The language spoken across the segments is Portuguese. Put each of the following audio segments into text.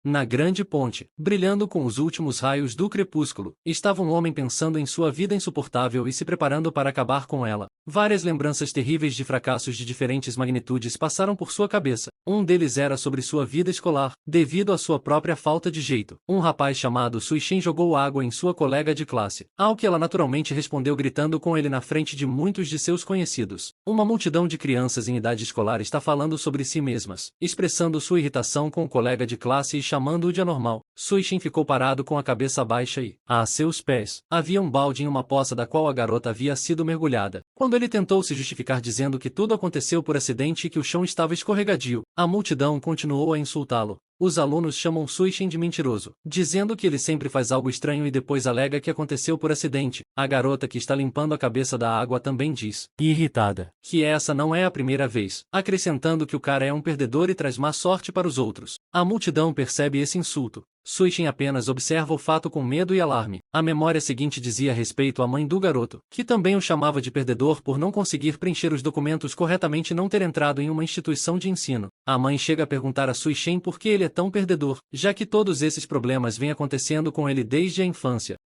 Na grande ponte, brilhando com os últimos raios do crepúsculo, estava um homem pensando em sua vida insuportável e se preparando para acabar com ela. Várias lembranças terríveis de fracassos de diferentes magnitudes passaram por sua cabeça. Um deles era sobre sua vida escolar, devido à sua própria falta de jeito. Um rapaz chamado Suishin jogou água em sua colega de classe, ao que ela naturalmente respondeu gritando com ele na frente de muitos de seus conhecidos. Uma multidão de crianças em idade escolar está falando sobre si mesmas, expressando sua irritação com o colega de classe e chamando-o de anormal. Suishin ficou parado com a cabeça baixa e, a seus pés, havia um balde em uma poça da qual a garota havia sido mergulhada. Quando ele tentou se justificar dizendo que tudo aconteceu por acidente e que o chão estava escorregadio, a multidão continuou a insultá-lo. Os alunos chamam Suishin de mentiroso, dizendo que ele sempre faz algo estranho e depois alega que aconteceu por acidente. A garota que está limpando a cabeça da água também diz, irritada, que essa não é a primeira vez, acrescentando que o cara é um perdedor e traz má sorte para os outros. A multidão percebe esse insulto. Suishin apenas observa o fato com medo e alarme. A memória seguinte dizia a respeito à mãe do garoto, que também o chamava de perdedor por não conseguir preencher os documentos corretamente e não ter entrado em uma instituição de ensino. A mãe chega a perguntar a Suishin por que ele é tão perdedor, já que todos esses problemas vêm acontecendo com ele desde a infância.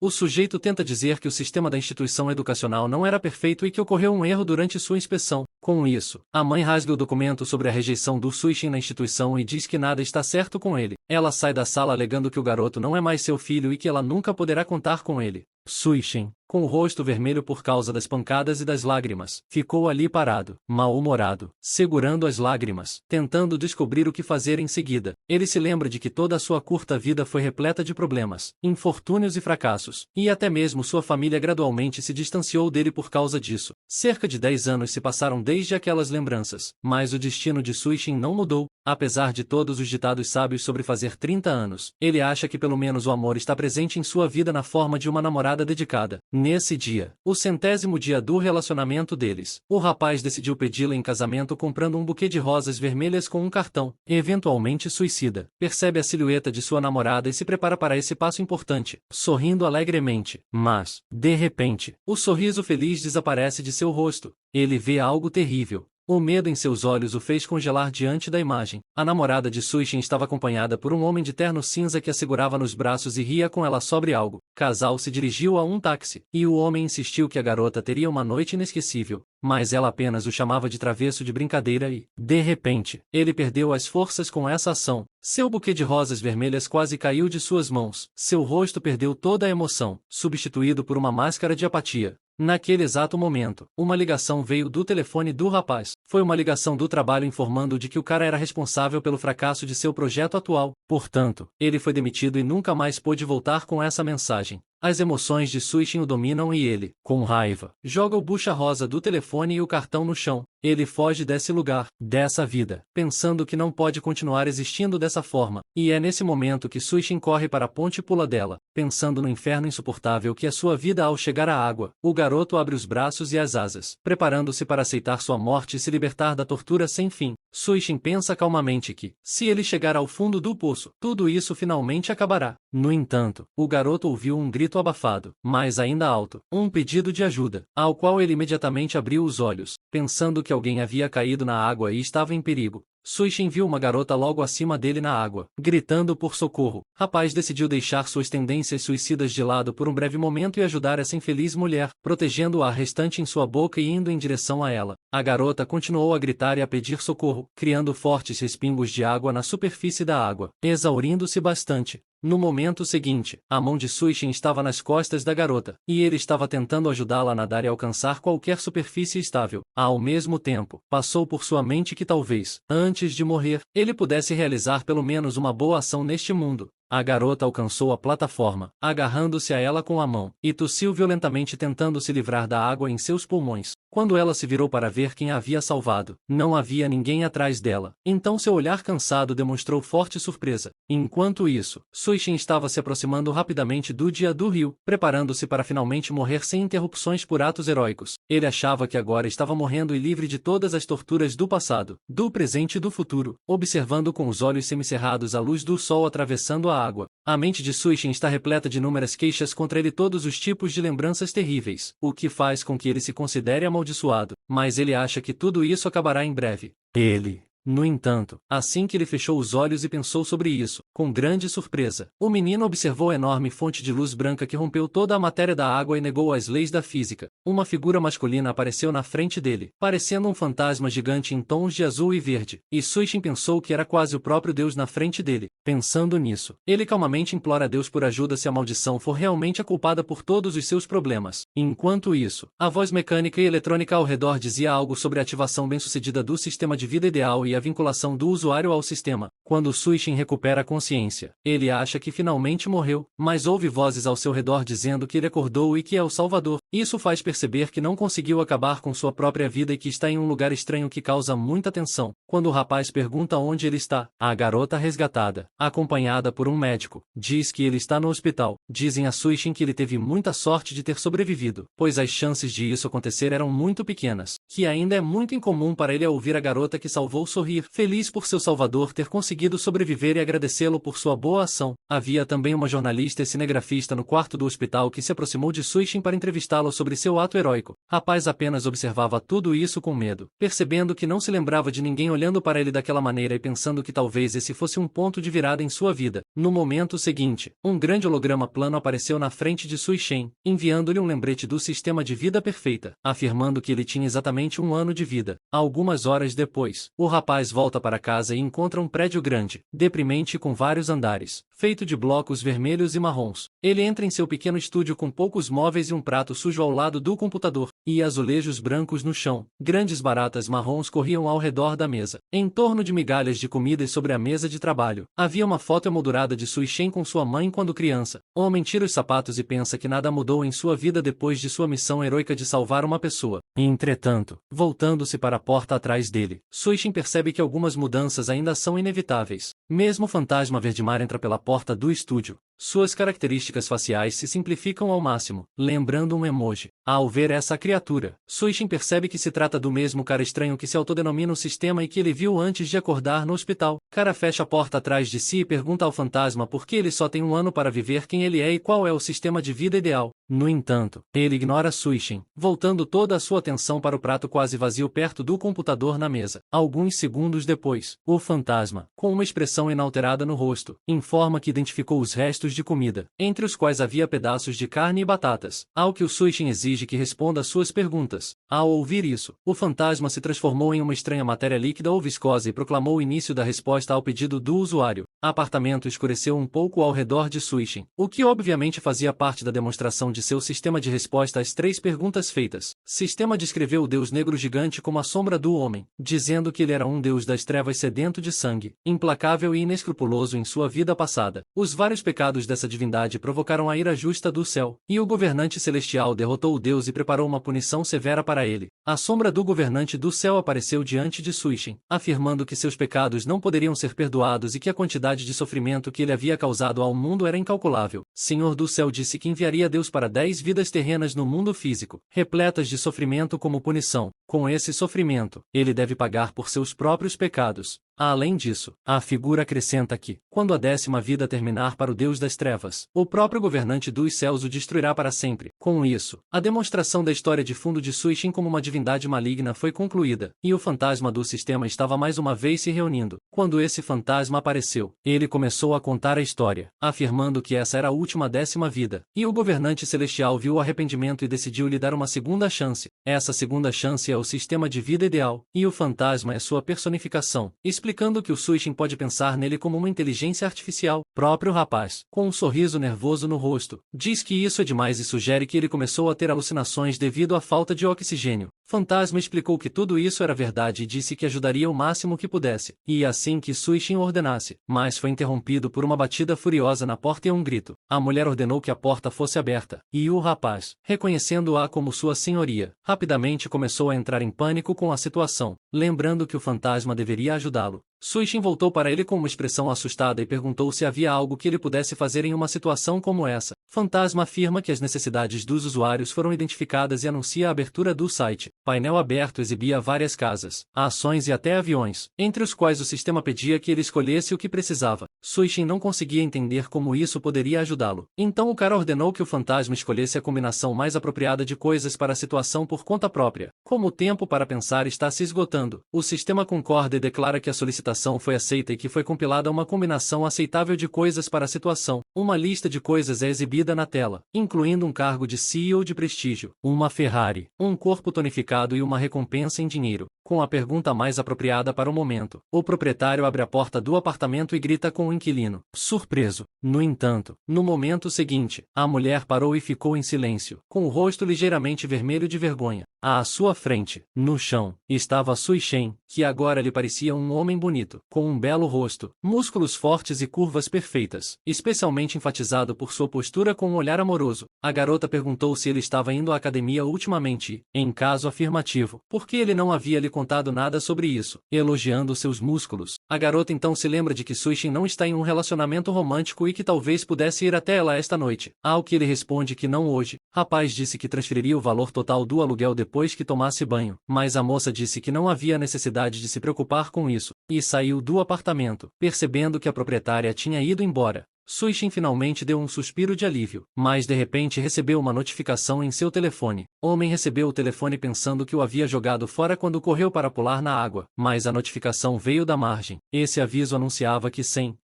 O sujeito tenta dizer que o sistema da instituição educacional não era perfeito e que ocorreu um erro durante sua inspeção. Com isso, a mãe rasga o documento sobre a rejeição do Suishin na instituição e diz que nada está certo com ele. Ela sai da sala alegando que o garoto não é mais seu filho e que ela nunca poderá contar com ele. Suishin, com o rosto vermelho por causa das pancadas e das lágrimas, ficou ali parado, mal-humorado, segurando as lágrimas, tentando descobrir o que fazer em seguida. Ele se lembra de que toda a sua curta vida foi repleta de problemas, infortúnios e fracassos, e até mesmo sua família gradualmente se distanciou dele por causa disso. Cerca de 10 anos se passaram desde aquelas lembranças, mas o destino de Suishin não mudou. Apesar de todos os ditados sábios sobre fazer 30 anos, ele acha que pelo menos o amor está presente em sua vida na forma de uma namorada dedicada. Nesse dia, o 100º dia do relacionamento deles, o rapaz decidiu pedi-la em casamento comprando um buquê de rosas vermelhas com um cartão, eventualmente suicida. Percebe a silhueta de sua namorada e se prepara para esse passo importante, sorrindo alegremente. Mas, de repente, o sorriso feliz desaparece de seu rosto. Ele vê algo terrível. O medo em seus olhos o fez congelar diante da imagem. A namorada de Suishin estava acompanhada por um homem de terno cinza que a segurava nos braços e ria com ela sobre algo. O casal se dirigiu a um táxi, e o homem insistiu que a garota teria uma noite inesquecível, mas ela apenas o chamava de travesso de brincadeira e, de repente, ele perdeu as forças com essa ação. Seu buquê de rosas vermelhas quase caiu de suas mãos. Seu rosto perdeu toda a emoção, substituído por uma máscara de apatia. Naquele exato momento, uma ligação veio do telefone do rapaz. Foi uma ligação do trabalho informando de que o cara era responsável pelo fracasso de seu projeto atual. Portanto, ele foi demitido e nunca mais pôde voltar com essa mensagem. As emoções de Suishin o dominam e ele, com raiva, joga o bucha-rosa do telefone e o cartão no chão. Ele foge desse lugar, dessa vida, pensando que não pode continuar existindo dessa forma. E é nesse momento que Suishin corre para a ponte e pula dela, pensando no inferno insuportável que é sua vida ao chegar à água. O garoto abre os braços e as asas, preparando-se para aceitar sua morte e se libertar da tortura sem fim. Suishin pensa calmamente que, se ele chegar ao fundo do poço, tudo isso finalmente acabará. No entanto, o garoto ouviu um grito abafado, mas ainda alto, um pedido de ajuda, ao qual ele imediatamente abriu os olhos, pensando que alguém havia caído na água e estava em perigo. Suishin viu uma garota logo acima dele na água, gritando por socorro. Rapaz decidiu deixar suas tendências suicidas de lado por um breve momento e ajudar essa infeliz mulher, protegendo o ar restante em sua boca e indo em direção a ela. A garota continuou a gritar e a pedir socorro, criando fortes respingos de água na superfície da água, exaurindo-se bastante. No momento seguinte, a mão de Suishin estava nas costas da garota, e ele estava tentando ajudá-la a nadar e alcançar qualquer superfície estável. Ao mesmo tempo, passou por sua mente que talvez, antes de morrer, ele pudesse realizar pelo menos uma boa ação neste mundo. A garota alcançou a plataforma, agarrando-se a ela com a mão, e tossiu violentamente tentando se livrar da água em seus pulmões. Quando ela se virou para ver quem a havia salvado, não havia ninguém atrás dela. Então seu olhar cansado demonstrou forte surpresa. Enquanto isso, Suishin estava se aproximando rapidamente do dia do rio, preparando-se para finalmente morrer sem interrupções por atos heróicos. Ele achava que agora estava morrendo e livre de todas as torturas do passado, do presente e do futuro, observando com os olhos semicerrados a luz do sol atravessando a água. A mente de Suishin está repleta de inúmeras queixas contra ele, todos os tipos de lembranças terríveis, o que faz com que ele se considere amaldiçoado, mas ele acha que tudo isso acabará em breve. Ele No entanto, assim que ele fechou os olhos e pensou sobre isso, com grande surpresa, o menino observou a enorme fonte de luz branca que rompeu toda a matéria da água e negou as leis da física. Uma figura masculina apareceu na frente dele, parecendo um fantasma gigante em tons de azul e verde, e Suishin pensou que era quase o próprio Deus na frente dele. Pensando nisso, ele calmamente implora a Deus por ajuda se a maldição for realmente a culpada por todos os seus problemas. Enquanto isso, a voz mecânica e eletrônica ao redor dizia algo sobre a ativação bem-sucedida do sistema de vida ideal e a vinculação do usuário ao sistema. Quando Suishin recupera a consciência, ele acha que finalmente morreu, mas ouve vozes ao seu redor dizendo que ele acordou e que é o Salvador. Isso faz perceber que não conseguiu acabar com sua própria vida e que está em um lugar estranho que causa muita tensão. Quando o rapaz pergunta onde ele está, a garota resgatada, acompanhada por um médico, diz que ele está no hospital. Dizem a Suishin que ele teve muita sorte de ter sobrevivido, pois as chances de isso acontecer eram muito pequenas, que ainda é muito incomum para ele ouvir a garota que salvou sorrir, feliz por seu salvador ter conseguido sobreviver e agradecê-lo por sua boa ação. Havia também uma jornalista e cinegrafista no quarto do hospital que se aproximou de Suishin para entrevistá-lo sobre seu ato heróico. Rapaz apenas observava tudo isso com medo, percebendo que não se lembrava de ninguém olhando para ele daquela maneira e pensando que talvez esse fosse um ponto de virada em sua vida. No momento seguinte, um grande holograma plano apareceu na frente de Suishin, enviando-lhe um lembrete do sistema de vida perfeita, afirmando que ele tinha exatamente 1 ano de vida. Algumas horas depois, o rapaz volta para casa e encontra um prédio grande, deprimente com vários andares, feito de blocos vermelhos e marrons. Ele entra em seu pequeno estúdio com poucos móveis e um prato sujo ao lado do computador, e azulejos brancos no chão. Grandes baratas marrons corriam ao redor da mesa, em torno de migalhas de comida e sobre a mesa de trabalho. Havia uma foto emoldurada de Suishin com sua mãe quando criança. O homem tira os sapatos e pensa que nada mudou em sua vida depois de sua missão heroica de salvar uma pessoa. Entretanto, voltando-se para a porta atrás dele, Suishin percebe que algumas mudanças ainda são inevitáveis. Mesmo o fantasma verde-mar entra pela porta do estúdio. Suas características faciais se simplificam ao máximo, lembrando um emoji. Ao ver essa criatura, Suishin percebe que se trata do mesmo cara estranho que se autodenomina o sistema e que ele viu antes de acordar no hospital. Cara fecha a porta atrás de si e pergunta ao fantasma por que ele só tem 1 ano para viver, quem ele é e qual é o sistema de vida ideal. No entanto, ele ignora Suishin, voltando toda a sua atenção para o prato quase vazio perto do computador na mesa. Alguns segundos depois, o fantasma, com uma expressão inalterada no rosto, informa que identificou os restos de comida, entre os quais havia pedaços de carne e batatas, ao que o Suishin exige que responda às suas perguntas. Ao ouvir isso, o fantasma se transformou em uma estranha matéria líquida ou viscosa e proclamou o início da resposta ao pedido do usuário. O apartamento escureceu um pouco ao redor de Suishin, o que obviamente fazia parte da demonstração de seu sistema de resposta às 3 perguntas feitas. Sistema descreveu o deus negro gigante como a sombra do homem, dizendo que ele era um deus das trevas sedento de sangue, implacável e inescrupuloso em sua vida passada. Os vários pecados dessa divindade provocaram a ira justa do céu, e o governante celestial derrotou o deus e preparou uma punição severa para ele. A sombra do governante do céu apareceu diante de Suishin, afirmando que seus pecados não poderiam ser perdoados e que a quantidade de sofrimento que ele havia causado ao mundo era incalculável. Senhor do céu disse que enviaria Deus para 10 vidas terrenas no mundo físico, repletas de sofrimento como punição. Com esse sofrimento, ele deve pagar por seus próprios pecados. Além disso, a figura acrescenta que, quando a 10ª vida terminar para o Deus das Trevas, o próprio governante dos céus o destruirá para sempre. Com isso, a demonstração da história de fundo de Suishin como uma divindade maligna foi concluída, e o fantasma do sistema estava mais uma vez se reunindo. Quando esse fantasma apareceu, ele começou a contar a história, afirmando que essa era a última 10ª vida, e o governante celestial viu o arrependimento e decidiu lhe dar uma segunda chance. Essa segunda chance é o sistema de vida ideal, e o fantasma é sua personificação, explicando que o Suishin pode pensar nele como uma inteligência artificial. Próprio rapaz, com um sorriso nervoso no rosto, diz que isso é demais e sugere que ele começou a ter alucinações devido à falta de oxigênio. Fantasma explicou que tudo isso era verdade e disse que ajudaria o máximo que pudesse, e assim que Suishin ordenasse, mas foi interrompido por uma batida furiosa na porta e um grito. A mulher ordenou que a porta fosse aberta, e o rapaz, reconhecendo-a como sua senhoria, rapidamente começou a entrar em pânico com a situação, lembrando que o fantasma deveria ajudá-lo. Suishin voltou para ele com uma expressão assustada e perguntou se havia algo que ele pudesse fazer em uma situação como essa. Fantasma afirma que as necessidades dos usuários foram identificadas e anuncia a abertura do site. Painel aberto exibia várias casas, ações e até aviões, entre os quais o sistema pedia que ele escolhesse o que precisava. Suishin não conseguia entender como isso poderia ajudá-lo. Então o cara ordenou que o fantasma escolhesse a combinação mais apropriada de coisas para a situação por conta própria. Como o tempo para pensar está se esgotando, o sistema concorda e declara que a solicitação foi aceita e que foi compilada uma combinação aceitável de coisas para a situação. Uma lista de coisas é exibida na tela, incluindo um cargo de CEO de prestígio, uma Ferrari, um corpo tonificado e uma recompensa em dinheiro. Com a pergunta mais apropriada para o momento, o proprietário abre a porta do apartamento e grita com o inquilino, surpreso. No entanto, no momento seguinte, a mulher parou e ficou em silêncio, com o rosto ligeiramente vermelho de vergonha. À sua frente, no chão, estava Suishin, que agora lhe parecia um homem bonito, com um belo rosto, músculos fortes e curvas perfeitas, especialmente enfatizado por sua postura com um olhar amoroso. A garota perguntou se ele estava indo à academia ultimamente e, em caso afirmativo, por que ele não havia lhe contado nada sobre isso, elogiando seus músculos. A garota então se lembra de que Suishin não está em um relacionamento romântico e que talvez pudesse ir até ela esta noite. Ao que ele responde que não hoje. Rapaz disse que transferiria o valor total do aluguel depois que tomasse banho, mas a moça disse que não havia necessidade de se preocupar com isso, e saiu do apartamento, percebendo que a proprietária tinha ido embora. Suishin finalmente deu um suspiro de alívio, mas de repente recebeu uma notificação em seu telefone. Homem recebeu o telefone pensando que o havia jogado fora quando correu para pular na água, mas a notificação veio da margem. Esse aviso anunciava que 100,000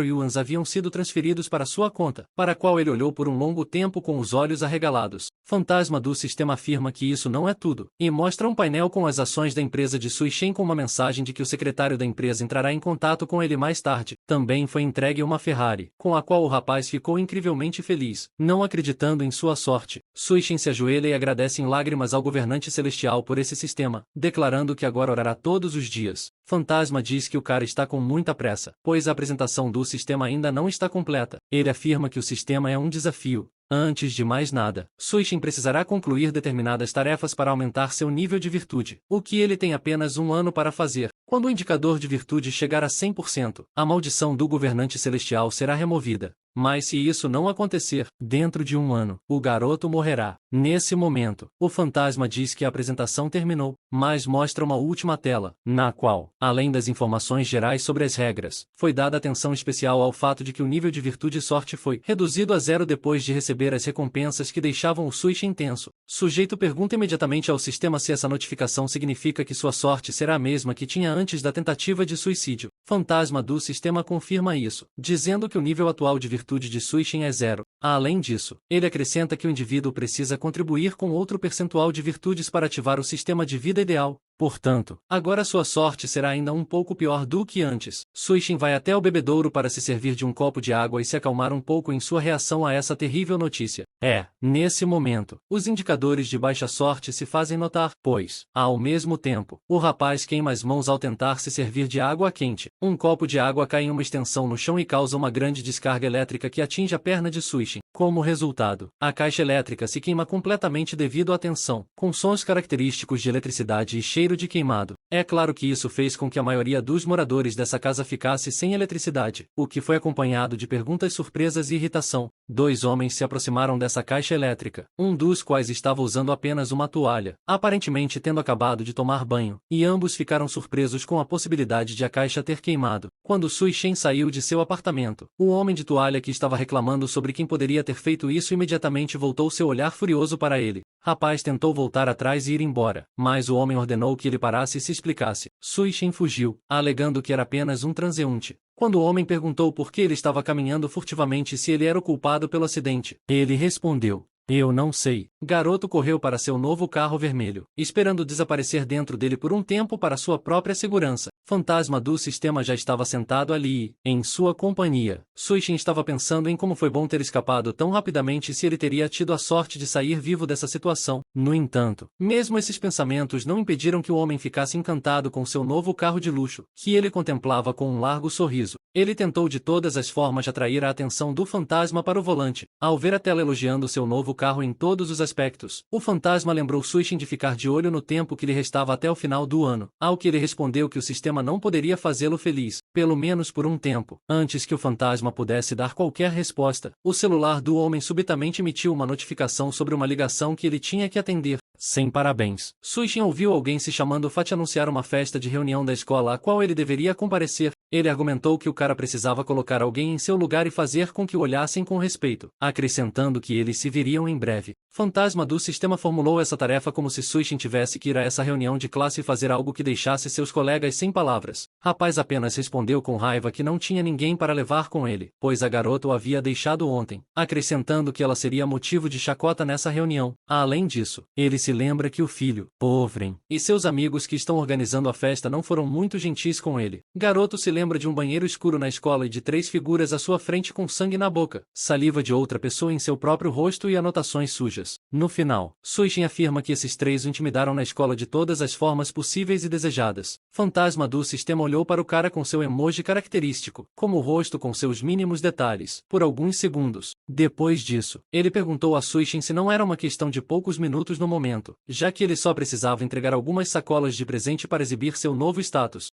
yuans haviam sido transferidos para sua conta, para a qual ele olhou por um longo tempo com os olhos arregalados. Fantasma do sistema afirma que isso não é tudo, e mostra um painel com as ações da empresa de Suishin com uma mensagem de que o secretário da empresa entrará em contato com ele mais tarde. Também foi entregue uma Ferrari, com a qual o rapaz ficou incrivelmente feliz, não acreditando em sua sorte. Suishin se ajoelha e agradece em lágrimas ao governante celestial por esse sistema, declarando que agora orará todos os dias. Fantasma diz que o cara está com muita pressa, pois a apresentação do sistema ainda não está completa. Ele afirma que o sistema é um desafio. Antes de mais nada, Suishin precisará concluir determinadas tarefas para aumentar seu nível de virtude, o que ele tem apenas um ano para fazer. Quando o indicador de virtude chegar a 100%, a maldição do governante celestial será removida. Mas se isso não acontecer, dentro de um ano, o garoto morrerá. Nesse momento, o fantasma diz que a apresentação terminou, mas mostra uma última tela, na qual, além das informações gerais sobre as regras, foi dada atenção especial ao fato de que o nível de virtude e sorte foi reduzido a 0 depois de receber as recompensas que deixavam o Suishin tenso. Sujeito pergunta imediatamente ao sistema se essa notificação significa que sua sorte será a mesma que tinha antes da tentativa de suicídio. Fantasma do sistema confirma isso, dizendo que o nível atual de virtude de Suishin é 0. Além disso, ele acrescenta que o indivíduo precisa contribuir com outro percentual de virtudes para ativar o sistema de vida ideal. Portanto, agora sua sorte será ainda um pouco pior do que antes. Suishin vai até o bebedouro para se servir de um copo de água e se acalmar um pouco em sua reação a essa terrível notícia. Nesse momento, os indicadores de baixa sorte se fazem notar, pois, ao mesmo tempo, o rapaz queima as mãos ao tentar se servir de água quente. Um copo de água cai em uma extensão no chão e causa uma grande descarga elétrica que atinge a perna de Suishin. Como resultado, a caixa elétrica se queima completamente devido à tensão, com sons característicos de eletricidade e cheiro de queimado. É claro que isso fez com que a maioria dos moradores dessa casa ficasse sem eletricidade, o que foi acompanhado de perguntas surpresas e irritação. 2 homens se aproximaram dessa caixa elétrica, um dos quais estava usando apenas uma toalha, aparentemente tendo acabado de tomar banho, e ambos ficaram surpresos com a possibilidade de a caixa ter queimado. Quando Suishin saiu de seu apartamento, o homem de toalha que estava reclamando sobre quem poderia ter feito isso imediatamente voltou seu olhar furioso para ele. Rapaz tentou voltar atrás e ir embora, mas o homem ordenou que ele parasse e se explicasse. Suishin fugiu, alegando que era apenas um transeunte. Quando o homem perguntou por que ele estava caminhando furtivamente e se ele era o culpado pelo acidente, ele respondeu: "Eu não sei." Garoto correu para seu novo carro vermelho, esperando desaparecer dentro dele por um tempo para sua própria segurança. Fantasma do sistema já estava sentado ali e, em sua companhia, Suishin estava pensando em como foi bom ter escapado tão rapidamente e se ele teria tido a sorte de sair vivo dessa situação. No entanto, mesmo esses pensamentos não impediram que o homem ficasse encantado com seu novo carro de luxo, que ele contemplava com um largo sorriso. Ele tentou de todas as formas atrair a atenção do fantasma para o volante. Ao ver a tela elogiando seu novo carro em todos os aspectos. O fantasma lembrou Suishin de ficar de olho no tempo que lhe restava até o final do ano, ao que ele respondeu que o sistema não poderia fazê-lo feliz, pelo menos por um tempo. Antes que o fantasma pudesse dar qualquer resposta, o celular do homem subitamente emitiu uma notificação sobre uma ligação que ele tinha que atender. Sem parabéns. Suishin ouviu alguém se chamando Fat anunciar uma festa de reunião da escola a qual ele deveria comparecer. Ele argumentou que o cara precisava colocar alguém em seu lugar e fazer com que o olhassem com respeito, acrescentando que eles se viriam em breve. Fantasma do sistema formulou essa tarefa como se Suishin tivesse que ir a essa reunião de classe e fazer algo que deixasse seus colegas sem palavras. Rapaz apenas respondeu com raiva que não tinha ninguém para levar com ele, pois a garota o havia deixado ontem, acrescentando que ela seria motivo de chacota nessa reunião. Além disso, ele se lembra que o filho, Povren, e seus amigos que estão organizando a festa não foram muito gentis com ele. Garoto se lembra de um banheiro escuro na escola e de 3 figuras à sua frente com sangue na boca, saliva de outra pessoa em seu próprio rosto e anotações sujas. No final, Suishin afirma que esses 3 o intimidaram na escola de todas as formas possíveis e desejadas. Fantasma do sistema olhou para o cara com seu emoji característico, como o rosto com seus mínimos detalhes, por alguns segundos. Depois disso, ele perguntou a Suishin se não era uma questão de poucos minutos no momento, já que ele só precisava entregar algumas sacolas de presente para exibir seu novo status.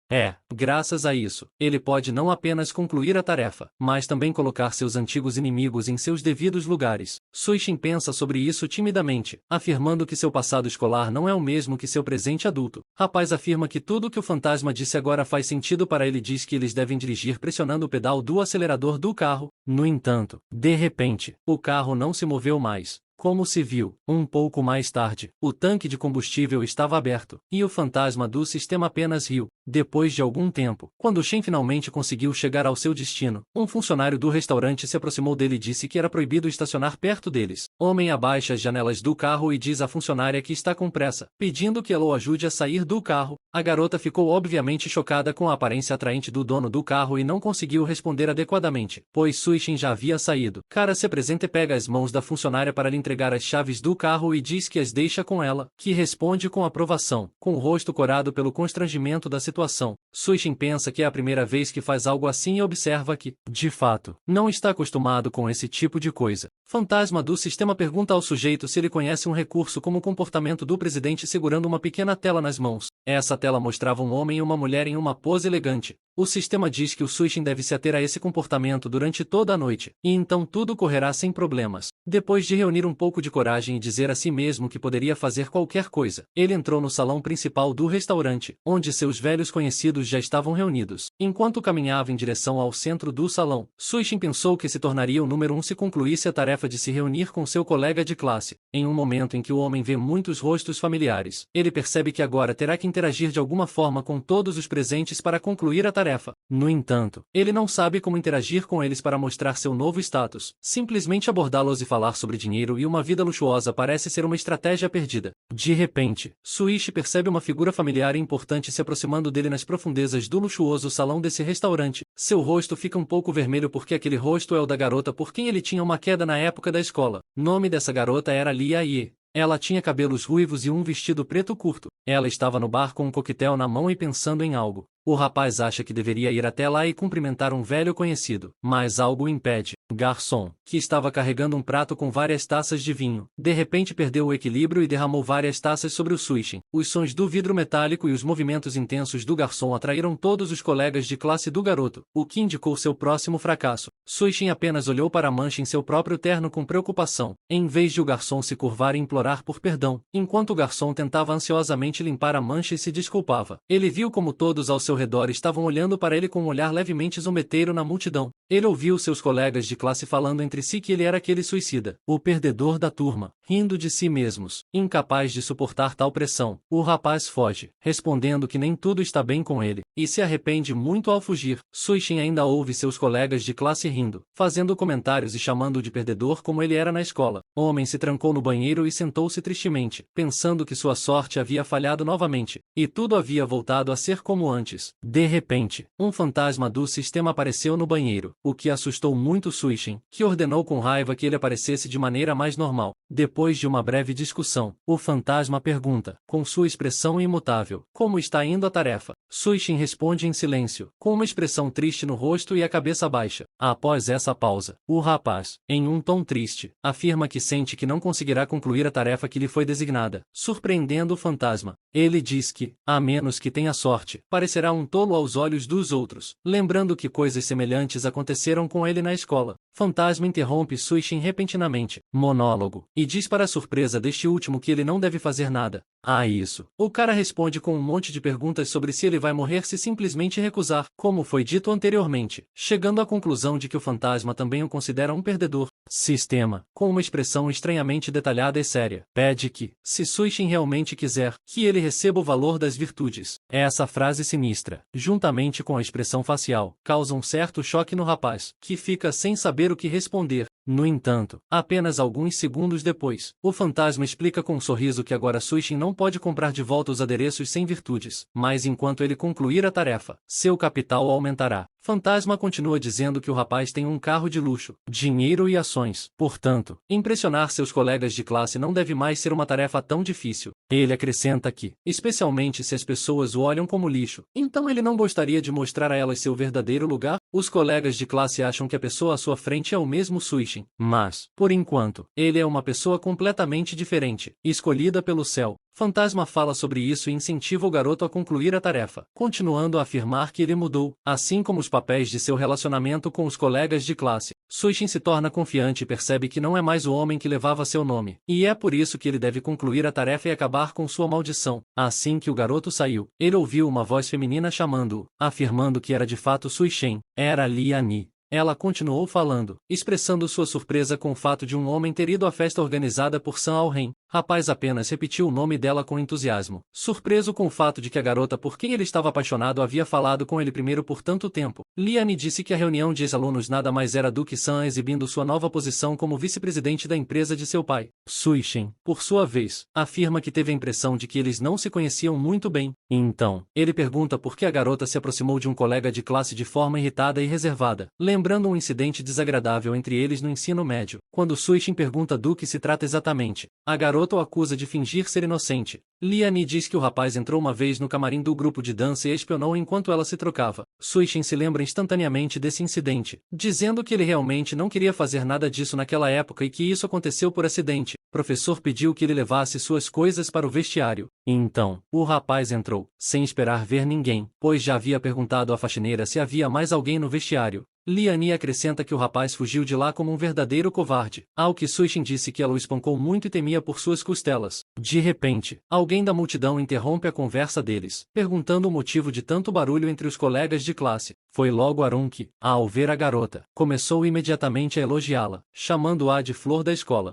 Graças a isso, ele pode não apenas concluir a tarefa, mas também colocar seus antigos inimigos em seus devidos lugares. Suishin pensa sobre isso timidamente, afirmando que seu passado escolar não é o mesmo que seu presente adulto. Rapaz afirma que tudo que o fantasma disse agora faz sentido para ele. Diz que eles devem dirigir pressionando o pedal do acelerador do carro. No entanto, de repente, o carro não se moveu mais. Como se viu, um pouco mais tarde, o tanque de combustível estava aberto, e o fantasma do sistema apenas riu. Depois de algum tempo, quando Shen finalmente conseguiu chegar ao seu destino, um funcionário do restaurante se aproximou dele e disse que era proibido estacionar perto deles. Homem abaixa as janelas do carro e diz à funcionária que está com pressa, pedindo que ela o ajude a sair do carro. A garota ficou obviamente chocada com a aparência atraente do dono do carro e não conseguiu responder adequadamente, pois Suishin já havia saído. Cara se apresenta e pega as mãos da funcionária para lhe entregar as chaves do carro e diz que as deixa com ela, que responde com aprovação, com o rosto corado pelo constrangimento da situação. Suishin pensa que é a primeira vez que faz algo assim e observa que, de fato, não está acostumado com esse tipo de coisa. Fantasma do sistema pergunta ao sujeito se ele conhece um recurso como o comportamento do presidente segurando uma pequena tela nas mãos. Essa tela mostrava um homem e uma mulher em uma pose elegante. O sistema diz que o Suishin deve se ater a esse comportamento durante toda a noite, e então tudo correrá sem problemas. Depois de reunir um pouco de coragem e dizer a si mesmo que poderia fazer qualquer coisa, ele entrou no salão principal do restaurante, onde seus velhos conhecidos já estavam reunidos. Enquanto caminhava em direção ao centro do salão, Suishin pensou que se tornaria o número 1 se concluísse a tarefa de se reunir com seu colega de classe. Em um momento em que o homem vê muitos rostos familiares, ele percebe que agora terá que interagir de alguma forma com todos os presentes para concluir a tarefa. No entanto, ele não sabe como interagir com eles para mostrar seu novo status. Simplesmente abordá-los e falar sobre dinheiro e uma vida luxuosa parece ser uma estratégia perdida. De repente, Suishi percebe uma figura familiar e importante se aproximando dele nas profundezas do luxuoso salão desse restaurante. Seu rosto fica um pouco vermelho porque aquele rosto é o da garota por quem ele tinha uma queda na época da escola. Nome dessa garota era Lia Ye. Ela tinha cabelos ruivos e um vestido preto curto. Ela estava no bar com um coquetel na mão e pensando em algo. O rapaz acha que deveria ir até lá e cumprimentar um velho conhecido, mas algo o impede. Garçom, que estava carregando um prato com várias taças de vinho, de repente perdeu o equilíbrio e derramou várias taças sobre o Suishin. Os sons do vidro metálico e os movimentos intensos do garçom atraíram todos os colegas de classe do garoto, o que indicou seu próximo fracasso. Suishin apenas olhou para a mancha em seu próprio terno com preocupação, em vez de o garçom se curvar e implorar por perdão, enquanto o garçom tentava ansiosamente limpar a mancha e se desculpava. Ele viu como todos ao seu redor estavam olhando para ele com um olhar levemente zombeteiro na multidão. Ele ouviu seus colegas de classe falando entre si que ele era aquele suicida, o perdedor da turma, rindo de si mesmos, incapaz de suportar tal pressão. O rapaz foge, respondendo que nem tudo está bem com ele, e se arrepende muito ao fugir. Suishin ainda ouve seus colegas de classe rindo, fazendo comentários e chamando-o de perdedor como ele era na escola. O homem se trancou no banheiro e sentou-se tristemente, pensando que sua sorte havia falhado novamente, e tudo havia voltado a ser como antes. De repente, um fantasma do sistema apareceu no banheiro. o que assustou muito Suishin, que ordenou com raiva que ele aparecesse de maneira mais normal. Depois de uma breve discussão, o fantasma pergunta, com sua expressão imutável, como está indo a tarefa. Suishin responde em silêncio, com uma expressão triste no rosto e a cabeça baixa. Após essa pausa, o rapaz, em um tom triste, afirma que sente que não conseguirá concluir a tarefa que lhe foi designada, surpreendendo o fantasma. Ele diz que, a menos que tenha sorte, parecerá um tolo aos olhos dos outros, lembrando que coisas semelhantes aconteceram com ele na escola. Fantasma interrompe Suishin repentinamente, monólogo, e diz para a surpresa deste último que ele não deve fazer nada. A isso, o cara responde com um monte de perguntas sobre se ele vai morrer se simplesmente recusar, como foi dito anteriormente, chegando à conclusão de que o fantasma também o considera um perdedor. Sistema, com uma expressão estranhamente detalhada e séria, pede que, se Suishin realmente quiser, que ele receba o valor das virtudes. Essa frase sinistra, juntamente com a expressão facial, causa um certo choque no rapaz, que fica sem saber o que responder. No entanto, apenas alguns segundos depois, o fantasma explica com um sorriso que agora Suishin não pode comprar de volta os adereços sem virtudes, mas enquanto ele concluir a tarefa, seu capital aumentará. Fantasma continua dizendo que o rapaz tem um carro de luxo, dinheiro e ações. Portanto, impressionar seus colegas de classe não deve mais ser uma tarefa tão difícil. Ele acrescenta que, especialmente se as pessoas o olham como lixo, então ele não gostaria de mostrar a elas seu verdadeiro lugar. Os colegas de classe acham que a pessoa à sua frente é o mesmo Suishin, mas, por enquanto, ele é uma pessoa completamente diferente, escolhida pelo céu. Fantasma fala sobre isso e incentiva o garoto a concluir a tarefa, continuando a afirmar que ele mudou, assim como os papéis de seu relacionamento com os colegas de classe. Suishin se torna confiante e percebe que não é mais o homem que levava seu nome, e é por isso que ele deve concluir a tarefa e acabar com sua maldição. Assim que o garoto saiu, ele ouviu uma voz feminina chamando-o, afirmando que era de fato Suishin. Era Liani. Ela continuou falando, expressando sua surpresa com o fato de um homem ter ido à festa organizada por San Alren. Rapaz apenas repetiu o nome dela com entusiasmo, surpreso com o fato de que a garota por quem ele estava apaixonado havia falado com ele primeiro por tanto tempo. Liane disse que a reunião de ex-alunos nada mais era do que San exibindo sua nova posição como vice-presidente da empresa de seu pai. Suishin, por sua vez, afirma que teve a impressão de que eles não se conheciam muito bem. Então, ele pergunta por que a garota se aproximou de um colega de classe de forma irritada e reservada, lembrando um incidente desagradável entre eles no ensino médio. Quando Suishin pergunta do que se trata exatamente, a garota o acusa de fingir ser inocente. Liane diz que o rapaz entrou uma vez no camarim do grupo de dança e espionou enquanto ela se trocava. Suishin se lembra instantaneamente desse incidente, dizendo que ele realmente não queria fazer nada disso naquela época e que isso aconteceu por acidente. O professor pediu que ele levasse suas coisas para o vestiário. Então, o rapaz entrou, sem esperar ver ninguém, pois já havia perguntado à faxineira se havia mais alguém no vestiário. Liane acrescenta que o rapaz fugiu de lá como um verdadeiro covarde, ao que Suishin disse que ela o espancou muito e temia por suas costelas. De repente, alguém da multidão interrompe a conversa deles, perguntando o motivo de tanto barulho entre os colegas de classe. Foi logo Arun que, ao ver a garota, começou imediatamente a elogiá-la, chamando-a de flor da escola.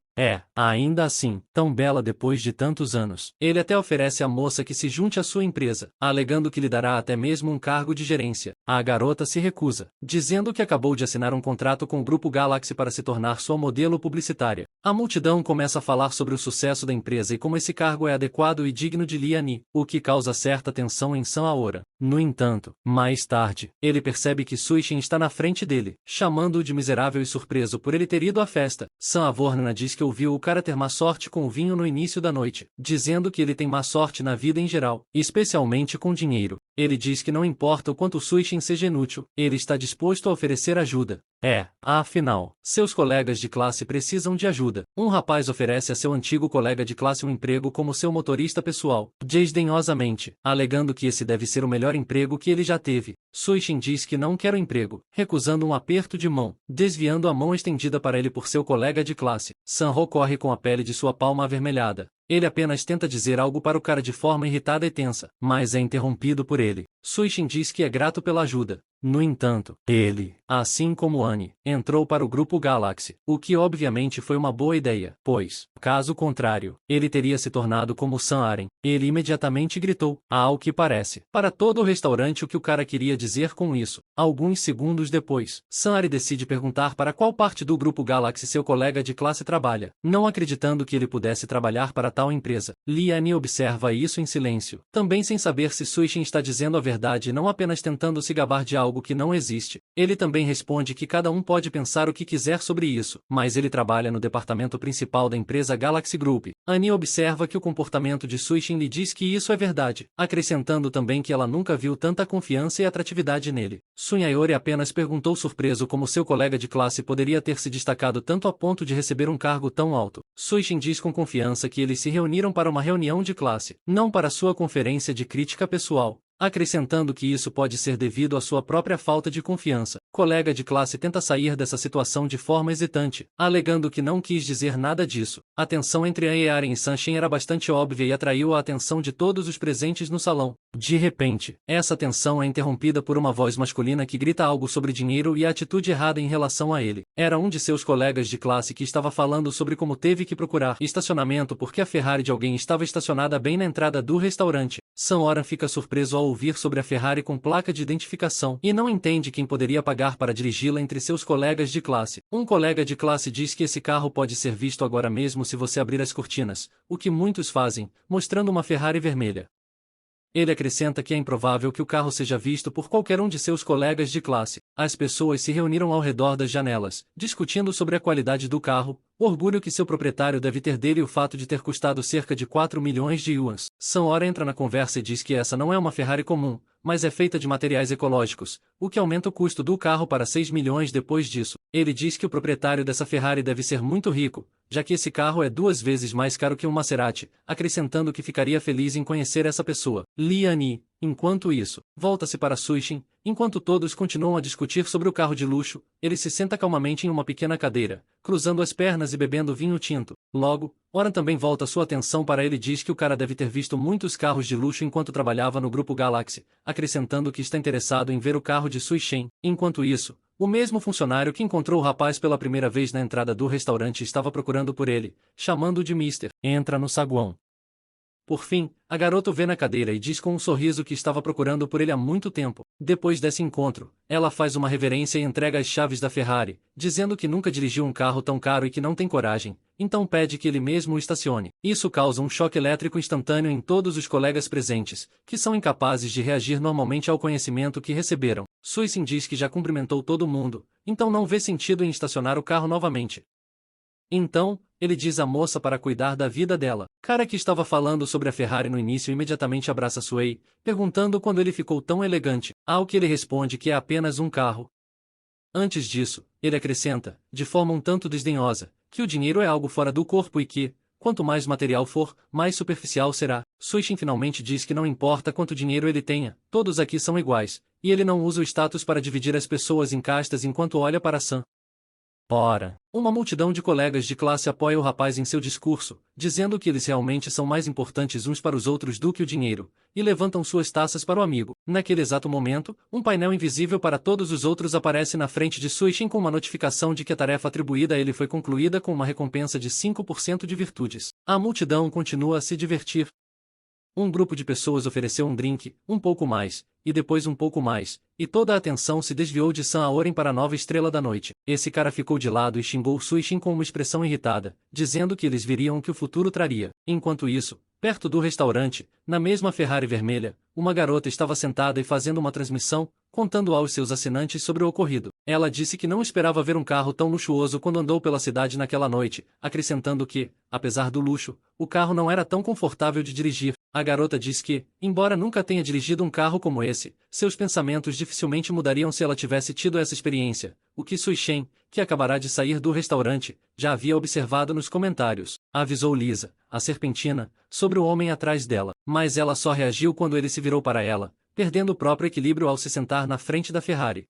Ainda assim, tão bela depois de tantos anos. Ele até oferece à moça que se junte à sua empresa, alegando que lhe dará até mesmo um cargo de gerência. A garota se recusa, dizendo que acabou de assinar um contrato com o Grupo Galaxy para se tornar sua modelo publicitária. A multidão começa a falar sobre o sucesso da empresa e como esse cargo é adequado e digno de Liane, o que causa certa tensão em San Aora. No entanto, mais tarde, ele percebe que Suishin está na frente dele, chamando-o de miserável e surpreso por ele ter ido à festa. San Avorna diz que ouviu o cara ter má sorte com o vinho no início da noite, dizendo que ele tem má sorte na vida em geral, especialmente com dinheiro. Ele diz que não importa o quanto Suishin seja inútil, ele está disposto a oferecer ajuda. Afinal, seus colegas de classe precisam de ajuda. Um rapaz oferece a seu antigo colega de classe um emprego como seu motorista pessoal, desdenhosamente, alegando que esse deve ser o melhor emprego que ele já teve. Suishin diz que não quer o emprego, recusando um aperto de mão, desviando a mão estendida para ele por seu colega de classe. Sanho corre com a pele de sua palma avermelhada. Ele apenas tenta dizer algo para o cara de forma irritada e tensa, mas é interrompido por ele. Suishin diz que é grato pela ajuda. No entanto, ele, assim como Annie, entrou para o Grupo Galaxy, o que obviamente foi uma boa ideia, pois, caso contrário, ele teria se tornado como San Aren. Ele imediatamente gritou, ao que parece, para todo o restaurante o que o cara queria dizer com isso. Alguns segundos depois, San Aren decide perguntar para qual parte do Grupo Galaxy seu colega de classe trabalha, não acreditando que ele pudesse trabalhar para tal empresa. Liane observa isso em silêncio, também sem saber se Suishin está dizendo a verdade e não apenas tentando se gabar de algo algo que não existe. Ele também responde que cada um pode pensar o que quiser sobre isso, mas ele trabalha no departamento principal da empresa Galaxy Group. Annie observa que o comportamento de Suishin lhe diz que isso é verdade, acrescentando também que ela nunca viu tanta confiança e atratividade nele. Sunyayori apenas perguntou surpreso como seu colega de classe poderia ter se destacado tanto a ponto de receber um cargo tão alto. Suishin diz com confiança que eles se reuniram para uma reunião de classe, não para sua conferência de crítica pessoal, acrescentando que isso pode ser devido à sua própria falta de confiança. Colega de classe tenta sair dessa situação de forma hesitante, alegando que não quis dizer nada disso. A tensão entre Aren e Sanshin era bastante óbvia e atraiu a atenção de todos os presentes no salão. De repente, essa tensão é interrompida por uma voz masculina que grita algo sobre dinheiro e a atitude errada em relação a ele. Era um de seus colegas de classe que estava falando sobre como teve que procurar estacionamento porque a Ferrari de alguém estava estacionada bem na entrada do restaurante. Sam-Oran fica surpreso ao ouvir sobre a Ferrari com placa de identificação e não entende quem poderia pagar para dirigi-la entre seus colegas de classe. Um colega de classe diz que esse carro pode ser visto agora mesmo se você abrir as cortinas, o que muitos fazem, mostrando uma Ferrari vermelha. Ele acrescenta que é improvável que o carro seja visto por qualquer um de seus colegas de classe. As pessoas se reuniram ao redor das janelas, discutindo sobre a qualidade do carro, o orgulho que seu proprietário deve ter dele e o fato de ter custado cerca de 4 milhões de yuans. Sam-Oran entra na conversa e diz que essa não é uma Ferrari comum, mas é feita de materiais ecológicos, o que aumenta o custo do carro para 6 milhões depois disso. Ele diz que o proprietário dessa Ferrari deve ser muito rico, já que esse carro é 2 vezes mais caro que um Maserati, acrescentando que ficaria feliz em conhecer essa pessoa. Liani, enquanto isso, volta-se para Suishin. Enquanto todos continuam a discutir sobre o carro de luxo, ele se senta calmamente em uma pequena cadeira, cruzando as pernas e bebendo vinho tinto. Logo, Oran também volta sua atenção para ele e diz que o cara deve ter visto muitos carros de luxo enquanto trabalhava no grupo Galaxy, acrescentando que está interessado em ver o carro de Suishin. Enquanto isso, o mesmo funcionário que encontrou o rapaz pela primeira vez na entrada do restaurante estava procurando por ele, chamando-o de Mister. Entra no saguão. Por fim, a garota o vê na cadeira e diz com um sorriso que estava procurando por ele há muito tempo. Depois desse encontro, ela faz uma reverência e entrega as chaves da Ferrari, dizendo que nunca dirigiu um carro tão caro e que não tem coragem, então pede que ele mesmo o estacione. Isso causa um choque elétrico instantâneo em todos os colegas presentes, que são incapazes de reagir normalmente ao conhecimento que receberam. Suishin diz que já cumprimentou todo mundo, então não vê sentido em estacionar o carro novamente. Então, ele diz à moça para cuidar da vida dela. Cara que estava falando sobre a Ferrari no início imediatamente abraça Suei, perguntando quando ele ficou tão elegante, ao que ele responde que é apenas um carro. Antes disso, ele acrescenta, de forma um tanto desdenhosa, que o dinheiro é algo fora do corpo e que, quanto mais material for, mais superficial será. Suishin finalmente diz que não importa quanto dinheiro ele tenha, todos aqui são iguais, e ele não usa o status para dividir as pessoas em castas enquanto olha para Sam. Ora, uma multidão de colegas de classe apoia o rapaz em seu discurso, dizendo que eles realmente são mais importantes uns para os outros do que o dinheiro, e levantam suas taças para o amigo. Naquele exato momento, um painel invisível para todos os outros aparece na frente de Suishin com uma notificação de que a tarefa atribuída a ele foi concluída com uma recompensa de 5% de virtudes. A multidão continua a se divertir. Um grupo de pessoas ofereceu um drink, um pouco mais, e depois um pouco mais, e toda a atenção se desviou de Sam-Oran para a nova estrela da noite. Esse cara ficou de lado e xingou Suishin com uma expressão irritada, dizendo que eles viriam o que o futuro traria. Enquanto isso, perto do restaurante, na mesma Ferrari vermelha, uma garota estava sentada e fazendo uma transmissão, contando aos seus assinantes sobre o ocorrido. Ela disse que não esperava ver um carro tão luxuoso quando andou pela cidade naquela noite, acrescentando que, apesar do luxo, o carro não era tão confortável de dirigir. A garota diz que, embora nunca tenha dirigido um carro como esse, seus pensamentos dificilmente mudariam se ela tivesse tido essa experiência, o que Suishin, que acabará de sair do restaurante, já havia observado nos comentários. Avisou Lisa, a serpentina, sobre o homem atrás dela, mas ela só reagiu quando ele se virou para ela, perdendo o próprio equilíbrio ao se sentar na frente da Ferrari.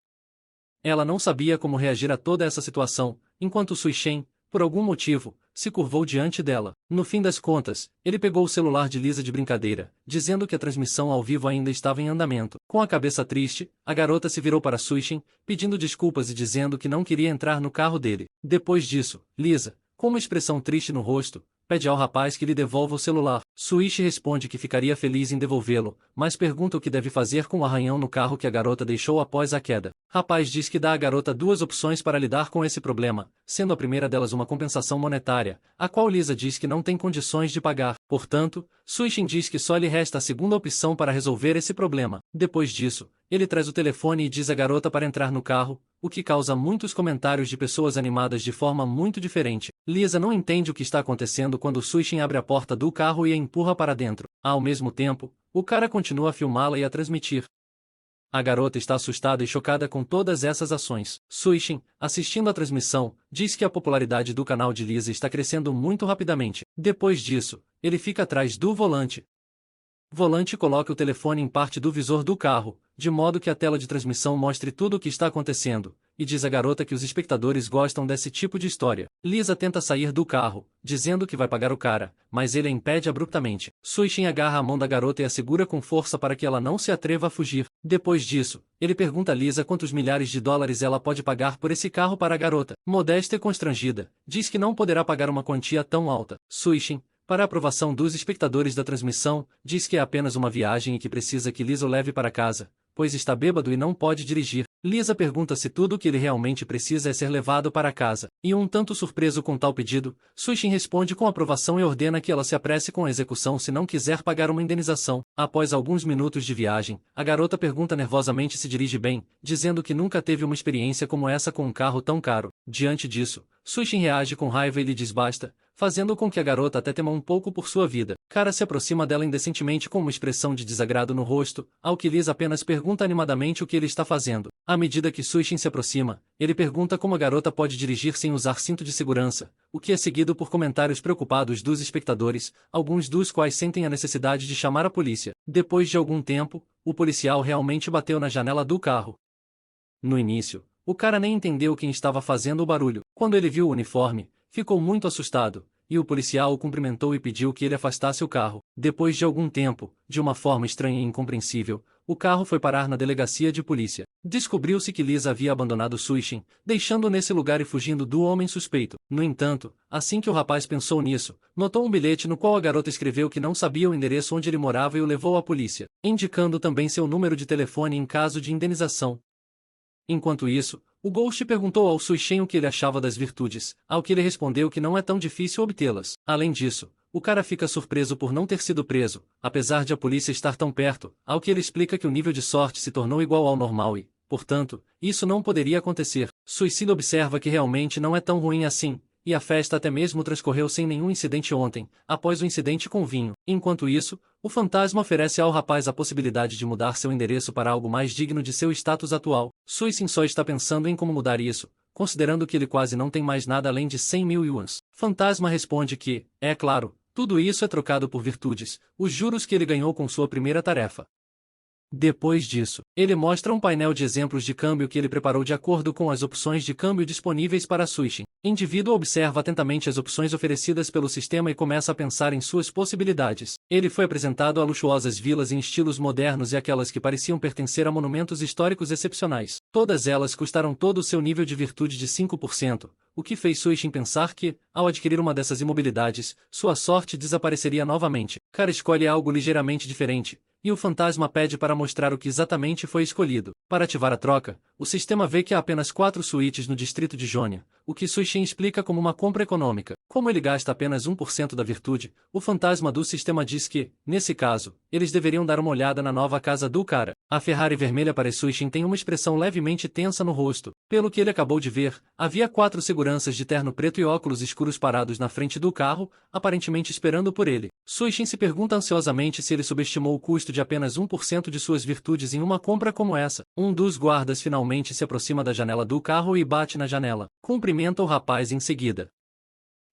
Ela não sabia como reagir a toda essa situação, enquanto Suishin, por algum motivo, se curvou diante dela. No fim das contas, ele pegou o celular de Lisa de brincadeira, dizendo que a transmissão ao vivo ainda estava em andamento. Com a cabeça triste, a garota se virou para Suishin, pedindo desculpas e dizendo que não queria entrar no carro dele. Depois disso, Lisa, com uma expressão triste no rosto, pede ao rapaz que lhe devolva o celular. Suishi responde que ficaria feliz em devolvê-lo, mas pergunta o que deve fazer com o arranhão no carro que a garota deixou após a queda. Rapaz diz que dá à garota 2 opções para lidar com esse problema, sendo a primeira delas uma compensação monetária, a qual Lisa diz que não tem condições de pagar. Portanto, Suishin diz que só lhe resta a segunda opção para resolver esse problema. Depois disso, ele traz o telefone e diz à garota para entrar no carro, o que causa muitos comentários de pessoas animadas de forma muito diferente. Lisa não entende o que está acontecendo quando Suishin abre a porta do carro e a empurra para dentro. Ao mesmo tempo, o cara continua a filmá-la e a transmitir. A garota está assustada e chocada com todas essas ações. Suishin, assistindo à transmissão, diz que a popularidade do canal de Lisa está crescendo muito rapidamente. Depois disso, ele fica atrás do volante. Volante coloca o telefone em parte do visor do carro, de modo que a tela de transmissão mostre tudo o que está acontecendo, e diz à garota que os espectadores gostam desse tipo de história. Lisa tenta sair do carro, dizendo que vai pagar o cara, mas ele a impede abruptamente. Suishin agarra a mão da garota e a segura com força para que ela não se atreva a fugir. Depois disso, ele pergunta a Lisa quantos milhares de dólares ela pode pagar por esse carro para a garota. Modesta e constrangida, diz que não poderá pagar uma quantia tão alta. Suishin, para a aprovação dos espectadores da transmissão, diz que é apenas uma viagem e que precisa que Lisa o leve para casa, pois está bêbado e não pode dirigir. Lisa pergunta se tudo o que ele realmente precisa é ser levado para casa. E um tanto surpreso com tal pedido, Suishin responde com aprovação e ordena que ela se apresse com a execução se não quiser pagar uma indenização. Após alguns minutos de viagem, a garota pergunta nervosamente se dirige bem, dizendo que nunca teve uma experiência como essa com um carro tão caro. Diante disso, Suishin reage com raiva e lhe diz basta, fazendo com que a garota até tema um pouco por sua vida. Cara se aproxima dela indecentemente com uma expressão de desagrado no rosto, ao que Liz apenas pergunta animadamente o que ele está fazendo. À medida que Suishin se aproxima, ele pergunta como a garota pode dirigir sem usar cinto de segurança, o que é seguido por comentários preocupados dos espectadores, alguns dos quais sentem a necessidade de chamar a polícia. Depois de algum tempo, o policial realmente bateu na janela do carro. No início, o cara nem entendeu quem estava fazendo o barulho. Quando ele viu o uniforme, ficou muito assustado, e o policial o cumprimentou e pediu que ele afastasse o carro. Depois de algum tempo, de uma forma estranha e incompreensível, o carro foi parar na delegacia de polícia. Descobriu-se que Liz havia abandonado Suishin, deixando-o nesse lugar e fugindo do homem suspeito. No entanto, assim que o rapaz pensou nisso, notou um bilhete no qual a garota escreveu que não sabia o endereço onde ele morava e o levou à polícia, indicando também seu número de telefone em caso de indenização. Enquanto isso, o Ghost perguntou ao Suishin o que ele achava das virtudes, ao que ele respondeu que não é tão difícil obtê-las. Além disso, o cara fica surpreso por não ter sido preso, apesar de a polícia estar tão perto, ao que ele explica que o nível de sorte se tornou igual ao normal e, portanto, isso não poderia acontecer. Suicida observa que realmente não é tão ruim assim, e a festa até mesmo transcorreu sem nenhum incidente ontem, após o incidente com o vinho. Enquanto isso, o fantasma oferece ao rapaz a possibilidade de mudar seu endereço para algo mais digno de seu status atual. Suishin só está pensando em como mudar isso, considerando que ele quase não tem mais nada além de 100 mil yuans. Fantasma responde que, é claro, tudo isso é trocado por virtudes, os juros que ele ganhou com sua primeira tarefa. Depois disso, ele mostra um painel de exemplos de câmbio que ele preparou de acordo com as opções de câmbio disponíveis para Suishin. O indivíduo observa atentamente as opções oferecidas pelo sistema e começa a pensar em suas possibilidades. Ele foi apresentado a luxuosas vilas em estilos modernos e aquelas que pareciam pertencer a monumentos históricos excepcionais. Todas elas custaram todo o seu nível de virtude de 5%, o que fez Suishin pensar que, ao adquirir uma dessas imobilidades, sua sorte desapareceria novamente. Cara escolhe algo ligeiramente diferente, e o fantasma pede para mostrar o que exatamente foi escolhido. Para ativar a troca, o sistema vê que há apenas 4 suítes no distrito de Jonia, o que Suishin explica como uma compra econômica. Como ele gasta apenas 1% da virtude, o fantasma do sistema diz que, nesse caso, eles deveriam dar uma olhada na nova casa do cara. A Ferrari vermelha para Suishin tem uma expressão levemente tensa no rosto. Pelo que ele acabou de ver, havia 4 seguranças de terno preto e óculos escuros parados na frente do carro, aparentemente esperando por ele. Suishin se pergunta ansiosamente se ele subestimou o custo de apenas 1% de suas virtudes em uma compra como essa. Um dos guardas finalmente se aproxima da janela do carro e bate na janela. Cumprimenta o rapaz em seguida.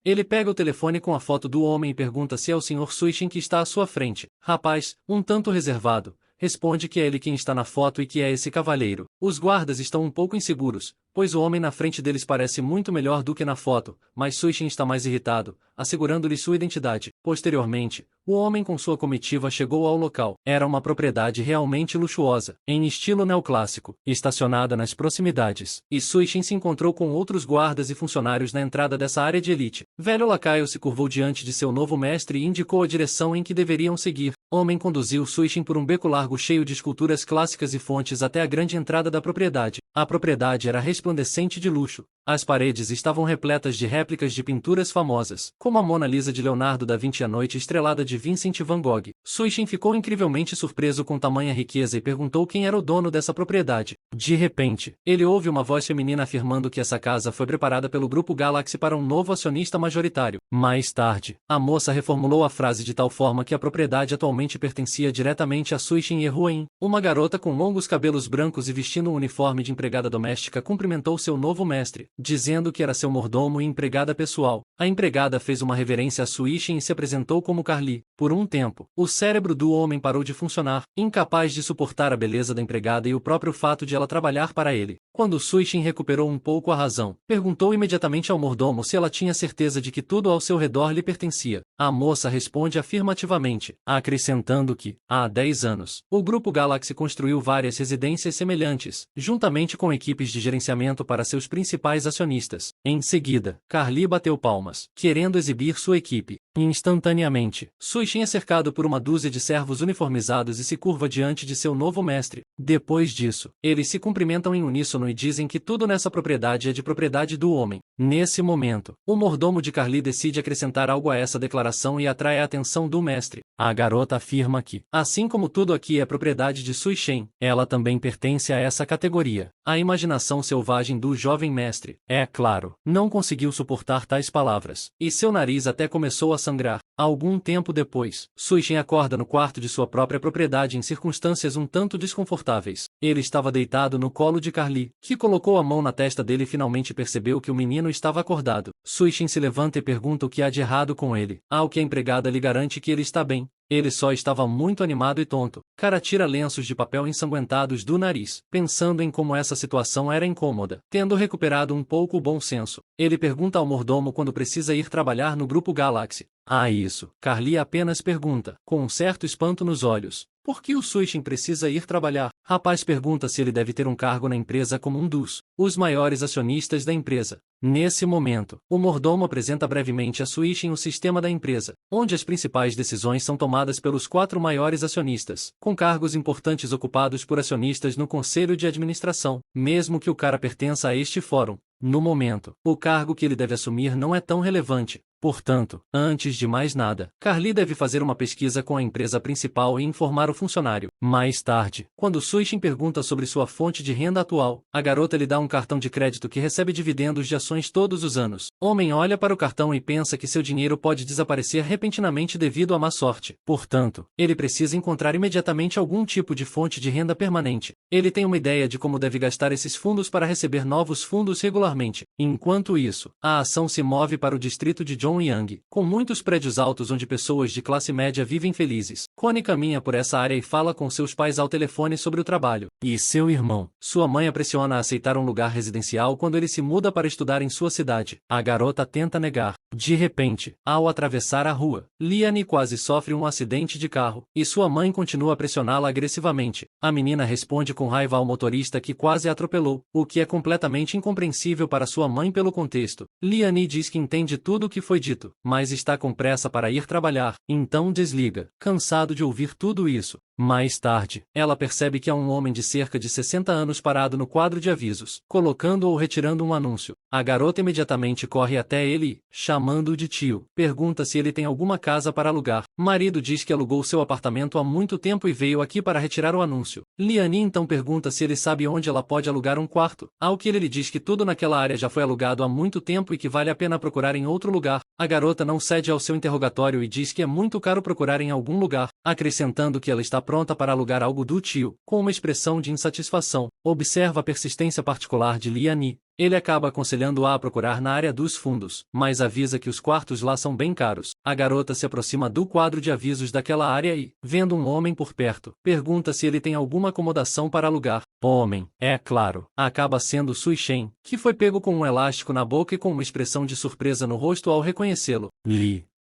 Ele pega o telefone com a foto do homem e pergunta se é o Sr. Suishin que está à sua frente. Rapaz, um tanto reservado, responde que é ele quem está na foto e que é esse cavalheiro. Os guardas estão um pouco inseguros, pois o homem na frente deles parece muito melhor do que na foto, mas Suishin está mais irritado, assegurando-lhe sua identidade. Posteriormente, o homem com sua comitiva chegou ao local. Era uma propriedade realmente luxuosa, em estilo neoclássico, estacionada nas proximidades. E Suishin se encontrou com outros guardas e funcionários na entrada dessa área de elite. Velho lacaio se curvou diante de seu novo mestre e indicou a direção em que deveriam seguir. Homem conduziu Suishin por um beco largo cheio de esculturas clássicas e fontes até a grande entrada da propriedade. A propriedade era resplandecente de luxo. As paredes estavam repletas de réplicas de pinturas famosas, como a Mona Lisa de Leonardo da Vinci e a Noite Estrelada de Vincent van Gogh. Suishin ficou incrivelmente surpreso com tamanha riqueza e perguntou quem era o dono dessa propriedade. De repente, ele ouve uma voz feminina afirmando que essa casa foi preparada pelo Grupo Galaxy para um novo acionista majoritário. Mais tarde, a moça reformulou a frase de tal forma que a propriedade atualmente pertencia diretamente a Suishin Yehuin. Uma garota com longos cabelos brancos e vestindo um uniforme de empregada doméstica cumprimentou seu novo mestre, dizendo que era seu mordomo e empregada pessoal. A empregada fez uma reverência a Suishin e se apresentou como Carly. Por um tempo, o cérebro do homem parou de funcionar, incapaz de suportar a beleza da empregada e o próprio fato de ela trabalhar para ele. Quando Suishin recuperou um pouco a razão, perguntou imediatamente ao mordomo se ela tinha certeza de que tudo ao seu redor lhe pertencia. A moça responde afirmativamente, acrescentando que, há 10 anos, o Grupo Galaxy construiu várias residências semelhantes, juntamente com equipes de gerenciamento para seus principais acionistas. Em seguida, Carly bateu palmas, querendo exibir sua equipe. Instantaneamente, Suishin é cercado por uma dúzia de servos uniformizados e se curva diante de seu novo mestre. Depois disso, eles se cumprimentam em uníssono e dizem que tudo nessa propriedade é de propriedade do homem. Nesse momento, o mordomo de Carly decide acrescentar algo a essa declaração e atrai a atenção do mestre. A garota afirma que, assim como tudo aqui é propriedade de Suishin, ela também pertence a essa categoria. A imaginação selvagem do jovem mestre, é claro, não conseguiu suportar tais palavras, e seu nariz até começou a sangrar. Algum tempo depois, Suishin acorda no quarto de sua própria propriedade em circunstâncias um tanto desconfortáveis. Ele estava deitado no colo de Carly, que colocou a mão na testa dele e finalmente percebeu que o menino estava acordado. Suishin se levanta e pergunta o que há de errado com ele, ao que a empregada lhe garante que ele está bem. Ele só estava muito animado e tonto. Cara tira lenços de papel ensanguentados do nariz, pensando em como essa situação era incômoda. Tendo recuperado um pouco o bom senso, ele pergunta ao mordomo quando precisa ir trabalhar no Grupo Galaxy. Isso. Carly apenas pergunta, com um certo espanto nos olhos. Por que o Suishin precisa ir trabalhar? Rapaz pergunta se ele deve ter um cargo na empresa como um dos os maiores acionistas da empresa. Nesse momento, o mordomo apresenta brevemente a Suishin o sistema da empresa, onde as principais decisões são tomadas pelos 4 maiores acionistas, com cargos importantes ocupados por acionistas no conselho de administração, mesmo que o cara pertença a este fórum. No momento, o cargo que ele deve assumir não é tão relevante. Portanto, antes de mais nada, Carly deve fazer uma pesquisa com a empresa principal e informar o funcionário. Mais tarde, quando Suishin pergunta sobre sua fonte de renda atual, a garota lhe dá um cartão de crédito que recebe dividendos de ações todos os anos. Homem olha para o cartão e pensa que seu dinheiro pode desaparecer repentinamente devido à má sorte. Portanto, ele precisa encontrar imediatamente algum tipo de fonte de renda permanente. Ele tem uma ideia de como deve gastar esses fundos para receber novos fundos regularmente. Enquanto isso, a ação se move para o distrito de Zhongyang, com muitos prédios altos onde pessoas de classe média vivem felizes. Connie caminha por essa área e fala com seus pais ao telefone sobre o trabalho. E seu irmão. Sua mãe a pressiona a aceitar um lugar residencial quando ele se muda para estudar em sua cidade. A garota tenta negar. De repente, ao atravessar a rua, Liane quase sofre um acidente de carro, e sua mãe continua a pressioná-la agressivamente. A menina responde com raiva ao motorista que quase a atropelou, o que é completamente incompreensível para sua mãe pelo contexto. Liane diz que entende tudo o que foi dito, mas está com pressa para ir trabalhar, então desliga, cansado de ouvir tudo isso. Mais tarde, ela percebe que há um homem de cerca de 60 anos parado no quadro de avisos, colocando ou retirando um anúncio. A garota imediatamente corre até ele e, chamando-o de tio, pergunta se ele tem alguma casa para alugar. Marido diz que alugou seu apartamento há muito tempo e veio aqui para retirar o anúncio. Liane então pergunta se ele sabe onde ela pode alugar um quarto, ao que ele lhe diz que tudo naquela área já foi alugado há muito tempo e que vale a pena procurar em outro lugar. A garota não cede ao seu interrogatório e diz que é muito caro procurar em algum lugar, acrescentando que ela está pronta para alugar algo do tio, com uma expressão de insatisfação. Observa a persistência particular de Liane. Ele acaba aconselhando-a a procurar na área dos fundos, mas avisa que os quartos lá são bem caros. A garota se aproxima do quadro de avisos daquela área e, vendo um homem por perto, pergunta se ele tem alguma acomodação para alugar. O homem, é claro, acaba sendo Suishin, que foi pego com um elástico na boca e com uma expressão de surpresa no rosto ao reconhecê-lo.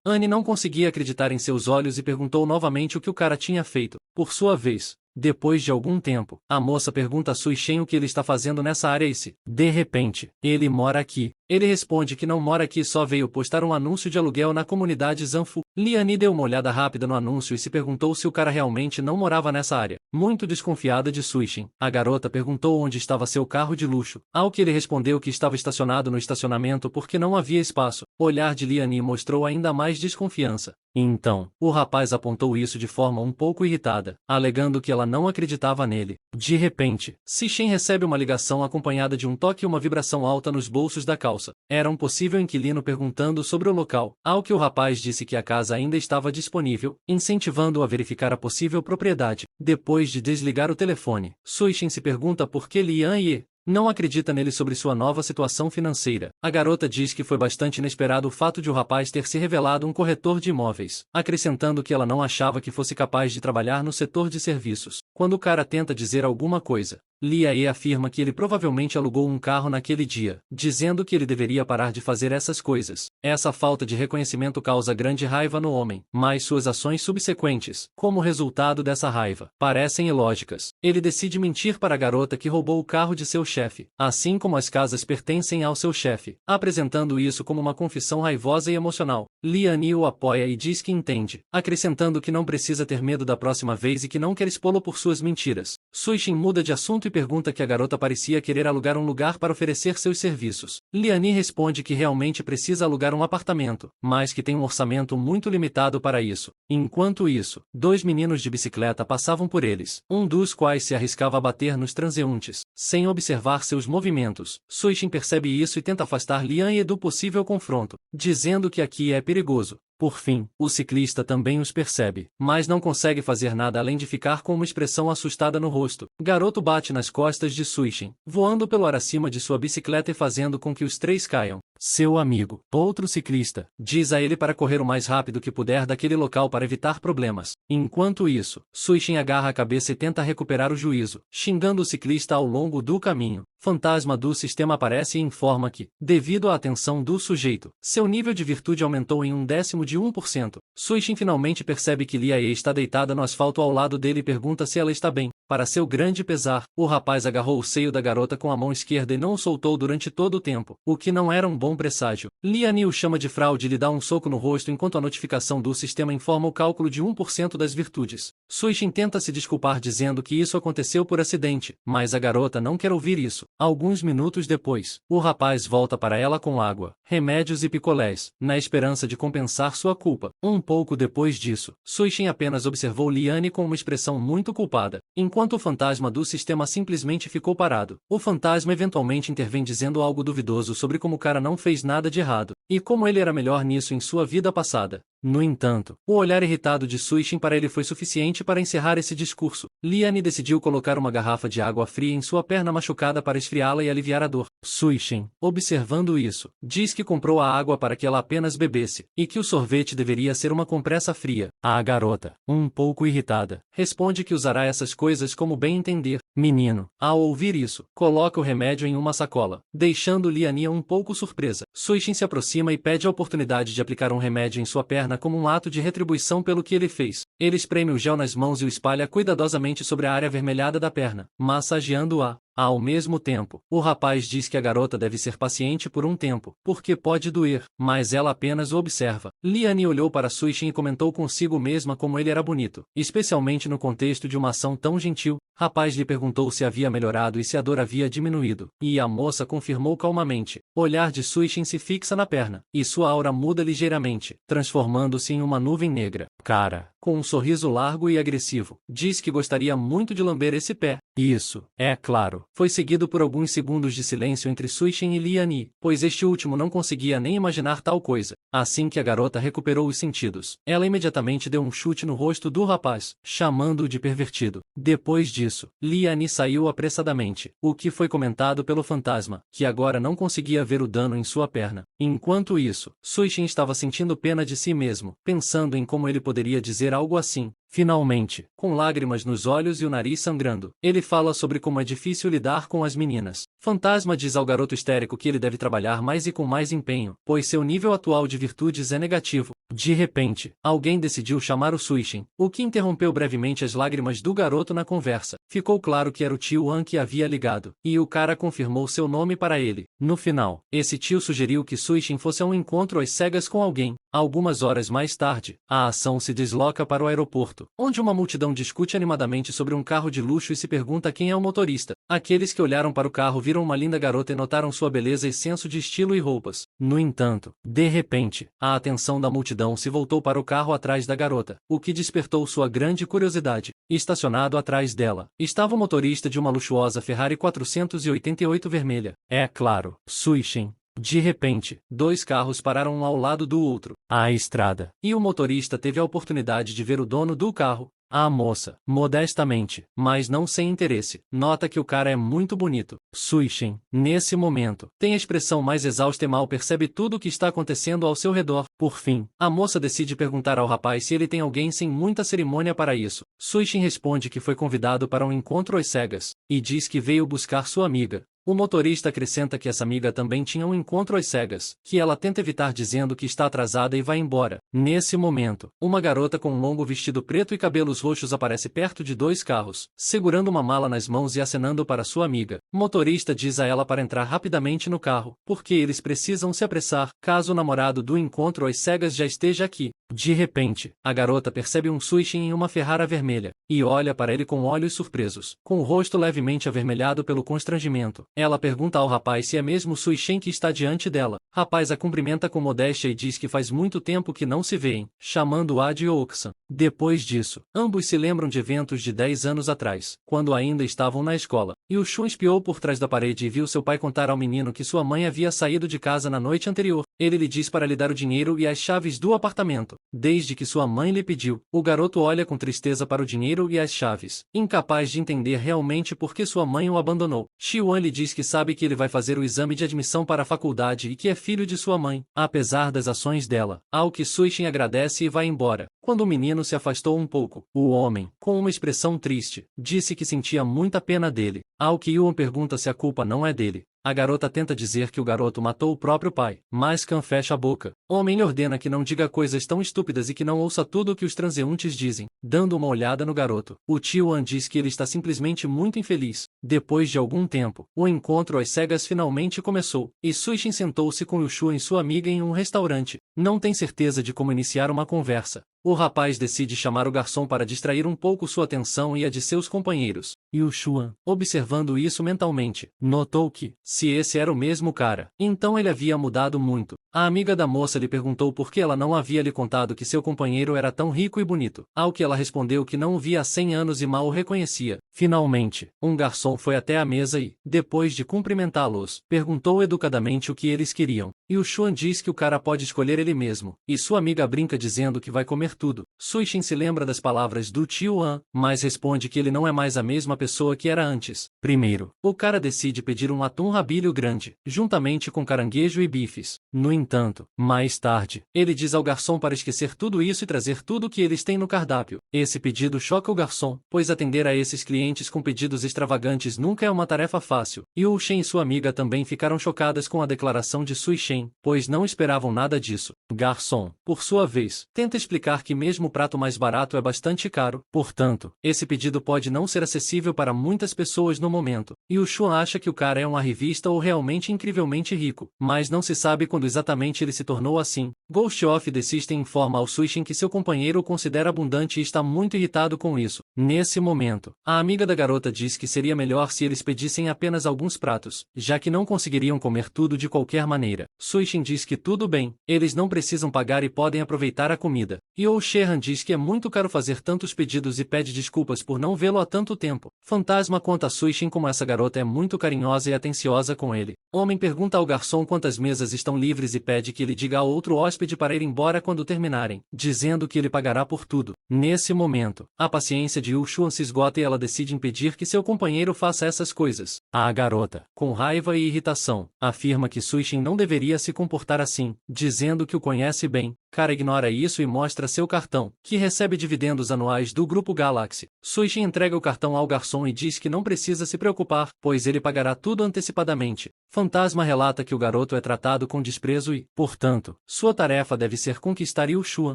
Anne não conseguia acreditar em seus olhos e perguntou novamente o que o cara tinha feito. Por sua vez, depois de algum tempo, a moça pergunta a Suishin o que ele está fazendo nessa área e se, de repente, ele mora aqui. Ele responde que não mora aqui e só veio postar um anúncio de aluguel na comunidade Zanfu. Liane deu uma olhada rápida no anúncio e se perguntou se o cara realmente não morava nessa área. Muito desconfiada de Suishin, a garota perguntou onde estava seu carro de luxo, ao que ele respondeu que estava estacionado no estacionamento porque não havia espaço. O olhar de Liane mostrou ainda mais desconfiança. Então, o rapaz apontou isso de forma um pouco irritada, alegando que ela não acreditava nele. De repente, Sishin recebe uma ligação acompanhada de um toque e uma vibração alta nos bolsos da calça. Era um possível inquilino perguntando sobre o local, ao que o rapaz disse que a casa ainda estava disponível, incentivando-o a verificar a possível propriedade. Depois de desligar o telefone, Suishin se pergunta por que Lian Ye não acredita nele sobre sua nova situação financeira. A garota diz que foi bastante inesperado o fato de o rapaz ter se revelado um corretor de imóveis, acrescentando que ela não achava que fosse capaz de trabalhar no setor de serviços. Quando o cara tenta dizer alguma coisa, Lia E afirma que ele provavelmente alugou um carro naquele dia, dizendo que ele deveria parar de fazer essas coisas. Essa falta de reconhecimento causa grande raiva no homem, mas suas ações subsequentes, como resultado dessa raiva, parecem ilógicas. Ele decide mentir para a garota que roubou o carro de seu chefe, assim como as casas pertencem ao seu chefe, apresentando isso como uma confissão raivosa e emocional. Liane o apoia e diz que entende, acrescentando que não precisa ter medo da próxima vez e que não quer expô-lo por suas mentiras. Suishin muda de assunto e pergunta que a garota parecia querer alugar um lugar para oferecer seus serviços. Liane responde que realmente precisa alugar um apartamento, mas que tem um orçamento muito limitado para isso. Enquanto isso, dois meninos de bicicleta passavam por eles, um dos quais se arriscava a bater nos transeuntes, sem observar seus movimentos. Suishin percebe isso e tenta afastar Liane do possível confronto, dizendo que aqui é perigoso. Por fim, o ciclista também os percebe, mas não consegue fazer nada além de ficar com uma expressão assustada no rosto. Garoto bate nas costas de Suishin, voando pelo ar acima de sua bicicleta e fazendo com que os três caiam. Seu amigo, outro ciclista, diz a ele para correr o mais rápido que puder daquele local para evitar problemas. Enquanto isso, Suishin agarra a cabeça e tenta recuperar o juízo, xingando o ciclista ao longo do caminho. Fantasma do sistema aparece e informa que, devido à atenção do sujeito, seu nível de virtude aumentou em 0,1%. Suishin finalmente percebe que Lia E está deitada no asfalto ao lado dele e pergunta se ela está bem. Para seu grande pesar, o rapaz agarrou o seio da garota com a mão esquerda e não o soltou durante todo o tempo, o que não era um bom presságio. Liane o chama de fraude e lhe dá um soco no rosto enquanto a notificação do sistema informa o cálculo de 1% das virtudes. Suishin tenta se desculpar dizendo que isso aconteceu por acidente, mas a garota não quer ouvir isso. Alguns minutos depois, o rapaz volta para ela com água, remédios e picolés, na esperança de compensar sua culpa. Um pouco depois disso, Suishin apenas observou Liane com uma expressão muito culpada, enquanto o fantasma do sistema simplesmente ficou parado. O fantasma eventualmente intervém dizendo algo duvidoso sobre como o cara não fez nada de errado, e como ele era melhor nisso em sua vida passada. No entanto, o olhar irritado de Suishin para ele foi suficiente para encerrar esse discurso. Liane decidiu colocar uma garrafa de água fria em sua perna machucada para esfriá-la e aliviar a dor. Suishin, observando isso, diz que comprou a água para que ela apenas bebesse, e que o sorvete deveria ser uma compressa fria. A garota, um pouco irritada, responde que usará essas coisas como bem entender. Menino, ao ouvir isso, coloca o remédio em uma sacola, deixando Liane um pouco surpresa. Suishin se aproxima e pede a oportunidade de aplicar um remédio em sua perna como um ato de retribuição pelo que ele fez. Ele espreme o gel nas mãos e o espalha cuidadosamente sobre a área avermelhada da perna, massageando-a. Ao mesmo tempo, o rapaz diz que a garota deve ser paciente por um tempo, porque pode doer, mas ela apenas o observa. Liane olhou para Suishin e comentou consigo mesma como ele era bonito, especialmente no contexto de uma ação tão gentil. Rapaz lhe perguntou se havia melhorado e se a dor havia diminuído, e a moça confirmou calmamente. O olhar de Suishin se fixa na perna, e sua aura muda ligeiramente, transformando-se em uma nuvem negra. Cara, com um sorriso largo e agressivo, diz que gostaria muito de lamber esse pé. Isso, é claro, foi seguido por alguns segundos de silêncio entre Suishin e Liane, pois este último não conseguia nem imaginar tal coisa. Assim que a garota recuperou os sentidos, ela imediatamente deu um chute no rosto do rapaz, chamando-o de pervertido. Depois disso, Liane saiu apressadamente, o que foi comentado pelo fantasma, que agora não conseguia ver o dano em sua perna. Enquanto isso, Suishin estava sentindo pena de si mesmo, pensando em como ele poderia dizer algo assim. Finalmente, com lágrimas nos olhos e o nariz sangrando, ele fala sobre como é difícil lidar com as meninas. Fantasma diz ao garoto histérico que ele deve trabalhar mais e com mais empenho, pois seu nível atual de virtudes é negativo. De repente, alguém decidiu chamar o Suishin, o que interrompeu brevemente as lágrimas do garoto na conversa. Ficou claro que era o tio An que havia ligado, e o cara confirmou seu nome para ele. No final, esse tio sugeriu que Suishin fosse a um encontro às cegas com alguém. Algumas horas mais tarde, a ação se desloca para o aeroporto, onde uma multidão discute animadamente sobre um carro de luxo e se pergunta quem é o motorista. Aqueles que olharam para o carro viram uma linda garota e notaram sua beleza e senso de estilo e roupas. No entanto, de repente, a atenção da multidão se voltou para o carro atrás da garota, o que despertou sua grande curiosidade. Estacionado atrás dela, estava o motorista de uma luxuosa Ferrari 488 vermelha. É claro, Suishin. De repente, dois carros pararam um ao lado do outro, à estrada, e o motorista teve a oportunidade de ver o dono do carro. A moça, modestamente, mas não sem interesse, nota que o cara é muito bonito. Suishin, nesse momento, tem a expressão mais exausta e mal percebe tudo o que está acontecendo ao seu redor. Por fim, a moça decide perguntar ao rapaz se ele tem alguém sem muita cerimônia para isso. Suishin responde que foi convidado para um encontro às cegas, e diz que veio buscar sua amiga. O motorista acrescenta que essa amiga também tinha um encontro às cegas, que ela tenta evitar dizendo que está atrasada e vai embora. Nesse momento, uma garota com um longo vestido preto e cabelos roxos aparece perto de dois carros, segurando uma mala nas mãos e acenando para sua amiga. O motorista diz a ela para entrar rapidamente no carro, porque eles precisam se apressar, caso o namorado do encontro às cegas já esteja aqui. De repente, a garota percebe um Suishin em uma Ferrari vermelha, e olha para ele com olhos surpresos, com o rosto levemente avermelhado pelo constrangimento. Ela pergunta ao rapaz se é mesmo o Suishin que está diante dela. Rapaz a cumprimenta com modéstia e diz que faz muito tempo que não se veem, chamando-a de Oksan. Depois disso, ambos se lembram de eventos de 10 anos atrás, quando ainda estavam na escola, e o Shun espiou por trás da parede e viu seu pai contar ao menino que sua mãe havia saído de casa na noite anterior. Ele lhe diz para lhe dar o dinheiro e as chaves do apartamento. Desde que sua mãe lhe pediu, o garoto olha com tristeza para o dinheiro e as chaves, incapaz de entender realmente por que sua mãe o abandonou. Xiuan lhe diz que sabe que ele vai fazer o exame de admissão para a faculdade e que é filho de sua mãe, apesar das ações dela, ao que Suishin agradece e vai embora. Quando o menino se afastou um pouco, o homem, com uma expressão triste, disse que sentia muita pena dele, ao que Yuan pergunta se a culpa não é dele. A garota tenta dizer que o garoto matou o próprio pai, mas Kan fecha a boca. O homem lhe ordena que não diga coisas tão estúpidas e que não ouça tudo o que os transeuntes dizem. Dando uma olhada no garoto, o tio An diz que ele está simplesmente muito infeliz. Depois de algum tempo, o encontro às cegas finalmente começou, e Suishin sentou-se com Yushu e sua amiga em um restaurante. Não tem certeza de como iniciar uma conversa. O rapaz decide chamar o garçom para distrair um pouco sua atenção e a de seus companheiros. E o Xuan, observando isso mentalmente, notou que, se esse era o mesmo cara, então ele havia mudado muito. A amiga da moça lhe perguntou por que ela não havia lhe contado que seu companheiro era tão rico e bonito, ao que ela respondeu que não o via há 100 anos e mal o reconhecia. Finalmente, um garçom foi até a mesa e, depois de cumprimentá-los, perguntou educadamente o que eles queriam. E o Xuan diz que o cara pode escolher ele mesmo, e sua amiga brinca dizendo que vai comer tudo. Suishin se lembra das palavras do tio An, mas responde que ele não é mais a mesma pessoa que era antes. Primeiro, o cara decide pedir um atum rabilho grande, juntamente com caranguejo e bifes. No entanto, mais tarde, ele diz ao garçom para esquecer tudo isso e trazer tudo o que eles têm no cardápio. Esse pedido choca o garçom, pois atender a esses clientes com pedidos extravagantes nunca é uma tarefa fácil. E Wu Shen e sua amiga também ficaram chocadas com a declaração de Suishin, pois não esperavam nada disso. Garçom, por sua vez, tenta explicar que mesmo o prato mais barato é bastante caro, portanto, esse pedido pode não ser acessível para muitas pessoas no momento. E o Xuan acha que o cara é um arrivista ou realmente incrivelmente rico, mas não se sabe quando exatamente ele se tornou assim. Ghost of the System informa ao Suishin que seu companheiro o considera abundante e está muito irritado com isso. Nesse momento, a amiga da garota diz que seria melhor se eles pedissem apenas alguns pratos, já que não conseguiriam comer tudo de qualquer maneira. Suishin diz que tudo bem, eles não precisam pagar e podem aproveitar a comida. E O Shehan diz que é muito caro fazer tantos pedidos e pede desculpas por não vê-lo há tanto tempo. Fantasma conta a Suishin como essa garota é muito carinhosa e atenciosa com ele. Homem pergunta ao garçom quantas mesas estão livres e pede que ele diga ao outro hóspede para ir embora quando terminarem, dizendo que ele pagará por tudo. Nesse momento, a paciência de Yu Xuan se esgota e ela decide impedir que seu companheiro faça essas coisas. A garota, com raiva e irritação, afirma que Suishin não deveria se comportar assim, dizendo que o conhece bem. cara ignora isso e mostra seu cartão, que recebe dividendos anuais do Grupo Galaxy. Suishin entrega o cartão ao garçom e diz que não precisa se preocupar, pois ele pagará tudo antecipadamente. Fantasma relata que o garoto é tratado com desprezo e, portanto, sua tarefa deve ser conquistar Yu Xuan.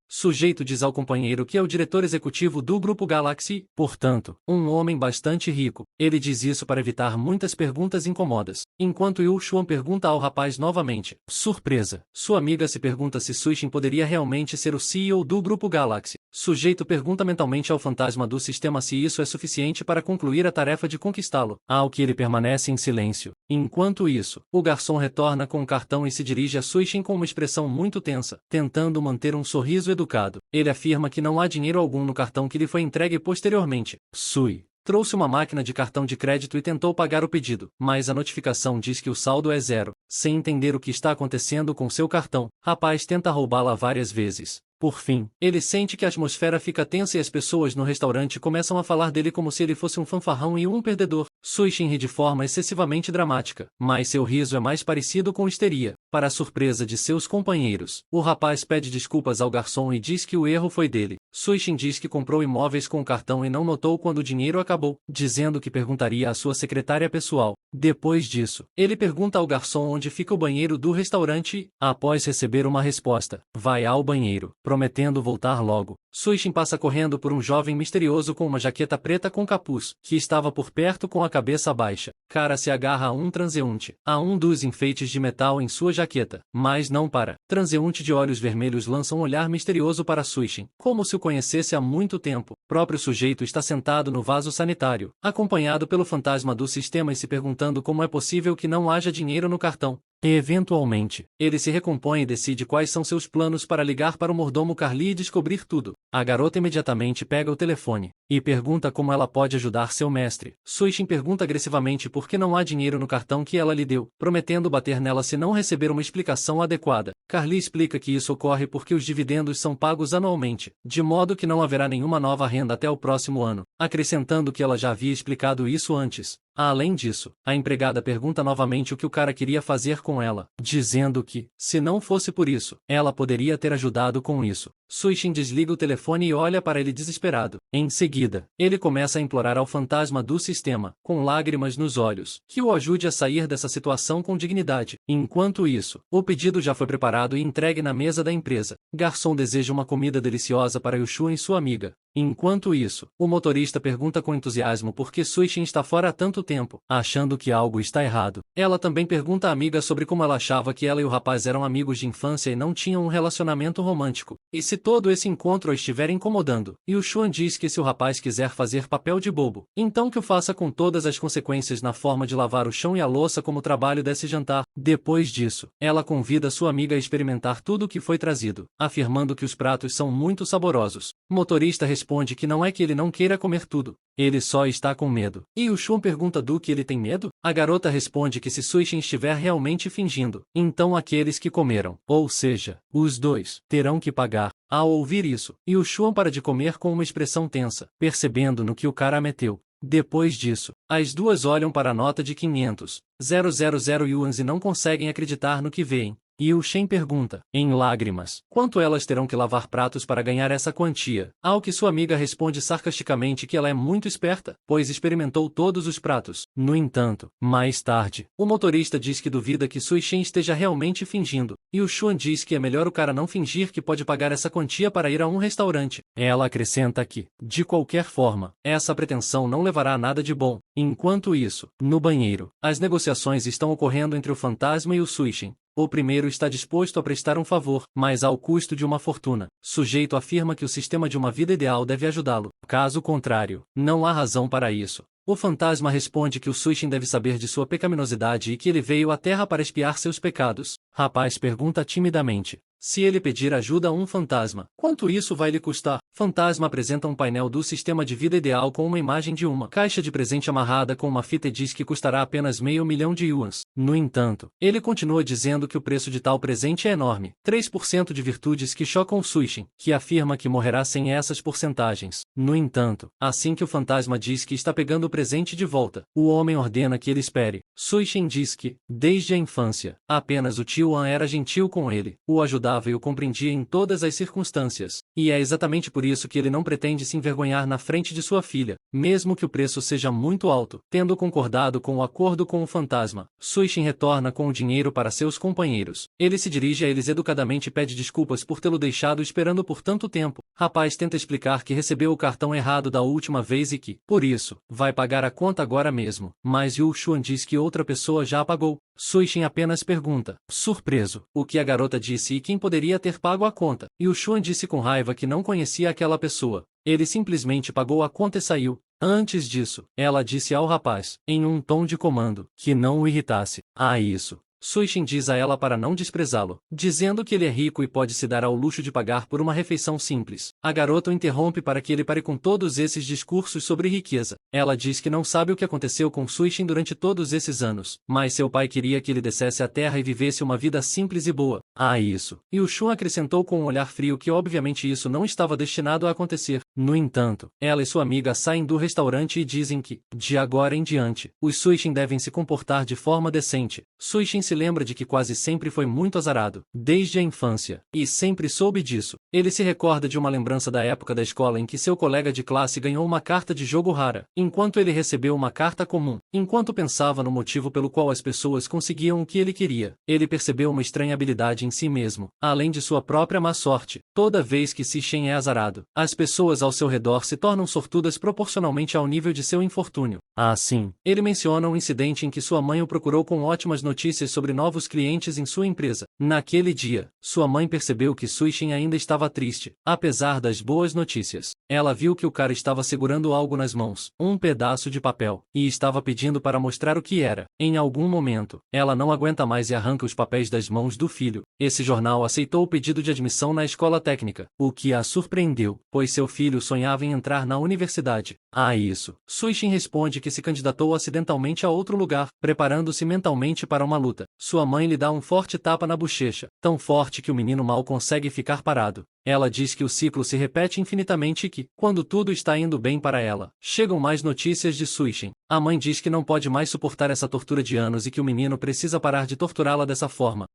Sujeito diz ao companheiro que é o diretor executivo do Grupo Galaxy, portanto, um homem bastante rico. Ele diz isso para evitar muitas perguntas incomodas. Enquanto Yu Xuan pergunta ao rapaz novamente. Surpresa. Sua amiga se pergunta se Suishin poderia realmente ser o CEO do Grupo Galaxy. Sujeito pergunta mentalmente ao fantasma do sistema se isso é suficiente para concluir a tarefa de conquistá-lo, ao que ele permanece em silêncio. Enquanto isso, o garçom retorna com o cartão e se dirige a Suishin com uma expressão muito tensa, tentando manter um sorriso educado. Ele afirma que não há dinheiro algum no cartão que lhe foi entregue posteriormente. Sui trouxe uma máquina de cartão de crédito e tentou pagar o pedido, mas a notificação diz que o saldo é zero. Sem entender o que está acontecendo com seu cartão, rapaz tenta roubá-la várias vezes. Por fim, ele sente que a atmosfera fica tensa e as pessoas no restaurante começam a falar dele como se ele fosse um fanfarrão e um perdedor. Suishin ri de forma excessivamente dramática, mas seu riso é mais parecido com histeria. Para a surpresa de seus companheiros, o rapaz pede desculpas ao garçom e diz que o erro foi dele. Suishin diz que comprou imóveis com o cartão e não notou quando o dinheiro acabou, dizendo que perguntaria à sua secretária pessoal. Depois disso, ele pergunta ao garçom onde fica o banheiro do restaurante e, após receber uma resposta, vai ao banheiro, prometendo voltar logo. Suishin passa correndo por um jovem misterioso com uma jaqueta preta com capuz, que estava por perto com a cabeça baixa. Cara se agarra a um transeunte, a um dos enfeites de metal em sua jaqueta, mas não para. Transeunte de olhos vermelhos lança um olhar misterioso para Suishin, como se o conhecesse há muito tempo. Próprio sujeito está sentado no vaso sanitário, acompanhado pelo fantasma do sistema e se perguntando como é possível que não haja dinheiro no cartão. E eventualmente, ele se recompõe e decide quais são seus planos para ligar para o mordomo Carly e descobrir tudo. A garota imediatamente pega o telefone e pergunta como ela pode ajudar seu mestre. Suishin pergunta agressivamente por que não há dinheiro no cartão que ela lhe deu, prometendo bater nela se não receber uma explicação adequada. Carly explica que isso ocorre porque os dividendos são pagos anualmente, de modo que não haverá nenhuma nova renda até o próximo ano, acrescentando que ela já havia explicado isso antes. Além disso, a empregada pergunta novamente o que o cara queria fazer com ela, dizendo que, se não fosse por isso, ela poderia ter ajudado com isso. Suishin desliga o telefone e olha para ele desesperado. Em seguida, ele começa a implorar ao fantasma do sistema, com lágrimas nos olhos, que o ajude a sair dessa situação com dignidade. Enquanto isso, o pedido já foi preparado e entregue na mesa da empresa. Garçom deseja uma comida deliciosa para Yushu e sua amiga. Enquanto isso, o motorista pergunta com entusiasmo por que Suishin está fora há tanto tempo, achando que algo está errado. Ela também pergunta à amiga sobre como ela achava que ela e o rapaz eram amigos de infância e não tinham um relacionamento romântico. E se todo esse encontro a estiver incomodando, Yushuan diz que se o rapaz quiser fazer papel de bobo, então que o faça com todas as consequências na forma de lavar o chão e a louça como trabalho desse jantar. Depois disso, ela convida sua amiga a experimentar tudo o que foi trazido, afirmando que os pratos são muito saborosos. O motorista responde que não é que ele não queira comer tudo, ele só está com medo. E Yushuan pergunta do que ele tem medo? A garota responde que se Suishin estiver realmente fingindo, então aqueles que comeram, ou seja, os dois, terão que pagar. Ao ouvir isso, Yushuan para de comer com uma expressão tensa, percebendo no que o cara meteu. Depois disso, as duas olham para a nota de 500,000 yuans e não conseguem acreditar no que veem. E o Shen pergunta, em lágrimas, quanto elas terão que lavar pratos para ganhar essa quantia, ao que sua amiga responde sarcasticamente que ela é muito esperta, pois experimentou todos os pratos. No entanto, mais tarde, o motorista diz que duvida que Sui Shen esteja realmente fingindo, e o Xuan diz que é melhor o cara não fingir que pode pagar essa quantia para ir a um restaurante. Ela acrescenta que, de qualquer forma, essa pretensão não levará a nada de bom. Enquanto isso, no banheiro, as negociações estão ocorrendo entre o fantasma e o Suishin. O primeiro está disposto a prestar um favor, mas ao custo de uma fortuna. Sujeito afirma que o sistema de uma vida ideal deve ajudá-lo. Caso contrário, não há razão para isso. O fantasma responde que o Suishin deve saber de sua pecaminosidade e que ele veio à Terra para expiar seus pecados. Rapaz pergunta timidamente. Se ele pedir ajuda a um fantasma, quanto isso vai lhe custar? Fantasma apresenta um painel do sistema de vida ideal com uma imagem de uma caixa de presente amarrada com uma fita e diz que custará apenas 500,000 de yuans. No entanto, ele continua dizendo que o preço de tal presente é enorme. 3% de virtudes que chocam o Suishin, que afirma que morrerá sem essas porcentagens. No entanto, assim que o fantasma diz que está pegando o presente de volta, o homem ordena que ele espere. Suishin diz que, desde a infância, apenas o tio Yuan era gentil com ele, o ajudava e o compreendia em todas as circunstâncias. E é exatamente por isso que ele não pretende se envergonhar na frente de sua filha, mesmo que o preço seja muito alto. Tendo concordado com o acordo com o fantasma, Suixin retorna com o dinheiro para seus companheiros. Ele se dirige a eles educadamente e pede desculpas por tê-lo deixado esperando por tanto tempo. Rapaz tenta explicar que recebeu o cartão errado da última vez e que, por isso, vai pagar a conta agora mesmo. Mas Yu Xuan diz que outra pessoa já a pagou. Suixin apenas pergunta, surpreso, o que a garota disse e quem poderia ter pago a conta. Yu Xuan disse com raiva que não conhecia aquela pessoa. Ele simplesmente pagou a conta e saiu. Antes disso, ela disse ao rapaz, em um tom de comando, que não o irritasse. Isso. Suixin diz a ela para não desprezá-lo, dizendo que ele é rico e pode se dar ao luxo de pagar por uma refeição simples. A garota o interrompe para que ele pare com todos esses discursos sobre riqueza. Ela diz que não sabe o que aconteceu com Suixin durante todos esses anos, mas seu pai queria que ele descesse à terra e vivesse uma vida simples e boa. Isso. E o Shun acrescentou com um olhar frio que obviamente isso não estava destinado a acontecer. No entanto, ela e sua amiga saem do restaurante e dizem que, de agora em diante, os Suixin devem se comportar de forma decente. Suixin se lembra de que quase sempre foi muito azarado, desde a infância, e sempre soube disso. Ele se recorda de uma lembrança da época da escola em que seu colega de classe ganhou uma carta de jogo rara, enquanto ele recebeu uma carta comum. Enquanto pensava no motivo pelo qual as pessoas conseguiam o que ele queria, ele percebeu uma estranha habilidade em si mesmo, além de sua própria má sorte. Toda vez que Sishen é azarado, as pessoas ao seu redor se tornam sortudas proporcionalmente ao nível de seu infortúnio. Assim, ele menciona um incidente em que sua mãe o procurou com ótimas notícias sobre novos clientes em sua empresa. Naquele dia, sua mãe percebeu que Suixin ainda estava triste, apesar das boas notícias. Ela viu que o cara estava segurando algo nas mãos, um pedaço de papel, e estava pedindo para mostrar o que era. Em algum momento, ela não aguenta mais e arranca os papéis das mãos do filho. Esse jornal aceitou o pedido de admissão na escola técnica, o que a surpreendeu, pois seu filho sonhava em entrar na universidade. Isso. Suixin responde que se candidatou acidentalmente a outro lugar, preparando-se mentalmente para uma luta. Sua mãe lhe dá um forte tapa na bochecha, tão forte que o menino mal consegue ficar parado. Ela diz que o ciclo se repete infinitamente e que, quando tudo está indo bem para ela, chegam mais notícias de Suixin. A mãe diz que não pode mais suportar essa tortura de anos e que o menino precisa parar de torturá-la dessa forma.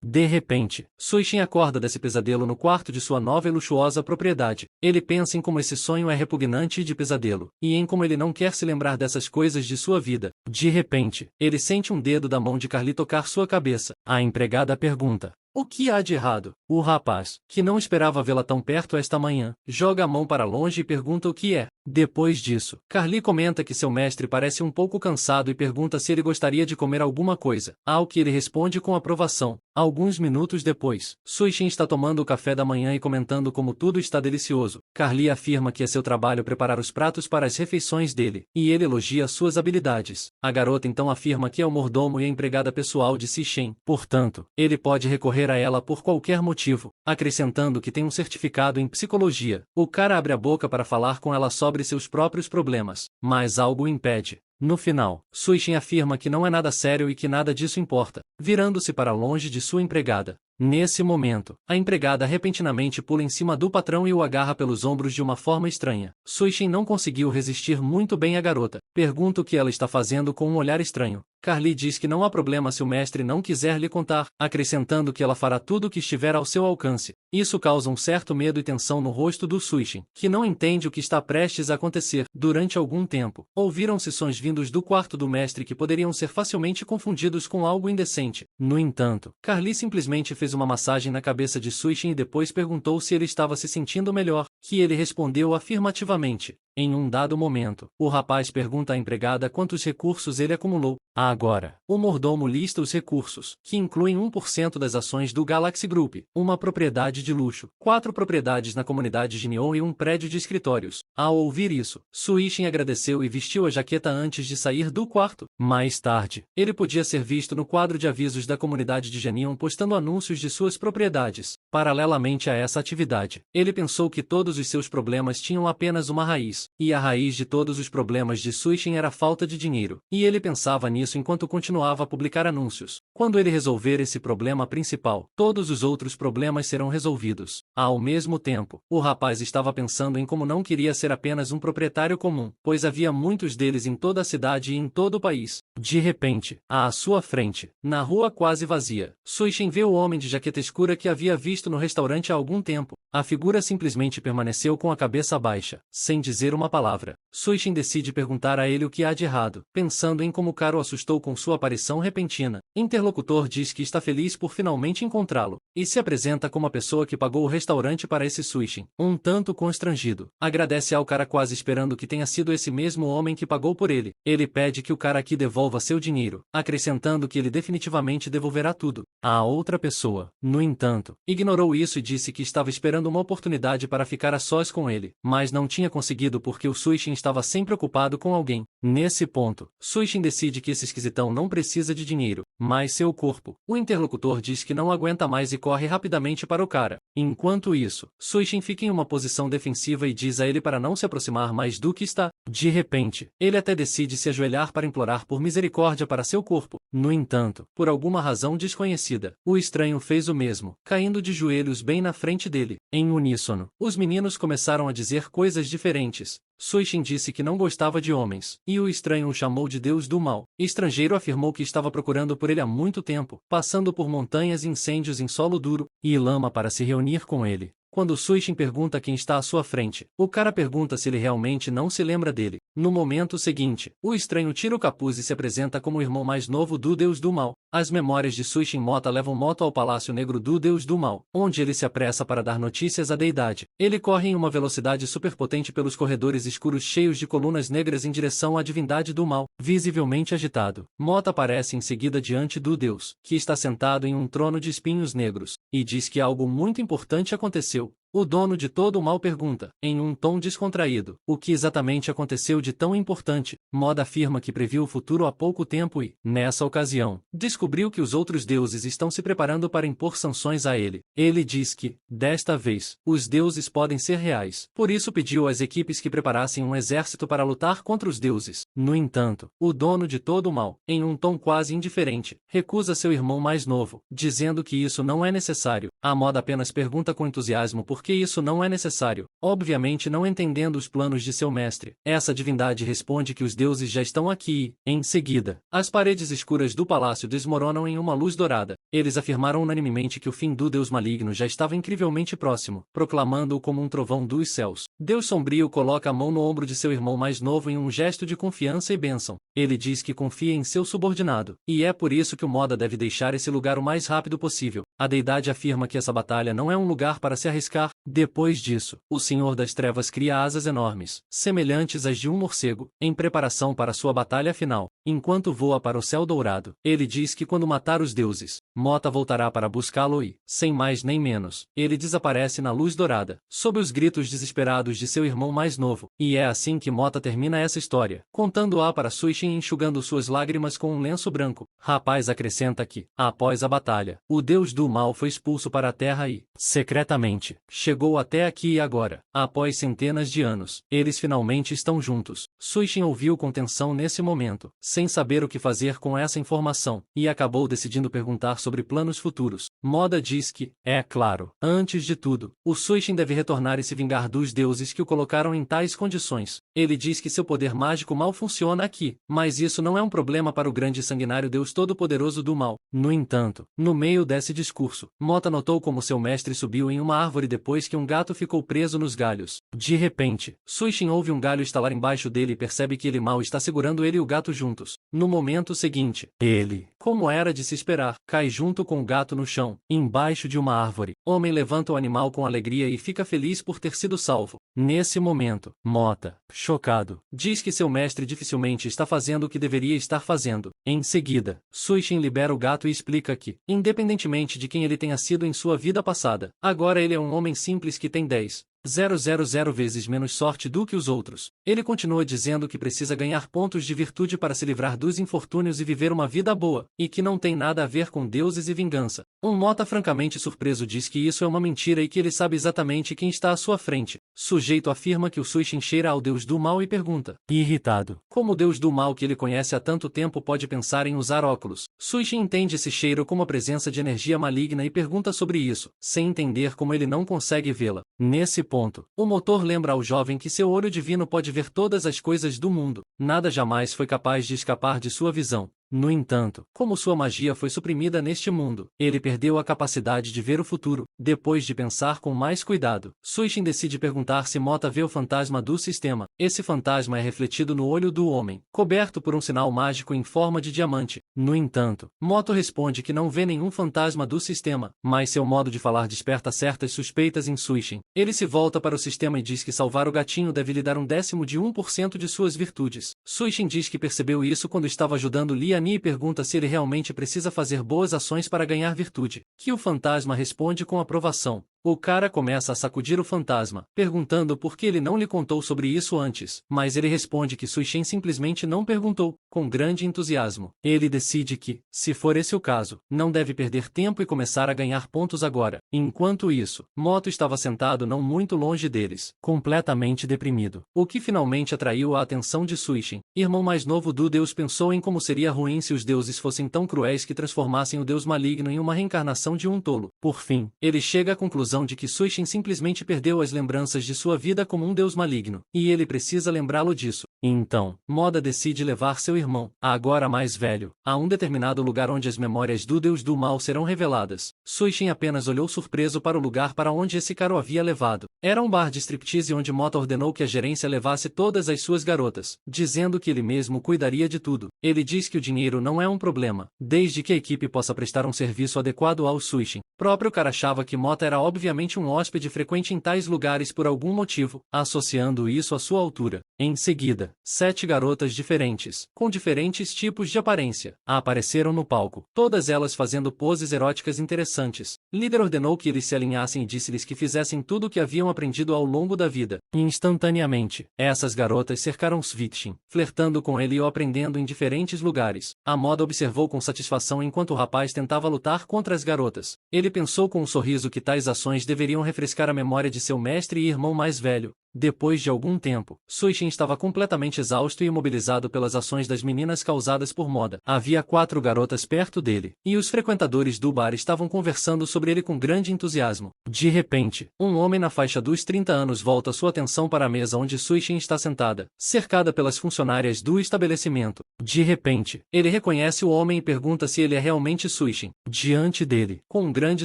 De repente, Suixin acorda desse pesadelo no quarto de sua nova e luxuosa propriedade. Ele pensa em como esse sonho é repugnante e de pesadelo, e em como ele não quer se lembrar dessas coisas de sua vida. De repente, ele sente um dedo da mão de Carly tocar sua cabeça. A empregada pergunta: o que há de errado? O rapaz, que não esperava vê-la tão perto esta manhã, joga a mão para longe e pergunta o que é. Depois disso, Carly comenta que seu mestre parece um pouco cansado e pergunta se ele gostaria de comer alguma coisa, ao que ele responde com aprovação. Alguns minutos depois, Suixin está tomando o café da manhã e comentando como tudo está delicioso. Carly afirma que é seu trabalho preparar os pratos para as refeições dele, e ele elogia suas habilidades. A garota então afirma que é o mordomo e a empregada pessoal de Sishen, portanto, ele pode recorrer a ela por qualquer motivo, acrescentando que tem um certificado em psicologia. O cara abre a boca para falar com ela sobre seus próprios problemas, mas algo o impede. No final, Suixin afirma que não é nada sério e que nada disso importa, virando-se para longe de sua empregada. Nesse momento, a empregada repentinamente pula em cima do patrão e o agarra pelos ombros de uma forma estranha. Suixin não conseguiu resistir muito bem à garota. Pergunta o que ela está fazendo com um olhar estranho. Carly diz que não há problema se o mestre não quiser lhe contar, acrescentando que ela fará tudo o que estiver ao seu alcance. Isso causa um certo medo e tensão no rosto do Suixin, que não entende o que está prestes a acontecer. Durante algum tempo, ouviram-se sons vindos do quarto do mestre que poderiam ser facilmente confundidos com algo indecente. No entanto, Carly simplesmente fez uma massagem na cabeça de Suixin e depois perguntou se ele estava se sentindo melhor, que ele respondeu afirmativamente. Em um dado momento, o rapaz pergunta à empregada quantos recursos ele acumulou. Agora, o mordomo lista os recursos, que incluem 1% das ações do Galaxy Group, uma propriedade de luxo, 4 propriedades na comunidade de Neon e um prédio de escritórios. Ao ouvir isso, Suixin agradeceu e vestiu a jaqueta antes de sair do quarto. Mais tarde, ele podia ser visto no quadro de avisos da comunidade de Genion postando anúncios de suas propriedades. Paralelamente a essa atividade, ele pensou que todos os seus problemas tinham apenas uma raiz, e a raiz de todos os problemas de Suixin era a falta de dinheiro, e ele pensava nisso enquanto continuava a publicar anúncios. Quando ele resolver esse problema principal, todos os outros problemas serão resolvidos. ouvidos. Ao mesmo tempo, o rapaz estava pensando em como não queria ser apenas um proprietário comum, pois havia muitos deles em toda a cidade e em todo o país. De repente, à sua frente, na rua quase vazia, Suishin vê o homem de jaqueta escura que havia visto no restaurante há algum tempo. A figura simplesmente permaneceu com a cabeça baixa, sem dizer uma palavra. Suishin decide perguntar a ele o que há de errado, pensando em como Karo assustou com sua aparição repentina. Interlocutor diz que está feliz por finalmente encontrá-lo, e se apresenta como a pessoa que pagou o restaurante para esse Suishin. Um tanto constrangido, agradece ao cara quase esperando que tenha sido esse mesmo homem que pagou por ele. Ele pede que o cara aqui devolva seu dinheiro, acrescentando que ele definitivamente devolverá tudo. A outra pessoa, no entanto, ignorou isso e disse que estava esperando uma oportunidade para ficar a sós com ele, mas não tinha conseguido porque o Suishin estava sempre ocupado com alguém. Nesse ponto, Suishin decide que esse esquisitão não precisa de dinheiro, mas seu corpo. O interlocutor diz que não aguenta mais e corre rapidamente para o cara. Enquanto isso, Suishin fica em uma posição defensiva e diz a ele para não se aproximar mais do que está. De repente, ele até decide se ajoelhar para implorar por misericórdia para seu corpo. No entanto, por alguma razão desconhecida, o estranho fez o mesmo, caindo de joelhos bem na frente dele. Em uníssono, os meninos começaram a dizer coisas diferentes. Suishin disse que não gostava de homens, e o estranho o chamou de Deus do Mal. Estrangeiro afirmou que estava procurando por ele há muito tempo, passando por montanhas e incêndios em solo duro e lama para se reunir com ele. Quando Suishin pergunta quem está à sua frente, o cara pergunta se ele realmente não se lembra dele. No momento seguinte, o estranho tira o capuz e se apresenta como o irmão mais novo do Deus do Mal. As memórias de Suishin Mota levam Moto ao Palácio Negro do Deus do Mal, onde ele se apressa para dar notícias à deidade. Ele corre em uma velocidade superpotente pelos corredores escuros cheios de colunas negras em direção à divindade do mal, visivelmente agitado. Mota aparece em seguida diante do Deus, que está sentado em um trono de espinhos negros, e diz que algo muito importante aconteceu. O dono de todo o mal pergunta, em um tom descontraído, o que exatamente aconteceu de tão importante. Moda afirma que previu o futuro há pouco tempo e, nessa ocasião, descobriu que os outros deuses estão se preparando para impor sanções a ele. Ele diz que, desta vez, os deuses podem ser reais. Por isso pediu às equipes que preparassem um exército para lutar contra os deuses. No entanto, o dono de todo o mal, em um tom quase indiferente, recusa seu irmão mais novo, dizendo que isso não é necessário. A Moda apenas pergunta com entusiasmo por que isso não é necessário, obviamente não entendendo os planos de seu mestre. Essa divindade responde que os deuses já estão aqui e, em seguida, as paredes escuras do palácio desmoronam em uma luz dourada. Eles afirmaram unanimemente que o fim do deus maligno já estava incrivelmente próximo, proclamando-o como um trovão dos céus. Deus sombrio coloca a mão no ombro de seu irmão mais novo em um gesto de confiança e bênção. Ele diz que confia em seu subordinado, e é por isso que o Moda deve deixar esse lugar o mais rápido possível. A deidade afirma que essa batalha não é um lugar para se arriscar. Depois disso, o Senhor das Trevas cria asas enormes, semelhantes às de um morcego, em preparação para sua batalha final. Enquanto voa para o céu dourado, ele diz que quando matar os deuses, Mota voltará para buscá-lo e, sem mais nem menos, ele desaparece na luz dourada, sob os gritos desesperados de seu irmão mais novo. E é assim que Mota termina essa história, contando-a para Suishin e enxugando suas lágrimas com um lenço branco. Rapaz acrescenta que, após a batalha, o deus do mal foi expulso para a terra e, secretamente, chegou até aqui e agora, após centenas de anos, eles finalmente estão juntos. Suishin ouviu com tensão nesse momento, sem saber o que fazer com essa informação, e acabou decidindo perguntar sobre planos futuros. Moda diz que, é claro, antes de tudo, o Suishin deve retornar e se vingar dos deuses que o colocaram em tais condições. Ele diz que seu poder mágico mal funciona aqui, mas isso não é um problema para o grande e sanguinário Deus Todo-Poderoso do Mal. No entanto, no meio desse discurso, Mota notou como seu mestre subiu em uma árvore depois que um gato ficou preso nos galhos. De repente, Suishin ouve um galho estalar embaixo dele e percebe que ele mal está segurando ele e o gato juntos. No momento seguinte, ele, como era de se esperar, cai junto com o gato no chão, embaixo de uma árvore. Homem levanta o animal com alegria e fica feliz por ter sido salvo. Nesse momento, Mota, chocado, diz que seu mestre dificilmente está fazendo o que deveria estar fazendo. Em seguida, Suishin libera o gato e explica que, independentemente de quem ele tenha sido em sua vida passada, agora ele é um homem simples que tem 10,000 vezes menos sorte do que os outros. Ele continua dizendo que precisa ganhar pontos de virtude para se livrar dos infortúnios e viver uma vida boa, e que não tem nada a ver com deuses e vingança. Um Mota francamente surpreso diz que isso é uma mentira e que ele sabe exatamente quem está à sua frente. Sujeito afirma que o Suishin cheira ao deus do mal e pergunta, irritado, como o deus do mal que ele conhece há tanto tempo pode pensar em usar óculos. Suishin entende esse cheiro como a presença de energia maligna e pergunta sobre isso, sem entender como ele não consegue vê-la. Nesse ponto, o motor lembra ao jovem que seu olho divino pode ver todas as coisas do mundo. Nada jamais foi capaz de escapar de sua visão. No entanto, como sua magia foi suprimida neste mundo, ele perdeu a capacidade de ver o futuro. Depois de pensar com mais cuidado, Suishin decide perguntar se Mota vê o fantasma do sistema. Esse fantasma é refletido no olho do homem, coberto por um sinal mágico em forma de diamante. No entanto, Moto responde que não vê nenhum fantasma do sistema, mas seu modo de falar desperta certas suspeitas em Suishin. Ele se volta para o sistema e diz que salvar o gatinho deve lhe dar 1/10 de suas virtudes. Suishin diz que percebeu isso quando estava ajudando Liani e pergunta se ele realmente precisa fazer boas ações para ganhar virtude, que o fantasma responde com aprovação. O cara começa a sacudir o fantasma, perguntando por que ele não lhe contou sobre isso antes, mas ele responde que Suishin simplesmente não perguntou, com grande entusiasmo. Ele decide que, se for esse o caso, não deve perder tempo e começar a ganhar pontos agora. Enquanto isso, Moto estava sentado não muito longe deles, completamente deprimido. O que finalmente atraiu a atenção de Suishin, irmão mais novo do deus, pensou em como seria ruim se os deuses fossem tão cruéis que transformassem o deus maligno em uma reencarnação de um tolo. Por fim, ele chega à conclusão de que Suishin simplesmente perdeu as lembranças de sua vida como um deus maligno, e ele precisa lembrá-lo disso. Então, Moda decide levar seu irmão, agora mais velho, a um determinado lugar onde as memórias do deus do mal serão reveladas. Suishin apenas olhou surpreso para o lugar para onde esse cara o havia levado. Era um bar de striptease onde Mota ordenou que a gerência levasse todas as suas garotas, dizendo que ele mesmo cuidaria de tudo. Ele diz que o dinheiro não é um problema, desde que a equipe possa prestar um serviço adequado ao Suishin. Próprio cara achava que Mota era obviamente um hóspede frequente em tais lugares por algum motivo, associando isso à sua altura. Em seguida, 7 garotas diferentes, com diferentes tipos de aparência, apareceram no palco, todas elas fazendo poses eróticas interessantes. Líder ordenou que eles se alinhassem e disse-lhes que fizessem tudo o que haviam aprendido ao longo da vida. Instantaneamente, essas garotas cercaram Suishin, flertando com ele e o aprendendo em diferentes lugares. A Moda observou com satisfação enquanto o rapaz tentava lutar contra as garotas. Ele pensou com um sorriso que tais ações deveriam refrescar a memória de seu mestre e irmão mais velho. Depois de algum tempo, Suishin estava completamente exausto e imobilizado pelas ações das meninas causadas por Moda. Havia 4 garotas perto dele, e os frequentadores do bar estavam conversando sobre ele com grande entusiasmo. De repente, um homem na faixa dos 30 anos volta sua atenção para a mesa onde Suishin está sentada, cercada pelas funcionárias do estabelecimento. De repente, ele reconhece o homem e pergunta se ele é realmente Suishin. Diante dele, com um grande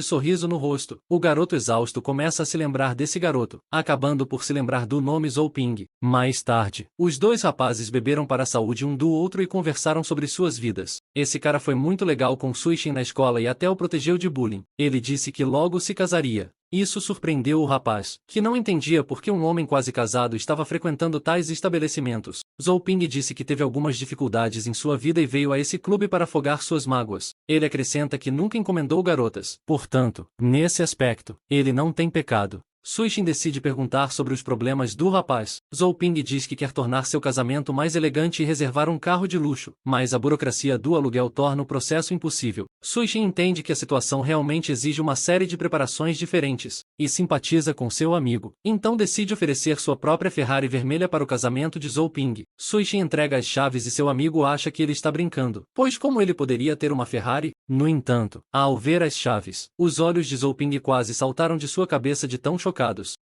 sorriso no rosto, o garoto exausto começa a se lembrar desse garoto, acabando por se lembrar do nome Zhou-Ping. Mais tarde, os dois rapazes beberam para a saúde um do outro e conversaram sobre suas vidas. Esse cara foi muito legal com Suishin na escola e até o protegeu de bullying. Ele disse que logo se casaria. Isso surpreendeu o rapaz, que não entendia por que um homem quase casado estava frequentando tais estabelecimentos. Zhou-Ping disse que teve algumas dificuldades em sua vida e veio a esse clube para afogar suas mágoas. Ele acrescenta que nunca encomendou garotas. Portanto, nesse aspecto, ele não tem pecado. Suishin decide perguntar sobre os problemas do rapaz. Zhou-Ping diz que quer tornar seu casamento mais elegante e reservar um carro de luxo, mas a burocracia do aluguel torna o processo impossível. Suishin entende que a situação realmente exige uma série de preparações diferentes, e simpatiza com seu amigo. Então decide oferecer sua própria Ferrari vermelha para o casamento de Zhou-Ping. Suishin entrega as chaves e seu amigo acha que ele está brincando, pois como ele poderia ter uma Ferrari? No entanto, ao ver as chaves, os olhos de Zhou-Ping quase saltaram de sua cabeça de tão chocados.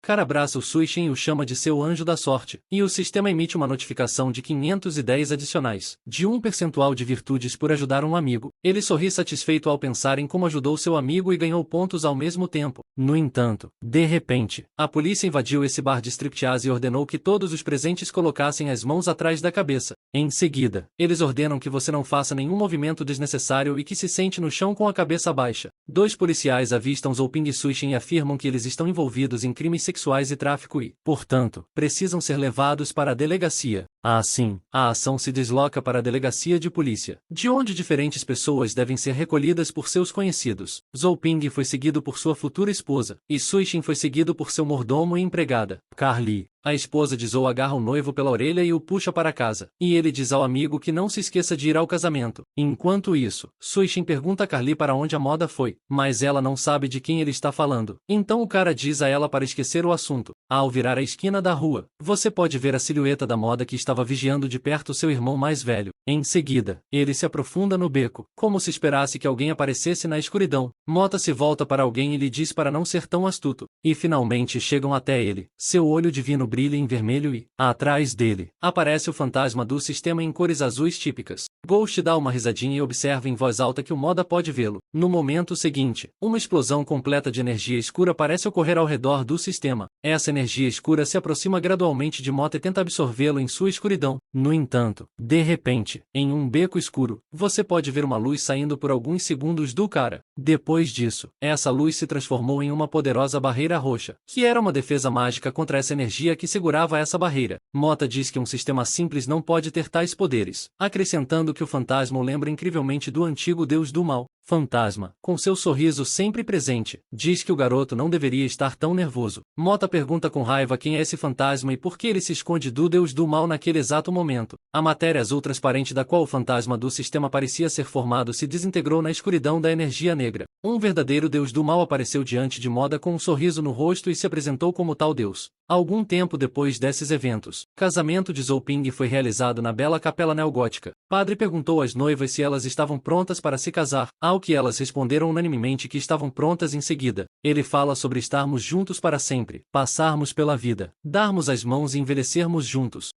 Cara abraça o Suishin e o chama de seu anjo da sorte, e o sistema emite uma notificação de 510 adicionais, de 1% de virtudes por ajudar um amigo. Ele sorri satisfeito ao pensar em como ajudou seu amigo e ganhou pontos ao mesmo tempo. No entanto, de repente, a polícia invadiu esse bar de striptease e ordenou que todos os presentes colocassem as mãos atrás da cabeça. Em seguida, eles ordenam que você não faça nenhum movimento desnecessário e que se sente no chão com a cabeça baixa. 2 policiais avistam Zhou-Ping e Suishin e afirmam que eles estão envolvidos em crimes sexuais e tráfico e, portanto, precisam ser levados para a delegacia. Assim, a ação se desloca para a delegacia de polícia, de onde diferentes pessoas devem ser recolhidas por seus conhecidos. Zhou-Ping foi seguido por sua futura esposa, e Suishin foi seguido por seu mordomo e empregada, Carly. A esposa de Zhou agarra o noivo pela orelha e o puxa para casa, e ele diz ao amigo que não se esqueça de ir ao casamento. Enquanto isso, Suishin pergunta a Carly para onde a Moda foi. mas ela não sabe de quem ele está falando. Então o cara diz a ela para esquecer o assunto. Ao virar a esquina da rua, você pode ver a silhueta da moda que estava vigiando de perto seu irmão mais velho. Em seguida, ele se aprofunda no beco, como se esperasse que alguém aparecesse na escuridão. Mota se volta para alguém e lhe diz para não ser tão astuto. E finalmente chegam até ele. Seu olho divino brilha em vermelho e, atrás dele, aparece o fantasma do sistema em cores azuis típicas. Ghost dá uma risadinha e observa em voz alta que o Moda pode vê-lo. No momento seguinte, uma explosão completa de energia escura parece ocorrer ao redor do sistema. Essa energia escura se aproxima gradualmente de Mota e tenta absorvê-lo em sua escuridão. No entanto, de repente, em um beco escuro, você pode ver uma luz saindo por alguns segundos do cara. Depois disso, essa luz se transformou em uma poderosa barreira roxa, que era uma defesa mágica contra essa energia que segurava essa barreira. Mota diz que um sistema simples não pode ter tais poderes, acrescentando que o fantasma o lembra incrivelmente do antigo deus do mal. Fantasma, com seu sorriso sempre presente, diz que o garoto não deveria estar tão nervoso. Mota pergunta com raiva quem é esse fantasma e por que ele se esconde do deus do mal naquele exato momento. A matéria azul transparente da qual o fantasma do sistema parecia ser formado se desintegrou na escuridão da energia negra. Um verdadeiro deus do mal apareceu diante de Moda com um sorriso no rosto e se apresentou como tal deus. Algum tempo depois desses eventos, casamento de Zhou Ping foi realizado na bela capela neogótica. Padre perguntou às noivas se elas estavam prontas para se casar, ao que elas responderam unanimemente que estavam prontas em seguida. Ele fala sobre estarmos juntos para sempre, passarmos pela vida, darmos as mãos e envelhecermos juntos.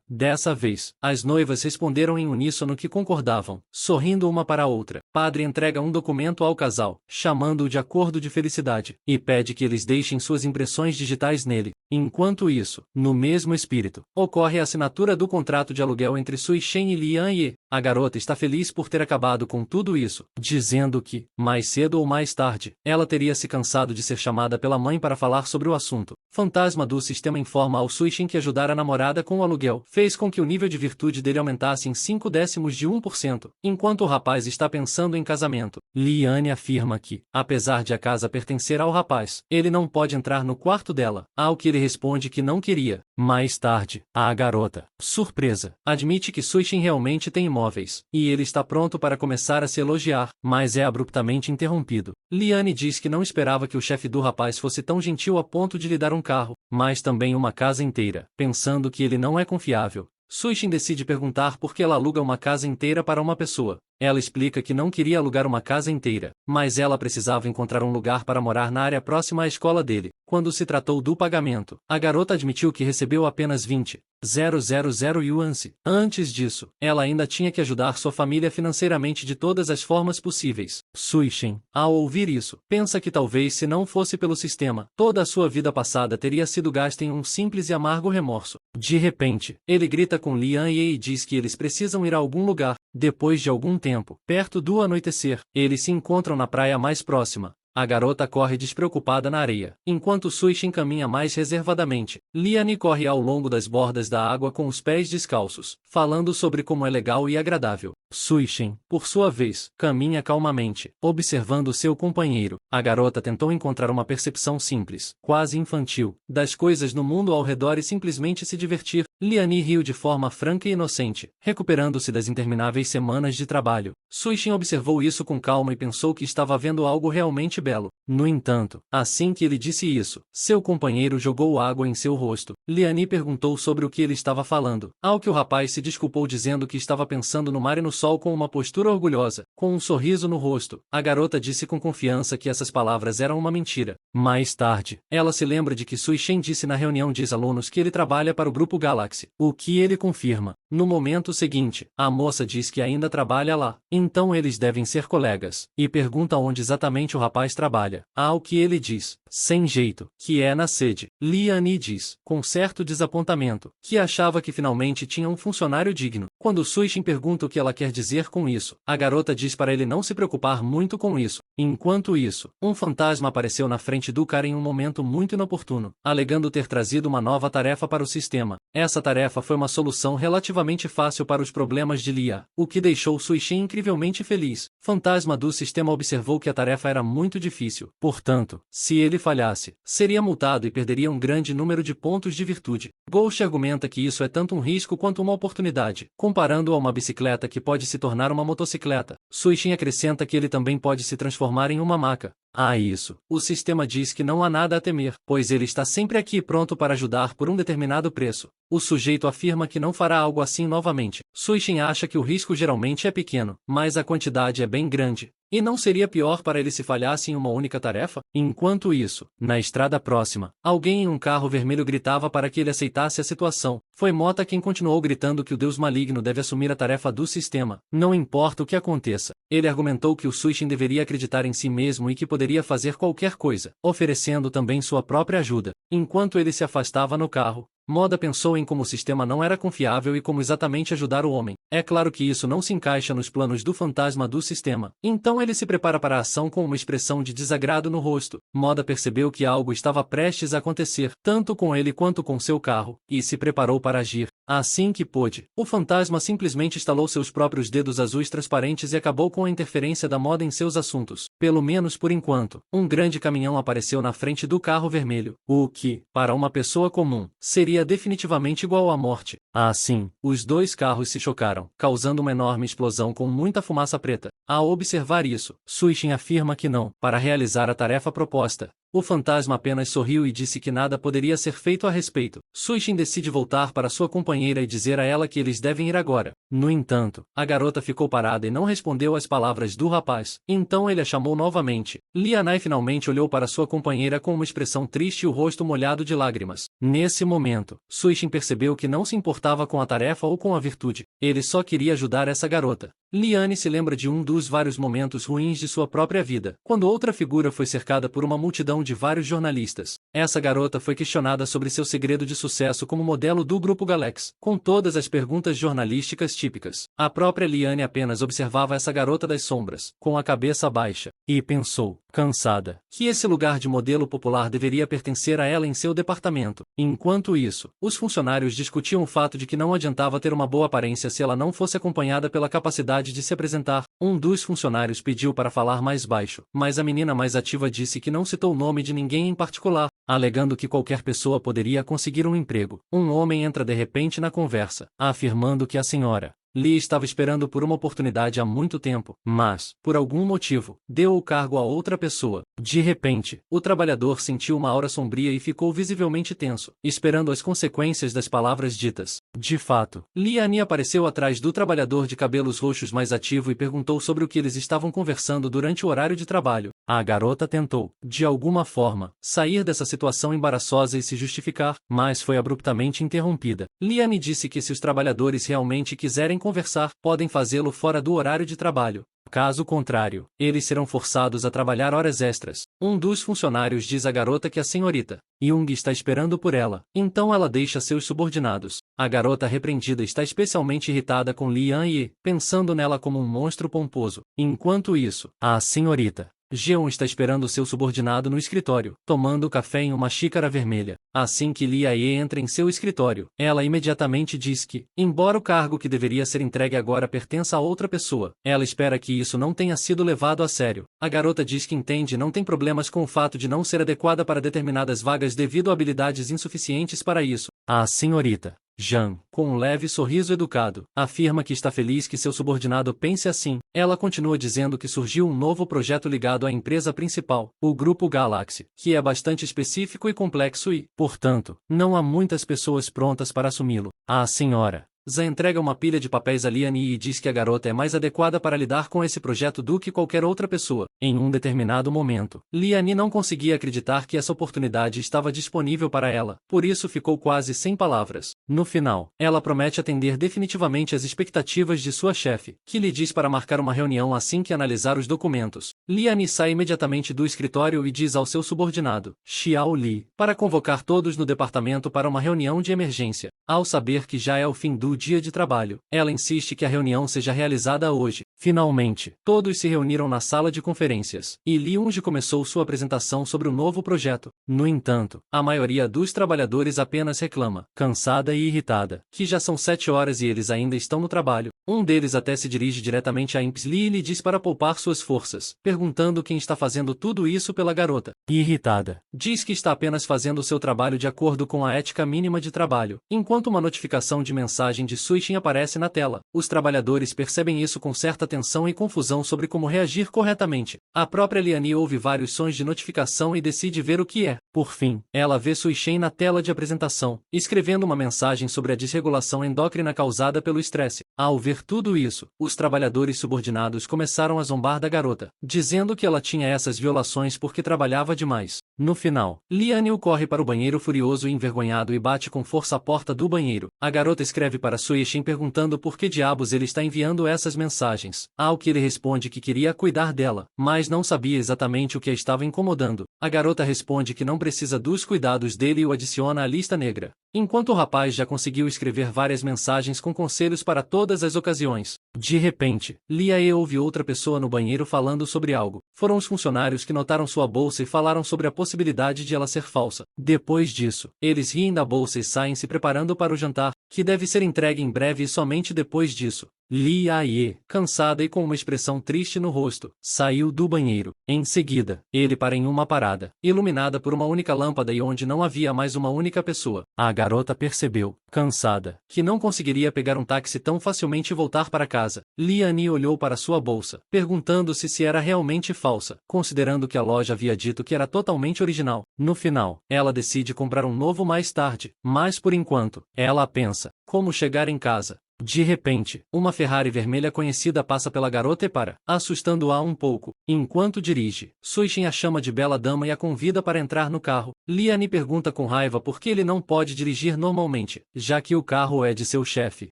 Dessa vez, as noivas responderam em uníssono que concordavam, sorrindo uma para a outra. Padre entrega um documento ao casal, chamando-o de acordo de felicidade, e pede que eles deixem suas impressões digitais nele. Enquanto isso, no mesmo espírito, ocorre a assinatura do contrato de aluguel entre Sui Shen e Lian Ye. A garota está feliz por ter acabado com tudo isso, dizendo que, mais cedo ou mais tarde, ela teria se cansado de ser chamada pela mãe para falar sobre o assunto. Fantasma do sistema informa ao Sui Shen que ajudar a namorada com o aluguel fez com que o nível de virtude dele aumentasse em 0,5%, enquanto o rapaz está pensando em casamento. Liane afirma que, apesar de a casa pertencer ao rapaz, ele não pode entrar no quarto dela, ao que ele responde que não queria. Mais tarde, a garota, surpresa, admite que Sui Shen realmente tem imóveis, e ele está pronto para começar a se elogiar, mas é abruptamente interrompido. Liane diz que não esperava que o chefe do rapaz fosse tão gentil a ponto de lhe dar um carro, mas também uma casa inteira, pensando que ele não é confiável. Sui Shen decide perguntar por que ela aluga uma casa inteira para uma pessoa. Ela explica que não queria alugar uma casa inteira, mas ela precisava encontrar um lugar para morar na área próxima à escola dele. Quando se tratou do pagamento, a garota admitiu que recebeu apenas 20,000 yuans. Antes disso, ela ainda tinha que ajudar sua família financeiramente de todas as formas possíveis. Sui Shen, ao ouvir isso, pensa que talvez se não fosse pelo sistema, toda a sua vida passada teria sido gasta em um simples e amargo remorso. De repente, ele grita com Lian Ye e diz que eles precisam ir a algum lugar. Depois de algum tempo, perto do anoitecer, eles se encontram na praia mais próxima. A garota corre despreocupada na areia, enquanto Sui Shen caminha mais reservadamente. Liane corre ao longo das bordas da água com os pés descalços, falando sobre como é legal e agradável. Sui Shen, por sua vez, caminha calmamente, observando seu companheiro. A garota tentou encontrar uma percepção simples, quase infantil, das coisas no mundo ao redor e simplesmente se divertir. Liane riu de forma franca e inocente, recuperando-se das intermináveis semanas de trabalho. Sui Shen observou isso com calma e pensou que estava vendo algo realmente belo. No entanto, assim que ele disse isso, seu companheiro jogou água em seu rosto. Liane perguntou sobre o que ele estava falando, ao que o rapaz se desculpou dizendo que estava pensando no mar e no sol com uma postura orgulhosa, com um sorriso no rosto. A garota disse com confiança que essas palavras eram uma mentira. Mais tarde, ela se lembra de que Sui Shen disse na reunião de ex-alunos que ele trabalha para o grupo Galaxy, o que ele confirma. No momento seguinte, a moça diz que ainda trabalha lá, então eles devem ser colegas, e pergunta onde exatamente o rapaz trabalha, ao que ele diz, sem jeito, que é na sede. Liane diz, com certo desapontamento, que achava que finalmente tinha um funcionário digno. Quando Sui Shen pergunta o que ela quer dizer com isso, a garota diz para ele não se preocupar muito com isso. Enquanto isso, um fantasma apareceu na frente do cara em um momento muito inoportuno, alegando ter trazido uma nova tarefa para o sistema. Essa tarefa foi uma solução relativamente fácil para os problemas de Lia, o que deixou Sui Shen incrivelmente feliz. Fantasma do sistema observou que a tarefa era muito difícil, portanto, se ele falhasse, seria multado e perderia um grande número de pontos de virtude. Ghost argumenta que isso é tanto um risco quanto uma oportunidade, comparando-o a uma bicicleta que pode se tornar uma motocicleta. Sui Shen acrescenta que ele também pode se transformar transformar em uma maca. Isso. O sistema diz que não há nada a temer, pois ele está sempre aqui pronto para ajudar por um determinado preço. O sujeito afirma que não fará algo assim novamente. Suishin acha que o risco geralmente é pequeno, mas a quantidade é bem grande. E não seria pior para ele se falhasse em uma única tarefa? Enquanto isso, na estrada próxima, alguém em um carro vermelho gritava para que ele aceitasse a situação. Foi Mota quem continuou gritando que o deus maligno deve assumir a tarefa do sistema, não importa o que aconteça. Ele argumentou que o Suishin deveria acreditar em si mesmo e que poderia fazer qualquer coisa, oferecendo também sua própria ajuda. Enquanto ele se afastava no carro, Moda pensou em como o sistema não era confiável e como exatamente ajudar o homem. É claro que isso não se encaixa nos planos do fantasma do sistema. Então ele se prepara para a ação com uma expressão de desagrado no rosto. Moda percebeu que algo estava prestes a acontecer, tanto com ele quanto com seu carro, e se preparou para agir. Assim que pôde, o fantasma simplesmente estalou seus próprios dedos azuis transparentes e acabou com a interferência da Moda em seus assuntos. Pelo menos por enquanto, um grande caminhão apareceu na frente do carro vermelho, o que, para uma pessoa comum, seria definitivamente igual à morte. Assim, os dois carros se chocaram, causando uma enorme explosão com muita fumaça preta. Ao observar isso, Suishin afirma que não, para realizar a tarefa proposta. O fantasma apenas sorriu e disse que nada poderia ser feito a respeito. Suishin decide voltar para sua companheira e dizer a ela que eles devem ir agora. No entanto, a garota ficou parada e não respondeu às palavras do rapaz. Então ele a chamou novamente. Lianai finalmente olhou para sua companheira com uma expressão triste e o rosto molhado de lágrimas. Nesse momento, Suishin percebeu que não se importava com a tarefa ou com a virtude. Ele só queria ajudar essa garota. Liane se lembra de um dos vários momentos ruins de sua própria vida, quando outra figura foi cercada por uma multidão de vários jornalistas. Essa garota foi questionada sobre seu segredo de sucesso como modelo do Grupo Galax, com todas as perguntas jornalísticas típicas. A própria Liane apenas observava essa garota das sombras, com a cabeça baixa, e pensou, cansada, que esse lugar de modelo popular deveria pertencer a ela em seu departamento. Enquanto isso, os funcionários discutiam o fato de que não adiantava ter uma boa aparência se ela não fosse acompanhada pela capacidade de se apresentar. Um dos funcionários pediu para falar mais baixo, mas a menina mais ativa disse que não citou o nome de ninguém em particular, alegando que qualquer pessoa poderia conseguir um emprego. Um homem entra de repente na conversa, afirmando que a senhora Lee estava esperando por uma oportunidade há muito tempo, mas, por algum motivo, deu o cargo a outra pessoa. De repente, o trabalhador sentiu uma aura sombria e ficou visivelmente tenso, esperando as consequências das palavras ditas. De fato, Liane apareceu atrás do trabalhador de cabelos roxos mais ativo e perguntou sobre o que eles estavam conversando durante o horário de trabalho. A garota tentou, de alguma forma, sair dessa situação embaraçosa e se justificar, mas foi abruptamente interrompida. Liane disse que se os trabalhadores realmente quiserem conversar, podem fazê-lo fora do horário de trabalho. Caso contrário, eles serão forçados a trabalhar horas extras. Um dos funcionários diz à garota que a senhorita Jung está esperando por ela, então ela deixa seus subordinados. A garota repreendida está especialmente irritada com Lian e, pensando nela como um monstro pomposo. Enquanto isso, a senhorita Jeon está esperando seu subordinado no escritório, tomando café em uma xícara vermelha. Assim que Lia-ye entra em seu escritório, ela imediatamente diz que, embora o cargo que deveria ser entregue agora pertença a outra pessoa, ela espera que isso não tenha sido levado a sério. A garota diz que entende e não tem problemas com o fato de não ser adequada para determinadas vagas devido a habilidades insuficientes para isso. A senhorita Jean, com um leve sorriso educado, afirma que está feliz que seu subordinado pense assim. Ela continua dizendo que surgiu um novo projeto ligado à empresa principal, o Grupo Galaxy, que é bastante específico e complexo e, portanto, não há muitas pessoas prontas para assumi-lo. A senhora Zha entrega uma pilha de papéis a Liane e diz que a garota é mais adequada para lidar com esse projeto do que qualquer outra pessoa. Em um determinado momento, Liane não conseguia acreditar que essa oportunidade estava disponível para ela, por isso ficou quase sem palavras. No final, ela promete atender definitivamente às expectativas de sua chefe, que lhe diz para marcar uma reunião assim que analisar os documentos. Liane sai imediatamente do escritório e diz ao seu subordinado, Xiao Li, para convocar todos no departamento para uma reunião de emergência. Ao saber que já é o fim do dia de trabalho, ela insiste que a reunião seja realizada hoje. Finalmente, todos se reuniram na sala de conferências, e Li Yunji começou sua apresentação sobre o novo projeto. No entanto, a maioria dos trabalhadores apenas reclama, cansada e irritada, que já são 7 horas e eles ainda estão no trabalho. Um deles até se dirige diretamente a Imps Li e lhe diz para poupar suas forças, perguntando quem está fazendo tudo isso pela garota. Irritada, diz que está apenas fazendo seu trabalho de acordo com a ética mínima de trabalho. Enquanto uma notificação de mensagem de Suishin aparece na tela, os trabalhadores percebem isso com certa tensão e confusão sobre como reagir corretamente. A própria Liane ouve vários sons de notificação e decide ver o que é. Por fim, ela vê Suishen na tela de apresentação, escrevendo uma mensagem sobre a desregulação endócrina causada pelo estresse. Ao ver tudo isso, os trabalhadores subordinados começaram a zombar da garota, dizendo que ela tinha essas violações porque trabalhava demais. No final, Liane corre para o banheiro furioso e envergonhado e bate com força a porta do banheiro. A garota escreve para Suishen perguntando por que diabos ele está enviando essas mensagens. Ao que ele responde que queria cuidar dela, mas não sabia exatamente o que a estava incomodando. A garota responde que não precisa dos cuidados dele e o adiciona à lista negra. Enquanto o rapaz já conseguiu escrever várias mensagens com conselhos para todas as ocasiões. De repente, Lia ouve outra pessoa no banheiro falando sobre algo. Foram os funcionários que notaram sua bolsa e falaram sobre a possibilidade de ela ser falsa. Depois disso, eles riem da bolsa e saem se preparando para o jantar, que deve ser entregue em breve e somente depois disso. Lia, cansada e com uma expressão triste no rosto, saiu do banheiro. Em seguida, ele para em uma parada, iluminada por uma única lâmpada e onde não havia mais uma única pessoa. A garota percebeu, cansada, que não conseguiria pegar um táxi tão facilmente e voltar para casa. Liane olhou para sua bolsa, perguntando-se se era realmente falsa, considerando que a loja havia dito que era totalmente original. No final, ela decide comprar um novo mais tarde, mas por enquanto, ela pensa, como chegar em casa. De repente, uma Ferrari vermelha conhecida passa pela garota e para, assustando-a um pouco. Enquanto dirige, Suishen a chama de bela dama e a convida para entrar no carro. Liane pergunta com raiva por que ele não pode dirigir normalmente, já que o carro é de seu chefe.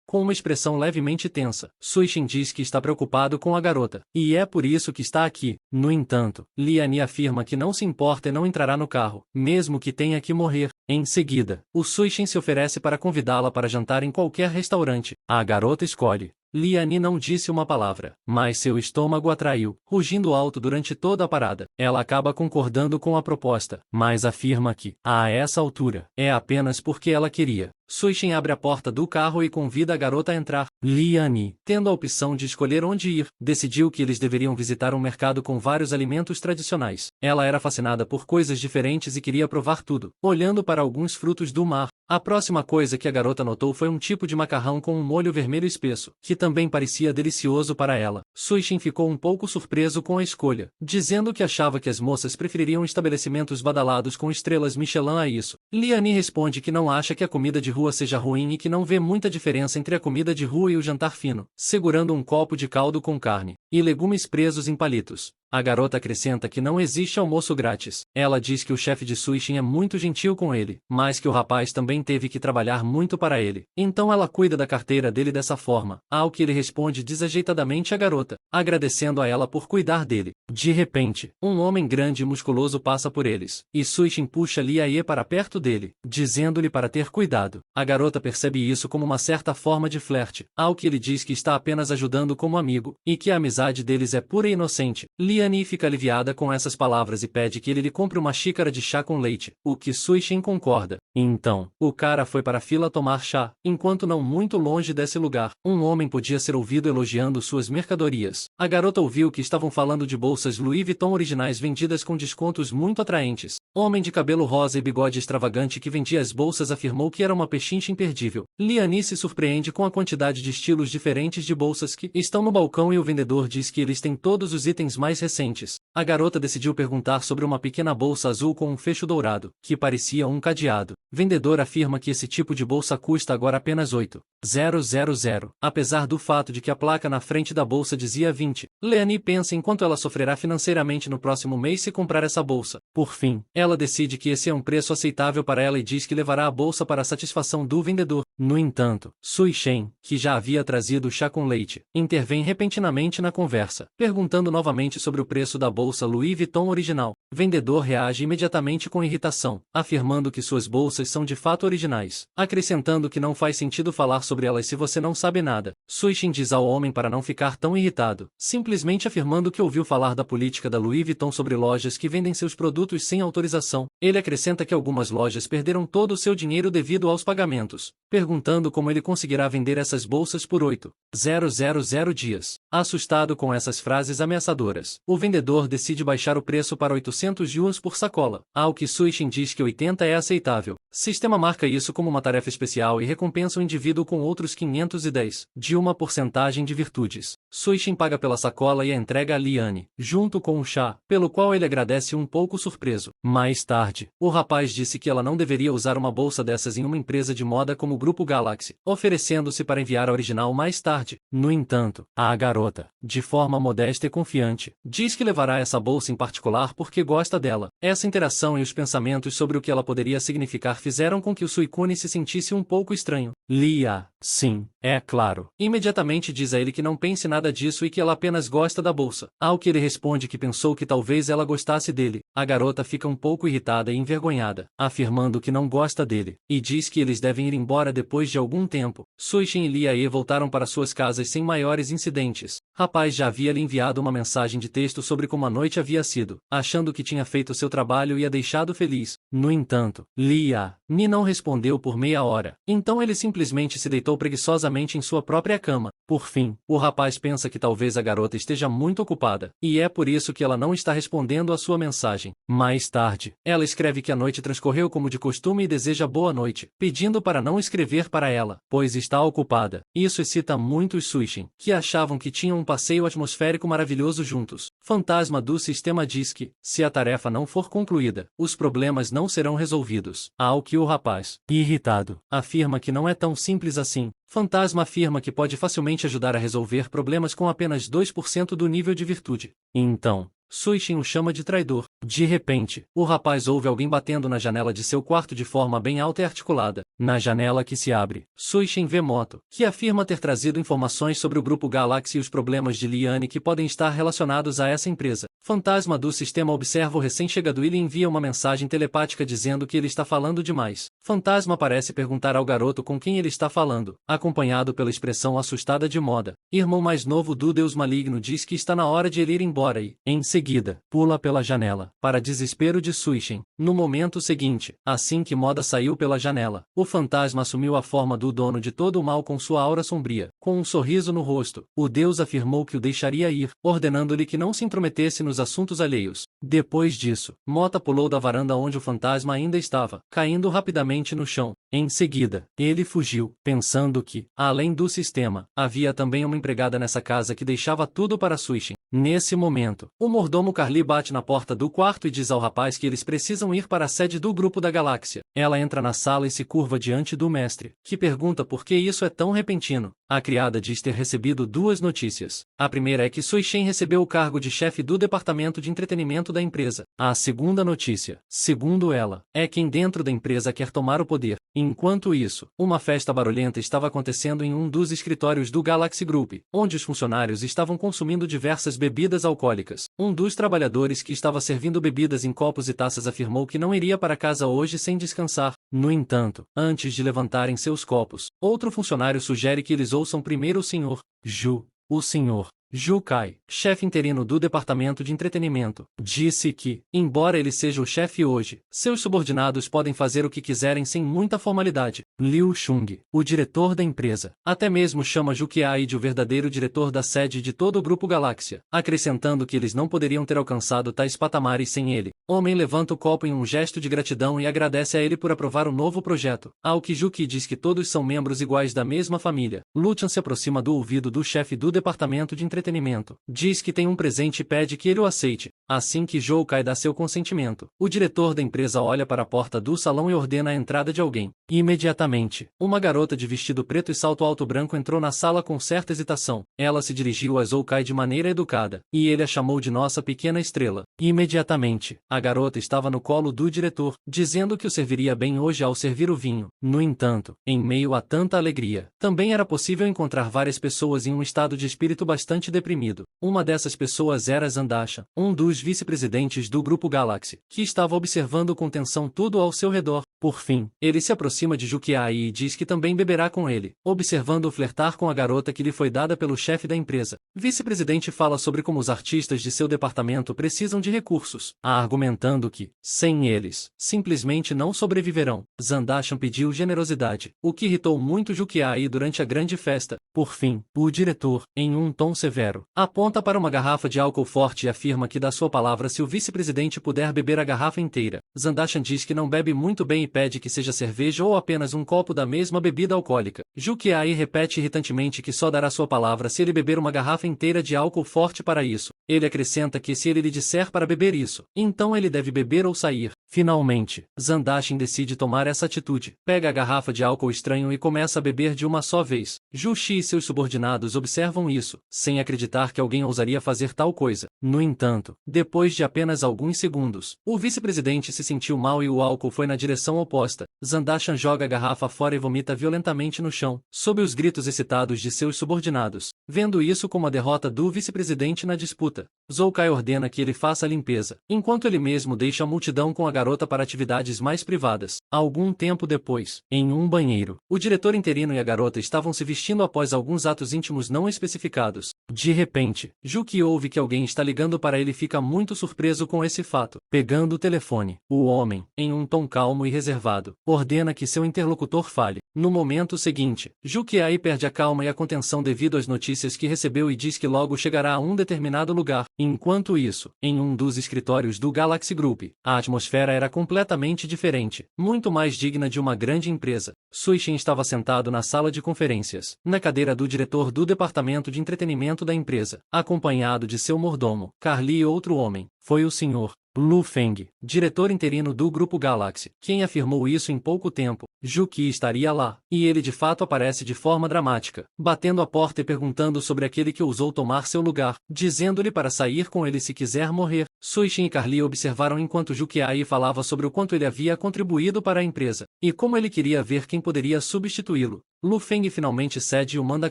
Com uma expressão levemente tensa, Suishen diz que está preocupado com a garota, e é por isso que está aqui. No entanto, Liane afirma que não se importa e não entrará no carro, mesmo que tenha que morrer. Em seguida, o Suishen se oferece para convidá-la para jantar em qualquer restaurante. A garota escolhe. Liane não disse uma palavra, mas seu estômago atraiu, rugindo alto durante toda a parada. Ela acaba concordando com a proposta, mas afirma que, a essa altura, é apenas porque ela queria. Suishen abre a porta do carro e convida a garota a entrar. Liane, tendo a opção de escolher onde ir, decidiu que eles deveriam visitar um mercado com vários alimentos tradicionais. Ela era fascinada por coisas diferentes e queria provar tudo, olhando para alguns frutos do mar. A próxima coisa que a garota notou foi um tipo de macarrão com um molho vermelho espesso, que também parecia delicioso para ela. Suishen ficou um pouco surpreso com a escolha, dizendo que achava que as moças prefeririam estabelecimentos badalados com estrelas Michelin a isso. Liane responde que não acha que a comida de rua seja ruim e que não vê muita diferença entre a comida de rua e o jantar fino, segurando um copo de caldo com carne e legumes presos em palitos. A garota acrescenta que não existe almoço grátis. Ela diz que o chefe de Suishen é muito gentil com ele, mas que o rapaz também teve que trabalhar muito para ele. Então ela cuida da carteira dele dessa forma, ao que ele responde desajeitadamente à garota, agradecendo a ela por cuidar dele. De repente, um homem grande e musculoso passa por eles, e Suishen puxa Lia para perto dele, dizendo-lhe para ter cuidado. A garota percebe isso como uma certa forma de flerte, ao que ele diz que está apenas ajudando como amigo, e que a amizade deles é pura e inocente. Liane fica aliviada com essas palavras e pede que ele lhe compre uma xícara de chá com leite, o que Suishen concorda. Então, o cara foi para a fila tomar chá, enquanto não muito longe desse lugar, um homem podia ser ouvido elogiando suas mercadorias. A garota ouviu que estavam falando de bolsas Louis Vuitton originais vendidas com descontos muito atraentes. Homem de cabelo rosa e bigode extravagante que vendia as bolsas afirmou que era uma pechincha imperdível. Liane se surpreende com a quantidade de estilos diferentes de bolsas que estão no balcão e o vendedor diz que eles têm todos os itens mais recentes. A garota decidiu perguntar sobre uma pequena bolsa azul com um fecho dourado, que parecia um cadeado. Vendedor afirma que esse tipo de bolsa custa agora apenas 8.000, apesar do fato de que a placa na frente da bolsa dizia 20. Liane pensa em quanto ela sofrerá financeiramente no próximo mês se comprar essa bolsa. Por fim, ela decide que esse é um preço aceitável para ela e diz que levará a bolsa para a satisfação do vendedor. No entanto, Suishen, que já havia trazido o chá com leite, intervém repentinamente na conversa, perguntando novamente sobre o preço da bolsa Louis Vuitton original. Vendedor reage imediatamente com irritação, afirmando que suas bolsas são de fato originais, acrescentando que não faz sentido falar sobre elas se você não sabe nada. Suishen diz ao homem para não ficar tão irritado, simplesmente afirmando que ouviu falar da política da Louis Vuitton sobre lojas que vendem seus produtos sem autorização. Ele acrescenta que algumas lojas perderam todo o seu dinheiro devido aos pagamentos, perguntando como ele conseguirá vender essas bolsas por 8.000 dias. Assustado com essas frases ameaçadoras, o vendedor decide baixar o preço para 800 yuans por sacola, ao que Suishen diz que 80 é aceitável. Sistema marca isso como uma tarefa especial e recompensa o indivíduo com outros 510, de uma porcentagem de virtudes. Suishen paga pela pela sacola e a entrega a Liane, junto com o chá, pelo qual ele agradece um pouco surpreso. Mais tarde, o rapaz disse que ela não deveria usar uma bolsa dessas em uma empresa de moda como o Grupo Galaxy, oferecendo-se para enviar a original mais tarde. No entanto, a garota, de forma modesta e confiante, diz que levará essa bolsa em particular porque gosta dela. Essa interação e os pensamentos sobre o que ela poderia significar fizeram com que o Suicune se sentisse um pouco estranho. Lia, sim, é claro. Imediatamente diz a ele que não pense nada disso e que ela apenas gosta da bolsa. Ao que ele responde que pensou que talvez ela gostasse dele, a garota fica um pouco irritada e envergonhada, afirmando que não gosta dele, e diz que eles devem ir embora depois de algum tempo. Suishin e Lia voltaram para suas casas sem maiores incidentes. Rapaz já havia lhe enviado uma mensagem de texto sobre como a noite havia sido, achando que tinha feito seu trabalho e a deixado feliz. No entanto, Lia Me não respondeu por meia hora. Então ele simplesmente se deitou preguiçosamente em sua própria cama. Por fim, o rapaz pensa que talvez a garota esteja muito ocupada, e é por isso que ela não está respondendo a sua mensagem. Mais tarde, ela escreve que a noite transcorreu como de costume e deseja boa noite, pedindo para não escrever para ela, pois está ocupada. Isso excita muito os Suishin, que achavam que tinham um passeio atmosférico maravilhoso juntos. Fantasma do sistema diz que, se a tarefa não for concluída, os problemas não serão resolvidos. Ao que o rapaz, irritado, afirma que não é tão simples assim. Fantasma afirma que pode facilmente ajudar a resolver problemas com apenas 2% do nível de virtude. Então, Suishin o chama de traidor. De repente, o rapaz ouve alguém batendo na janela de seu quarto de forma bem alta e articulada. Na janela que se abre, Suishin vê Moto, que afirma ter trazido informações sobre o Grupo Galaxy e os problemas de Liane que podem estar relacionados a essa empresa. Fantasma do sistema observa o recém-chegado e lhe envia uma mensagem telepática dizendo que ele está falando demais. Fantasma parece perguntar ao garoto com quem ele está falando, acompanhado pela expressão assustada de Moda. Irmão mais novo do Deus Maligno diz que está na hora de ele ir embora e, em seguida, pula pela janela, para desespero de Suishin. No momento seguinte, assim que Moda saiu pela janela, o fantasma assumiu a forma do dono de todo o mal com sua aura sombria. Com um sorriso no rosto, o Deus afirmou que o deixaria ir, ordenando-lhe que não se intrometesse nos assuntos alheios. Depois disso, Mota pulou da varanda onde o fantasma ainda estava, caindo rapidamente no chão. Em seguida, ele fugiu, pensando que, além do sistema, havia também uma empregada nessa casa que deixava tudo para Suishin. Nesse momento, o mordomo Carly bate na porta do quarto e diz ao rapaz que eles precisam ir para a sede do Grupo da Galáxia. Ela entra na sala e se curva diante do mestre, que pergunta por que isso é tão repentino. A criada diz ter recebido duas notícias. A primeira é que Suishin recebeu o cargo de chefe do departamento de entretenimento da empresa. A segunda notícia, segundo ela, é quem dentro da empresa quer tomar o poder. Enquanto isso, uma festa barulhenta estava acontecendo em um dos escritórios do Galaxy Group, onde os funcionários estavam consumindo diversas bebidas alcoólicas. Um dos trabalhadores que estava servindo bebidas em copos e taças afirmou que não iria para casa hoje sem descansar. No entanto, antes de levantarem seus copos, outro funcionário sugere que eles ouçam primeiro o Sr. Ju. O Sr. Ju Kai, chefe interino do departamento de entretenimento, disse que, embora ele seja o chefe hoje, seus subordinados podem fazer o que quiserem sem muita formalidade. Liu Chung, o diretor da empresa, até mesmo chama Ju Qiai de o verdadeiro diretor da sede de todo o Grupo Galáxia, acrescentando que eles não poderiam ter alcançado tais patamares sem ele. Homem levanta o copo em um gesto de gratidão e agradece a ele por aprovar o novo projeto, ao que Ju Qi diz que todos são membros iguais da mesma família. Luchan se aproxima do ouvido do chefe do departamento de entretenimento, diz que tem um presente e pede que ele o aceite. Assim que Jou Kai dá seu consentimento, o diretor da empresa olha para a porta do salão e ordena a entrada de alguém. Imediatamente, uma garota de vestido preto e salto alto branco entrou na sala com certa hesitação. Ela se dirigiu a Zou Kai de maneira educada, e ele a chamou de nossa pequena estrela. Imediatamente, a garota estava no colo do diretor, dizendo que o serviria bem hoje ao servir o vinho. No entanto, em meio a tanta alegria, também era possível encontrar várias pessoas em um estado de espírito bastante deprimido. Uma dessas pessoas era Zandasha, um dos vice-presidentes do Grupo Galaxy, que estava observando com tensão tudo ao seu redor. Por fim, ele se aproxima de Ju Qiai e diz que também beberá com ele, observando-o flertar com a garota que lhe foi dada pelo chefe da empresa. Vice-presidente fala sobre como os artistas de seu departamento precisam de recursos. A argumentação argumentando que, sem eles, simplesmente não sobreviverão. Zandashan pediu generosidade, o que irritou muito Jukiai durante a grande festa. Por fim, o diretor, em um tom severo, aponta para uma garrafa de álcool forte e afirma que dá sua palavra se o vice-presidente puder beber a garrafa inteira. Zandashan diz que não bebe muito bem e pede que seja cerveja ou apenas um copo da mesma bebida alcoólica. Jukiai repete irritantemente que só dará sua palavra se ele beber uma garrafa inteira de álcool forte para isso. Ele acrescenta que se ele lhe disser para beber isso, então ele deve beber ou sair. Finalmente, Zandashan decide tomar essa atitude. Pega a garrafa de álcool estranho e começa a beber de uma só vez. Jushi e seus subordinados observam isso, sem acreditar que alguém ousaria fazer tal coisa. No entanto, depois de apenas alguns segundos, o vice-presidente se sentiu mal e o álcool foi na direção oposta. Zandashan joga a garrafa fora e vomita violentamente no chão, sob os gritos excitados de seus subordinados. Vendo isso como a derrota do vice-presidente na disputa, Zoukai ordena que ele faça a limpeza, enquanto ele mesmo deixa a multidão com a garota para atividades mais privadas. Algum tempo depois, em um banheiro, o diretor interino e a garota estavam se vestindo após alguns atos íntimos não especificados. De repente, Juki ouve que alguém está ligando para ele e fica muito surpreso com esse fato. Pegando o telefone, o homem, em um tom calmo e reservado, ordena que seu interlocutor fale. No momento seguinte, Jukiai perde a calma e a contenção devido às notícias que recebeu e diz que logo chegará a um determinado lugar. Enquanto isso, em um dos escritórios do Galaxy Group, a atmosfera era completamente diferente, muito mais digna de uma grande empresa. Suishin estava sentado na sala de conferências, na cadeira do diretor do departamento de entretenimento da empresa, acompanhado de seu mordomo, Carly e outro homem. Foi o Sr. Lu Feng, diretor interino do Grupo Galaxy, quem afirmou isso em pouco tempo. Juki estaria lá, e ele de fato aparece de forma dramática, batendo a porta e perguntando sobre aquele que ousou tomar seu lugar, dizendo-lhe para sair com ele se quiser morrer. Suishin e Carly observaram enquanto Jukiai falava sobre o quanto ele havia contribuído para a empresa, e como ele queria ver quem poderia substituí-lo. Lu Feng finalmente cede e o manda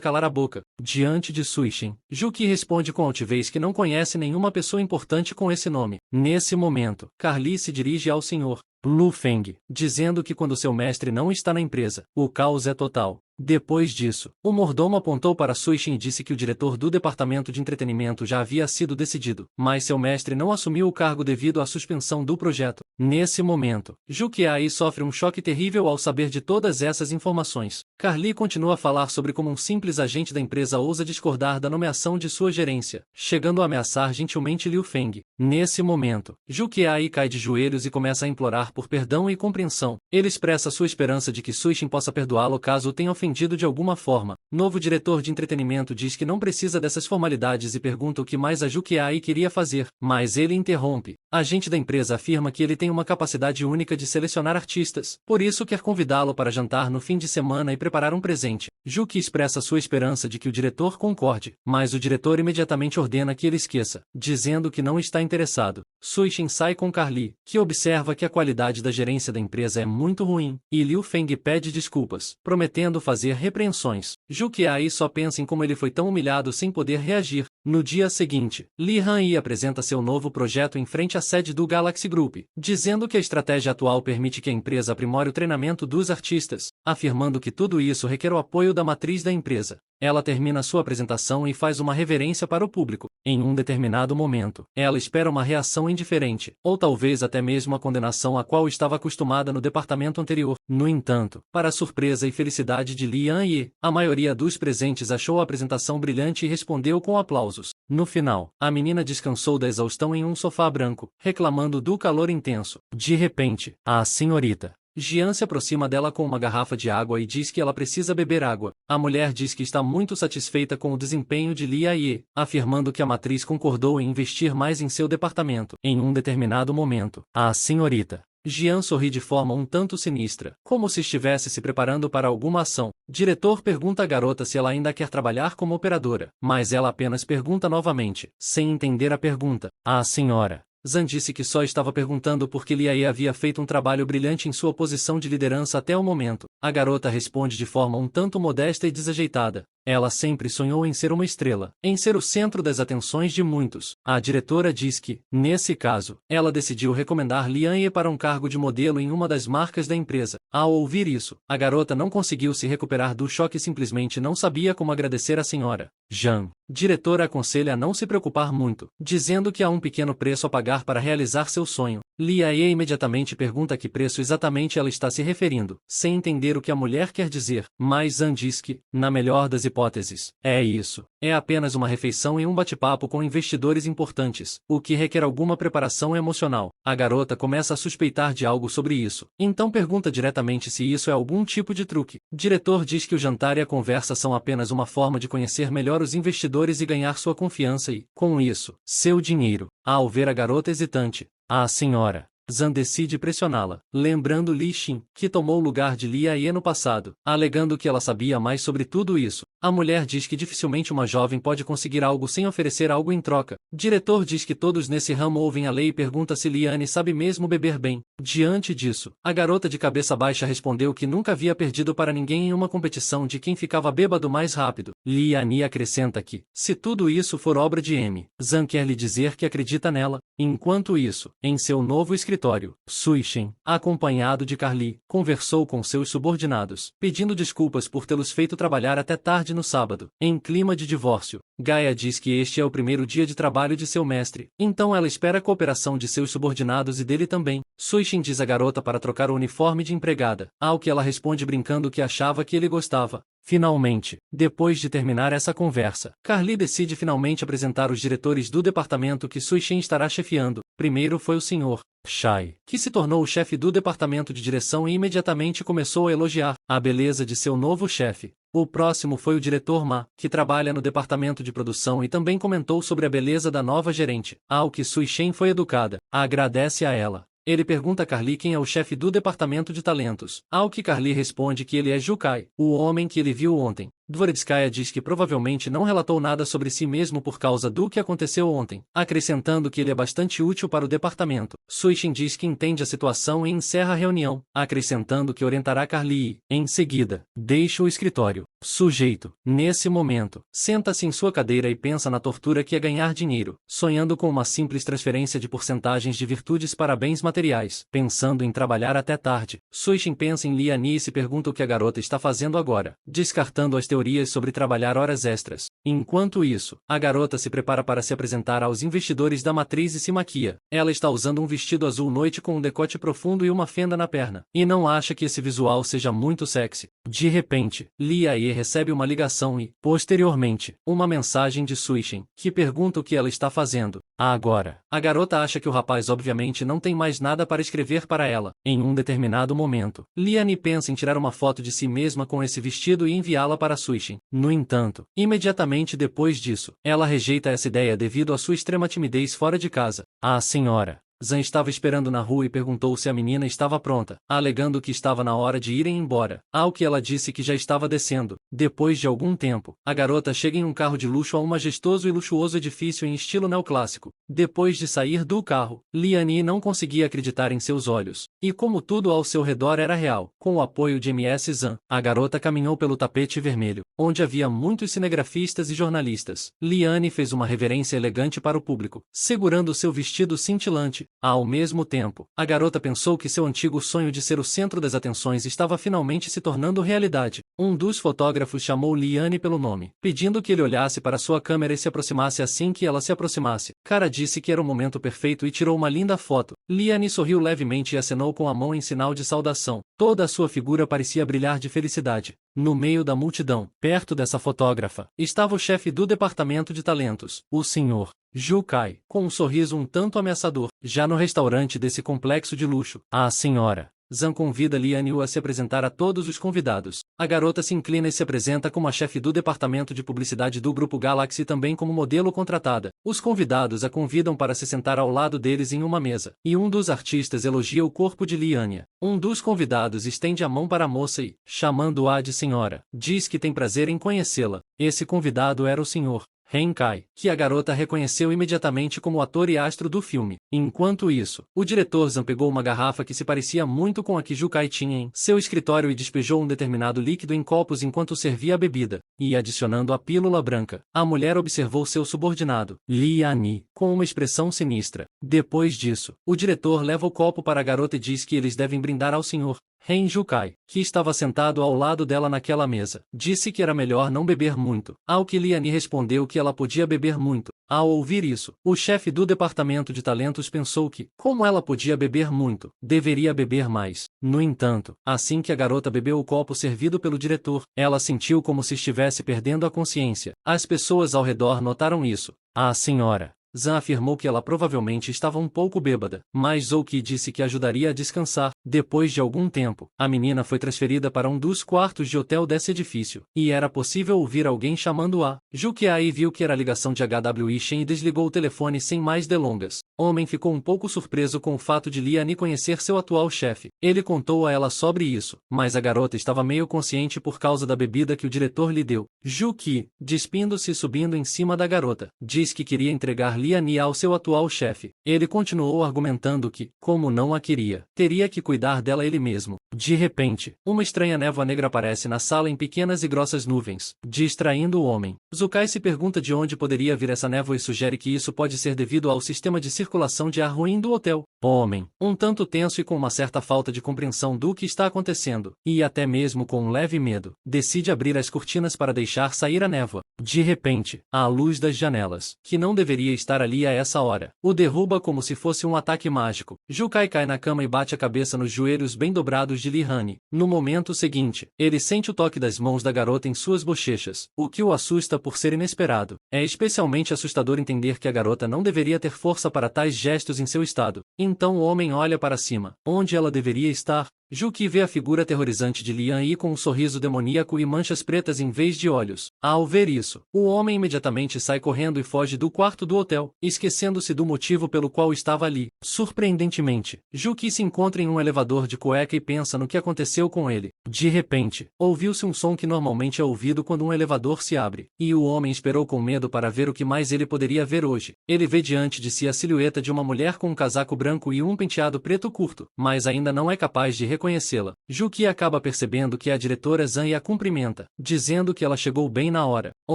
calar a boca. Diante de Suishin, Juki responde com altivez que não conhece nenhuma pessoa importante com esse nome. Nesse momento, Carly se dirige ao Sr. Lu Feng, dizendo que quando seu mestre não está na empresa, o caos é total. Depois disso, o mordomo apontou para Suishin e disse que o diretor do departamento de entretenimento já havia sido decidido, mas seu mestre não assumiu o cargo devido à suspensão do projeto. Nesse momento, Jukiai sofre um choque terrível ao saber de todas essas informações. Carly continua a falar sobre como um simples agente da empresa ousa discordar da nomeação de sua gerência, chegando a ameaçar gentilmente Liu Feng. Nesse momento, Jukiai cai de joelhos e começa a implorar por perdão e compreensão. Ele expressa sua esperança de que Suishin possa perdoá-lo caso o tenha ofendido de alguma forma. Novo diretor de entretenimento diz que não precisa dessas formalidades e pergunta o que mais a Jukiai queria fazer, mas ele interrompe. A agente da empresa afirma que ele tem uma capacidade única de selecionar artistas, por isso quer convidá-lo para jantar no fim de semana e preparar um presente. Juki expressa sua esperança de que o diretor concorde, mas o diretor imediatamente ordena que ele esqueça, dizendo que não está interessado. Suishin sai com Carly, que observa que a qualidade da gerência da empresa é muito ruim, e Liu Feng pede desculpas, prometendo fazer repreensões. Jukiai só pensa em como ele foi tão humilhado sem poder reagir. No dia seguinte, Li Han-yi apresenta seu novo projeto em frente à sede do Galaxy Group, dizendo que a estratégia atual permite que a empresa aprimore o treinamento dos artistas, afirmando que tudo isso requer o apoio da matriz da empresa. Ela termina sua apresentação e faz uma reverência para o público. Em um determinado momento, ela espera uma reação indiferente, ou talvez até mesmo a condenação a qual estava acostumada no departamento anterior. No entanto, para a surpresa e felicidade de Li Han-yi, a maioria dos presentes achou a apresentação brilhante e respondeu com aplausos. No final, a menina descansou da exaustão em um sofá branco, reclamando do calor intenso. De repente, a senhorita Jian se aproxima dela com uma garrafa de água e diz que ela precisa beber água. A mulher diz que está muito satisfeita com o desempenho de Li Ye, afirmando que a matriz concordou em investir mais em seu departamento. Em um determinado momento, a senhorita Jian sorri de forma um tanto sinistra, como se estivesse se preparando para alguma ação. Diretor pergunta à garota se ela ainda quer trabalhar como operadora, mas ela apenas pergunta novamente, sem entender a pergunta. A senhora Zan disse que só estava perguntando porque Li Ye havia feito um trabalho brilhante em sua posição de liderança até o momento. A garota responde de forma um tanto modesta e desajeitada. Ela sempre sonhou em ser uma estrela, em ser o centro das atenções de muitos. A diretora diz que, nesse caso, ela decidiu recomendar Li Ye para um cargo de modelo em uma das marcas da empresa. Ao ouvir isso, a garota não conseguiu se recuperar do choque e simplesmente não sabia como agradecer à senhora Zhang. Diretora aconselha a não se preocupar muito, dizendo que há um pequeno preço a pagar para realizar seu sonho. Lia-e imediatamente pergunta a que preço exatamente ela está se referindo, sem entender o que a mulher quer dizer, mas Zan diz que, na melhor das hipóteses, é isso. É apenas uma refeição e um bate-papo com investidores importantes, o que requer alguma preparação emocional. A garota começa a suspeitar de algo sobre isso, então pergunta diretamente se isso é algum tipo de truque. O diretor diz que o jantar e a conversa são apenas uma forma de conhecer melhor os investidores e ganhar sua confiança e, com isso, seu dinheiro. Ao ver a garota hesitante, a senhora Zan decide pressioná-la, lembrando Li Xin, que tomou o lugar de Lia-e no passado, alegando que ela sabia mais sobre tudo isso. A mulher diz que dificilmente uma jovem pode conseguir algo sem oferecer algo em troca. O diretor diz que todos nesse ramo ouvem a lei e pergunta se Liane sabe mesmo beber bem. Diante disso, a garota de cabeça baixa respondeu que nunca havia perdido para ninguém em uma competição de quem ficava bêbado mais rápido. Liane acrescenta que, se tudo isso for obra de M, Zan quer lhe dizer que acredita nela. Enquanto isso, em seu novo escritório, Sui Shen, acompanhado de Carly, conversou com seus subordinados, pedindo desculpas por tê-los feito trabalhar até tarde no sábado. Em clima de divórcio, Gaia diz que este é o primeiro dia de trabalho de seu mestre, então ela espera a cooperação de seus subordinados e dele também. Sui Shen diz à garota para trocar o uniforme de empregada, ao que ela responde brincando que achava que ele gostava. Finalmente, depois de terminar essa conversa, Carly decide finalmente apresentar os diretores do departamento que Sui Shen estará chefiando. Primeiro foi o Sr. Shai, que se tornou o chefe do departamento de direção e imediatamente começou a elogiar a beleza de seu novo chefe. O próximo foi o diretor Ma, que trabalha no departamento de produção e também comentou sobre a beleza da nova gerente, ao que Sui Shen foi educada. Agradece a ela. Ele pergunta a Carly quem é o chefe do departamento de talentos, ao que Carly responde que ele é Jukai, o homem que ele viu ontem. Dvoretskaya diz que provavelmente não relatou nada sobre si mesmo por causa do que aconteceu ontem, acrescentando que ele é bastante útil para o departamento. Sui Shen diz que entende a situação e encerra a reunião, acrescentando que orientará Carly e, em seguida, deixa o escritório. Sujeito, nesse momento, senta-se em sua cadeira e pensa na tortura que é ganhar dinheiro, sonhando com uma simples transferência de porcentagens de virtudes para bens materiais, pensando em trabalhar até tarde. Sui Shen pensa em Liani e se pergunta o que a garota está fazendo agora, descartando as teorias sobre trabalhar horas extras. Enquanto isso, a garota se prepara para se apresentar aos investidores da matriz e se maquia. Ela está usando um vestido azul noite com um decote profundo e uma fenda na perna, e não acha que esse visual seja muito sexy. De repente, Lia-e recebe uma ligação e, posteriormente, uma mensagem de Sui Shen, que pergunta o que ela está fazendo. Agora, a garota acha que o rapaz obviamente não tem mais nada para escrever para ela. Em um determinado momento, Liane pensa em tirar uma foto de si mesma com esse vestido e enviá-la para Sui Shen. No entanto, imediatamente depois disso, ela rejeita essa ideia devido à sua extrema timidez fora de casa. A senhora Zan estava esperando na rua e perguntou se a menina estava pronta, alegando que estava na hora de irem embora, ao que ela disse que já estava descendo. Depois de algum tempo, a garota chega em um carro de luxo a um majestoso e luxuoso edifício em estilo neoclássico. Depois de sair do carro, Liani não conseguia acreditar em seus olhos, e como tudo ao seu redor era real. Com o apoio de MS Zan, a garota caminhou pelo tapete vermelho, onde havia muitos cinegrafistas e jornalistas. Liani fez uma reverência elegante para o público, segurando seu vestido cintilante. Ao mesmo tempo, a garota pensou que seu antigo sonho de ser o centro das atenções estava finalmente se tornando realidade. Um dos fotógrafos chamou Liane pelo nome, pedindo que ele olhasse para sua câmera e se aproximasse assim que ela se aproximasse. Cara disse que era o momento perfeito e tirou uma linda foto. Liane sorriu levemente e acenou com a mão em sinal de saudação. Toda a sua figura parecia brilhar de felicidade. No meio da multidão, perto dessa fotógrafa, estava o chefe do departamento de talentos, o Sr. Jukai, com um sorriso um tanto ameaçador. Já no restaurante desse complexo de luxo, a senhora Zan convida Lian-yu a se apresentar a todos os convidados. A garota se inclina e se apresenta como a chefe do departamento de publicidade do Grupo Galaxy e também como modelo contratada. Os convidados a convidam para se sentar ao lado deles em uma mesa, e um dos artistas elogia o corpo de Liania. Um dos convidados estende a mão para a moça e, chamando-a de senhora, diz que tem prazer em conhecê-la. Esse convidado era o Sr. Renkai, que a garota reconheceu imediatamente como o ator e astro do filme. Enquanto isso, o diretor Zan pegou uma garrafa que se parecia muito com a que Jukai tinha em seu escritório e despejou um determinado líquido em copos enquanto servia a bebida, e adicionando a pílula branca. A mulher observou seu subordinado, Liani, com uma expressão sinistra. Depois disso, o diretor leva o copo para a garota e diz que eles devem brindar ao Sr. Ren Jukai, que estava sentado ao lado dela naquela mesa, disse que era melhor não beber muito, ao que Liane respondeu que ela podia beber muito. Ao ouvir isso, o chefe do departamento de talentos pensou que, como ela podia beber muito, deveria beber mais. No entanto, assim que a garota bebeu o copo servido pelo diretor, ela sentiu como se estivesse perdendo a consciência. As pessoas ao redor notaram isso. A senhora Zan afirmou que ela provavelmente estava um pouco bêbada, mas Zouki disse que ajudaria a descansar. Depois de algum tempo, a menina foi transferida para um dos quartos de hotel desse edifício, e era possível ouvir alguém chamando-a. Jukiai viu que era a ligação de HW Shen e desligou o telefone sem mais delongas. Homem ficou um pouco surpreso com o fato de Liane conhecer seu atual chefe. Ele contou a ela sobre isso, mas a garota estava meio consciente por causa da bebida que o diretor lhe deu. Juki, despindo-se e subindo em cima da garota, diz que queria entregar Liane ao seu atual chefe. Ele continuou argumentando que, como não a queria, teria que cuidar dela ele mesmo. De repente, uma estranha névoa negra aparece na sala em pequenas e grossas nuvens, distraindo o homem. Zukai se pergunta de onde poderia vir essa névoa e sugere que isso pode ser devido ao sistema de circulação de ar ruim do hotel. O homem, um tanto tenso e com uma certa falta de compreensão do que está acontecendo, e até mesmo com um leve medo, decide abrir as cortinas para deixar sair a névoa. De repente, a luz das janelas, que não deveria estar ali a essa hora, o derruba como se fosse um ataque mágico. Jukai cai na cama e bate a cabeça nos joelhos bem dobrados de Lihane. No momento seguinte, ele sente o toque das mãos da garota em suas bochechas, o que o assusta por ser inesperado. É especialmente assustador entender que a garota não deveria ter força para tais gestos em seu estado. Então o homem olha para cima, onde ela deveria estar. Juki vê a figura aterrorizante de Lian Yi com um sorriso demoníaco e manchas pretas em vez de olhos. Ao ver isso, o homem imediatamente sai correndo e foge do quarto do hotel, esquecendo-se do motivo pelo qual estava ali. Surpreendentemente, Juki se encontra em um elevador de cueca e pensa no que aconteceu com ele. De repente, ouviu-se um som que normalmente é ouvido quando um elevador se abre, e o homem esperou com medo para ver o que mais ele poderia ver hoje. Ele vê diante de si a silhueta de uma mulher com um casaco branco e um penteado preto curto, mas ainda não é capaz de reconhecê-la. Juki acaba percebendo que é a diretora Zan e a cumprimenta, dizendo que ela chegou bem na hora. O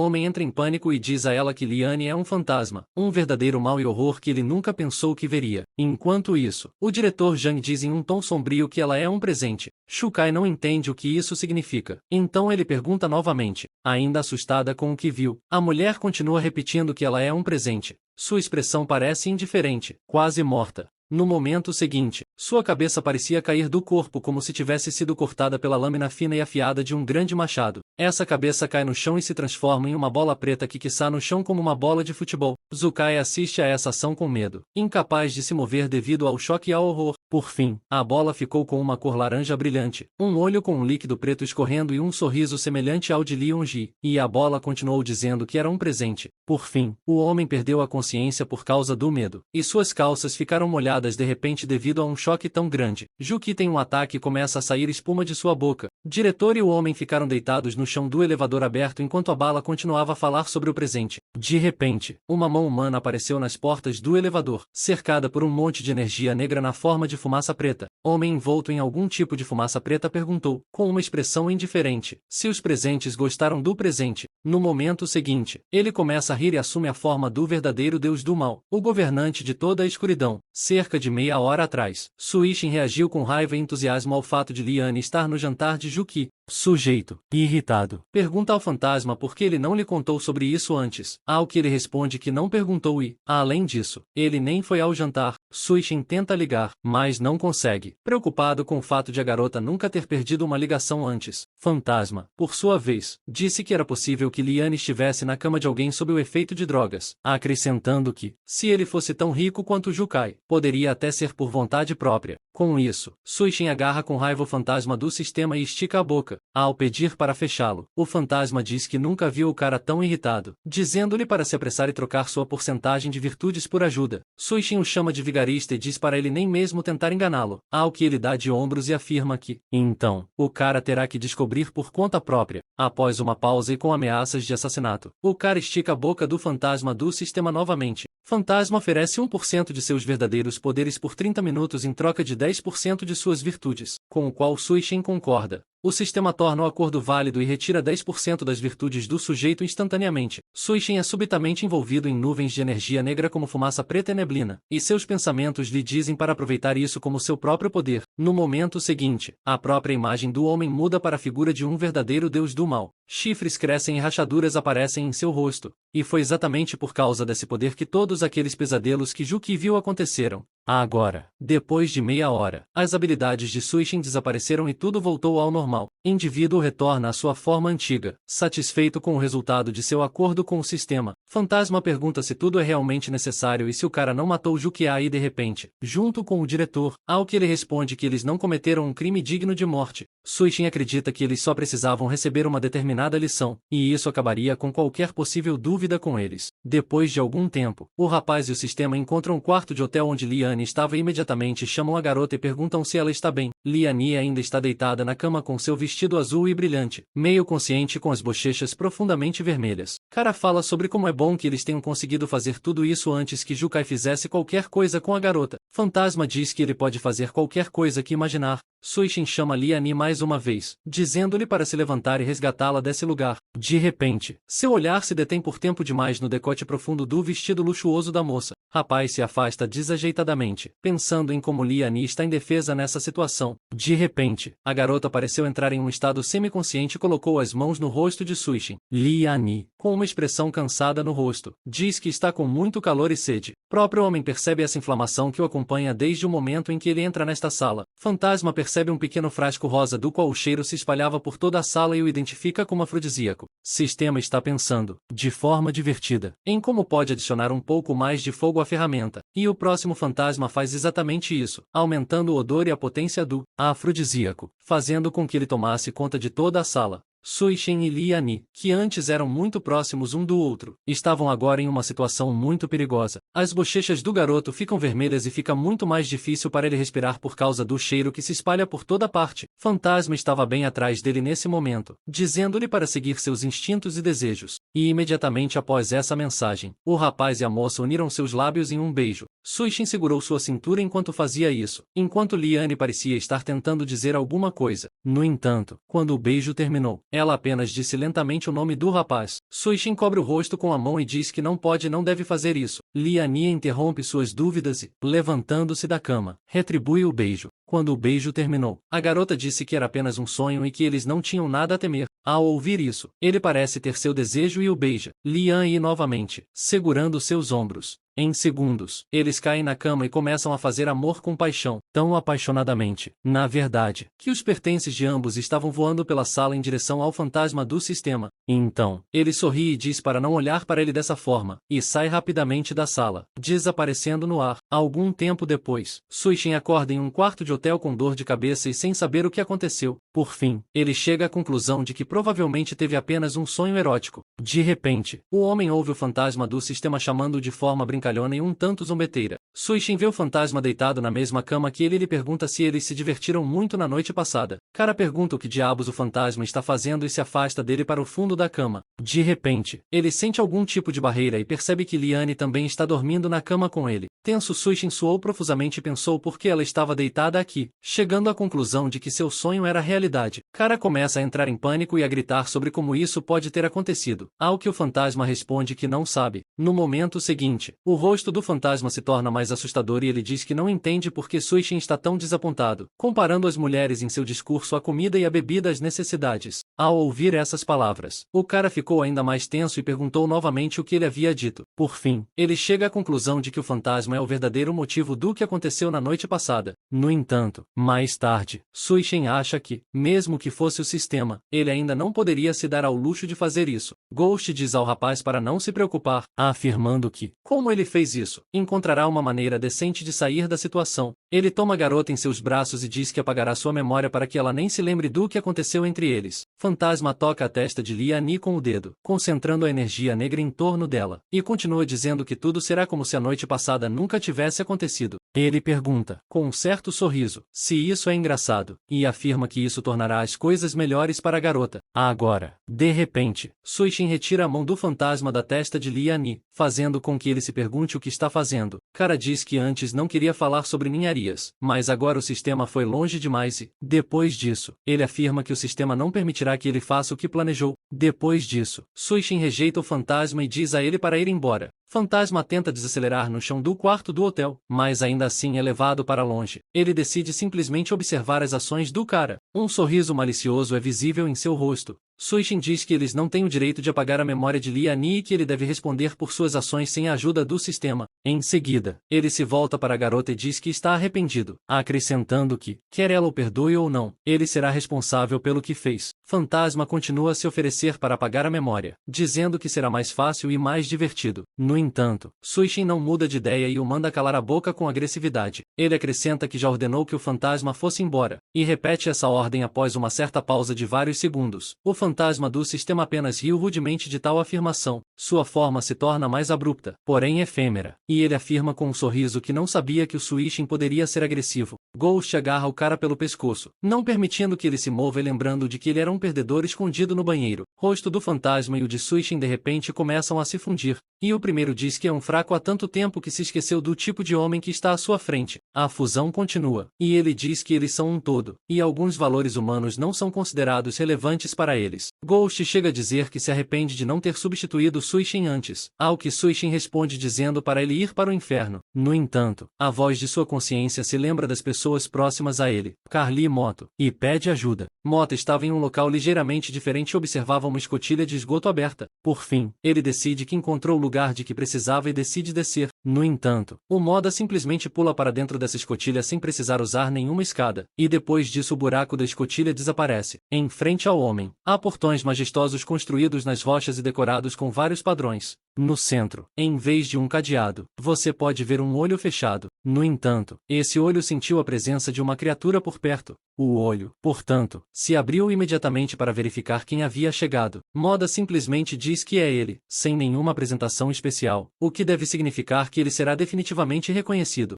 homem entra em pânico e diz a ela que Liane é um fantasma, um verdadeiro mal e horror que ele nunca pensou que veria. Enquanto isso, o diretor Zhang diz em um tom sombrio que ela é um presente. Shukai não entende o que isso significa. Então ele pergunta novamente, ainda assustada com o que viu. A mulher continua repetindo que ela é um presente. Sua expressão parece indiferente, quase morta. No momento seguinte, sua cabeça parecia cair do corpo como se tivesse sido cortada pela lâmina fina e afiada de um grande machado. Essa cabeça cai no chão e se transforma em uma bola preta que quiçá no chão como uma bola de futebol. Zukai assiste a essa ação com medo, incapaz de se mover devido ao choque e ao horror. Por fim, a bola ficou com uma cor laranja brilhante, um olho com um líquido preto escorrendo e um sorriso semelhante ao de Leon-ji, e a bola continuou dizendo que era um presente. Por fim, o homem perdeu a consciência por causa do medo, e suas calças ficaram molhadas de repente devido a um choque tão grande. Juki tem um ataque e começa a sair espuma de sua boca. O diretor e o homem ficaram deitados no chão do elevador aberto enquanto a bala continuava a falar sobre o presente. De repente, uma mão humana apareceu nas portas do elevador, cercada por um monte de energia negra na forma de fumaça preta. Homem envolto em algum tipo de fumaça preta perguntou, com uma expressão indiferente, se os presentes gostaram do presente. No momento seguinte, ele começa a rir e assume a forma do verdadeiro deus do mal, o governante de toda a escuridão. Cerca de meia hora atrás, Suishin reagiu com raiva e entusiasmo ao fato de Liane estar no jantar de Juki. Sujeito, irritado, pergunta ao fantasma por que ele não lhe contou sobre isso antes, ao que ele responde que não perguntou e, além disso, ele nem foi ao jantar. Suishin tenta ligar, mas não consegue, preocupado com o fato de a garota nunca ter perdido uma ligação antes. Fantasma, por sua vez, disse que era possível que Liane estivesse na cama de alguém sob o efeito de drogas, acrescentando que, se ele fosse tão rico quanto Jukai, poderia até ser por vontade própria. Com isso, Suishin agarra com raiva o fantasma do sistema e estica a boca. Ao pedir para fechá-lo, o fantasma diz que nunca viu o cara tão irritado, dizendo-lhe para se apressar e trocar sua porcentagem de virtudes por ajuda. Suishin o chama de vigarista e diz para ele nem mesmo tentar enganá-lo, ao que ele dá de ombros e afirma que, então, o cara terá que descobrir por conta própria. Após uma pausa e com ameaças de assassinato, o cara estica a boca do fantasma do sistema novamente. Fantasma oferece 1% de seus verdadeiros poderes por 30 minutos em troca de 10% de suas virtudes, com o qual Suishin concorda. O sistema torna o acordo válido e retira 10% das virtudes do sujeito instantaneamente. Suishin é subitamente envolvido em nuvens de energia negra como fumaça preta e neblina, e seus pensamentos lhe dizem para aproveitar isso como seu próprio poder. No momento seguinte, a própria imagem do homem muda para a figura de um verdadeiro deus do mal. Chifres crescem e rachaduras aparecem em seu rosto, e foi exatamente por causa desse poder que todos aqueles pesadelos que Juki viu aconteceram. Agora, depois de meia hora, as habilidades de Suishin desapareceram e tudo voltou ao normal. Indivíduo retorna à sua forma antiga, satisfeito com o resultado de seu acordo com o sistema. Fantasma pergunta se tudo é realmente necessário e se o cara não matou Juki aí de repente, junto com o diretor, ao que ele responde que eles não cometeram um crime digno de morte. Suishin acredita que eles só precisavam receber uma determinada lição, e isso acabaria com qualquer possível dúvida com eles. Depois de algum tempo, o rapaz e o sistema encontram um quarto de hotel onde Liane estava e imediatamente chamam a garota e perguntam se ela está bem. Liane ainda está deitada na cama com seu vestido azul e brilhante, meio consciente com as bochechas profundamente vermelhas. Cara fala sobre como é bom que eles tenham conseguido fazer tudo isso antes que Jukai fizesse qualquer coisa com a garota. Fantasma diz que ele pode fazer qualquer coisa que imaginar. Suishin chama Liane mais uma vez, dizendo-lhe para se levantar e resgatá-la desse lugar. De repente, seu olhar se detém por tempo demais no decote profundo do vestido luxuoso da moça. Rapaz se afasta desajeitadamente, pensando em como Liane está indefesa nessa situação. De repente, a garota pareceu entrar em um estado semiconsciente e colocou as mãos no rosto de Suishin. Liane, com uma expressão cansada no rosto, diz que está com muito calor e sede. Próprio homem percebe essa inflamação que o acompanha desde o momento em que ele entra nesta sala. Fantasma percebe um pequeno frasco rosa do qual o cheiro se espalhava por toda a sala e o identifica como afrodisíaco. Sistema está pensando, de forma divertida, em como pode adicionar um pouco mais de fogo à ferramenta. E o próximo fantasma faz exatamente isso, aumentando o odor e a potência do afrodisíaco, fazendo com que ele tomasse conta de toda a sala. Suishin e Liane, que antes eram muito próximos um do outro, estavam agora em uma situação muito perigosa. As bochechas do garoto ficam vermelhas e fica muito mais difícil para ele respirar por causa do cheiro que se espalha por toda parte. Fantasma estava bem atrás dele nesse momento, dizendo-lhe para seguir seus instintos e desejos. E imediatamente após essa mensagem, o rapaz e a moça uniram seus lábios em um beijo. Suishin segurou sua cintura enquanto fazia isso, enquanto Liane parecia estar tentando dizer alguma coisa. No entanto, quando o beijo terminou, ela apenas disse lentamente o nome do rapaz. Suishin cobre o rosto com a mão e diz que não pode e não deve fazer isso. Liane interrompe suas dúvidas e, levantando-se da cama, retribui o beijo. Quando o beijo terminou, a garota disse que era apenas um sonho e que eles não tinham nada a temer. Ao ouvir isso, ele parece ter seu desejo e o beija. Liane novamente, segurando seus ombros. Em segundos, eles caem na cama e começam a fazer amor com paixão, tão apaixonadamente, na verdade, que os pertences de ambos estavam voando pela sala em direção ao fantasma do sistema. Então, ele sorri e diz para não olhar para ele dessa forma, e sai rapidamente da sala, desaparecendo no ar. Algum tempo depois, Suishin acorda em um quarto de hotel com dor de cabeça e sem saber o que aconteceu. Por fim, ele chega à conclusão de que provavelmente teve apenas um sonho erótico. De repente, o homem ouve o fantasma do sistema chamando de forma brincalhona e um tanto zombeteira. Suishin vê o fantasma deitado na mesma cama que ele e lhe pergunta se eles se divertiram muito na noite passada. Cara pergunta o que diabos o fantasma está fazendo e se afasta dele para o fundo da cama. De repente, ele sente algum tipo de barreira e percebe que Liane também está dormindo na cama com ele. Tenso, Suishin suou profusamente e pensou por que ela estava deitada aqui, chegando à conclusão de que seu sonho era realidade. Cara começa a entrar em pânico e a gritar sobre como isso pode ter acontecido, ao que o fantasma responde que não sabe. No momento seguinte, o rosto do fantasma se torna mais assustador e ele diz que não entende por que Suishin está tão desapontado, comparando as mulheres em seu discurso à comida e à bebida às necessidades. Ao ouvir essas palavras, o cara ficou ainda mais tenso e perguntou novamente o que ele havia dito. Por fim, ele chega à conclusão de que o fantasma é o verdadeiro motivo do que aconteceu na noite passada. No entanto, mais tarde, Suishin acha que, mesmo que fosse o sistema, ele ainda não poderia se dar ao luxo de fazer isso. Ghost diz ao rapaz para não se preocupar, afirmando que, como ele fez isso, encontrará uma maneira decente de sair da situação. Ele toma a garota em seus braços e diz que apagará sua memória para que ela nem se lembre do que aconteceu entre eles. Fantasma toca a testa de Liani com o dedo, concentrando a energia negra em torno dela, e continua dizendo que tudo será como se a noite passada nunca tivesse acontecido. Ele pergunta, com um certo sorriso, se isso é engraçado, e afirma que isso tornará as coisas melhores para a garota. Agora, de repente, Suishin retira a mão do fantasma da testa de Liani, fazendo com que ele se pergunte o que está fazendo. Cara diz que antes não queria falar sobre ninharias, mas agora o sistema foi longe demais e, depois disso, ele afirma que o sistema não permitirá que ele faça o que planejou. Depois disso, Suishin rejeita o fantasma e diz a ele para ir embora. Fantasma tenta desacelerar no chão do quarto do hotel, mas ainda assim é levado para longe. Ele decide simplesmente observar as ações do cara. Um sorriso malicioso é visível em seu rosto. Suishin diz que eles não têm o direito de apagar a memória de Liani e que ele deve responder por suas ações sem a ajuda do sistema. Em seguida, ele se volta para a garota e diz que está arrependido, acrescentando que, quer ela o perdoe ou não, ele será responsável pelo que fez. Fantasma continua a se oferecer para apagar a memória, dizendo que será mais fácil e mais divertido. No entanto, Suishin não muda de ideia e o manda calar a boca com agressividade. Ele acrescenta que já ordenou que o fantasma fosse embora, e repete essa ordem após uma certa pausa de vários segundos. O fantasma do sistema apenas riu rudemente de tal afirmação. Sua forma se torna mais abrupta, porém efêmera, e ele afirma com um sorriso que não sabia que o Suishin poderia ser agressivo. Ghost agarra o cara pelo pescoço, não permitindo que ele se mova e lembrando de que ele era um perdedor escondido no banheiro. O rosto do fantasma e o de Suishin de repente começam a se fundir, e o primeiro diz que é um fraco há tanto tempo que se esqueceu do tipo de homem que está à sua frente. A fusão continua, e ele diz que eles são um todo, e alguns valores humanos não são considerados relevantes para eles. Ghost chega a dizer que se arrepende de não ter substituído Suishin antes, ao que Suishin responde dizendo para ele ir para o inferno. No entanto, a voz de sua consciência se lembra das pessoas próximas a ele, Carly e Moto, e pede ajuda. Moto estava em um local ligeiramente diferente e observava uma escotilha de esgoto aberta. Por fim, ele decide que encontrou o lugar de que precisava e decide descer. No entanto, o Moda simplesmente pula para dentro dessa escotilha sem precisar usar nenhuma escada, e depois disso o buraco da escotilha desaparece. Em frente ao homem, há portões majestosos construídos nas rochas e decorados com vários padrões. No centro, em vez de um cadeado, você pode ver um olho fechado. No entanto, esse olho sentiu a presença de uma criatura por perto. O olho, portanto, se abriu imediatamente para verificar quem havia chegado. Moda simplesmente diz que é ele, sem nenhuma apresentação especial, o que deve significar que ele será definitivamente reconhecido.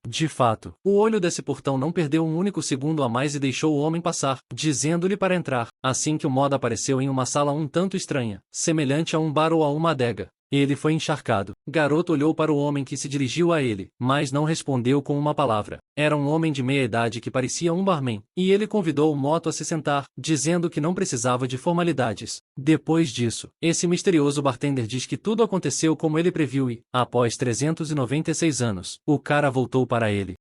De fato, o olho desse portão não perdeu um único segundo a mais e deixou o homem passar, dizendo-lhe para entrar, assim que o Moda apareceu em uma sala um tanto estranha, semelhante a um bar ou a uma adega. Ele foi encharcado. Garoto olhou para o homem que se dirigiu a ele, mas não respondeu com uma palavra. Era um homem de meia idade que parecia um barman, e ele convidou o Moto a se sentar, dizendo que não precisava de formalidades. Depois disso, esse misterioso bartender diz que tudo aconteceu como ele previu e, após 396 anos, o cara voltou para ele.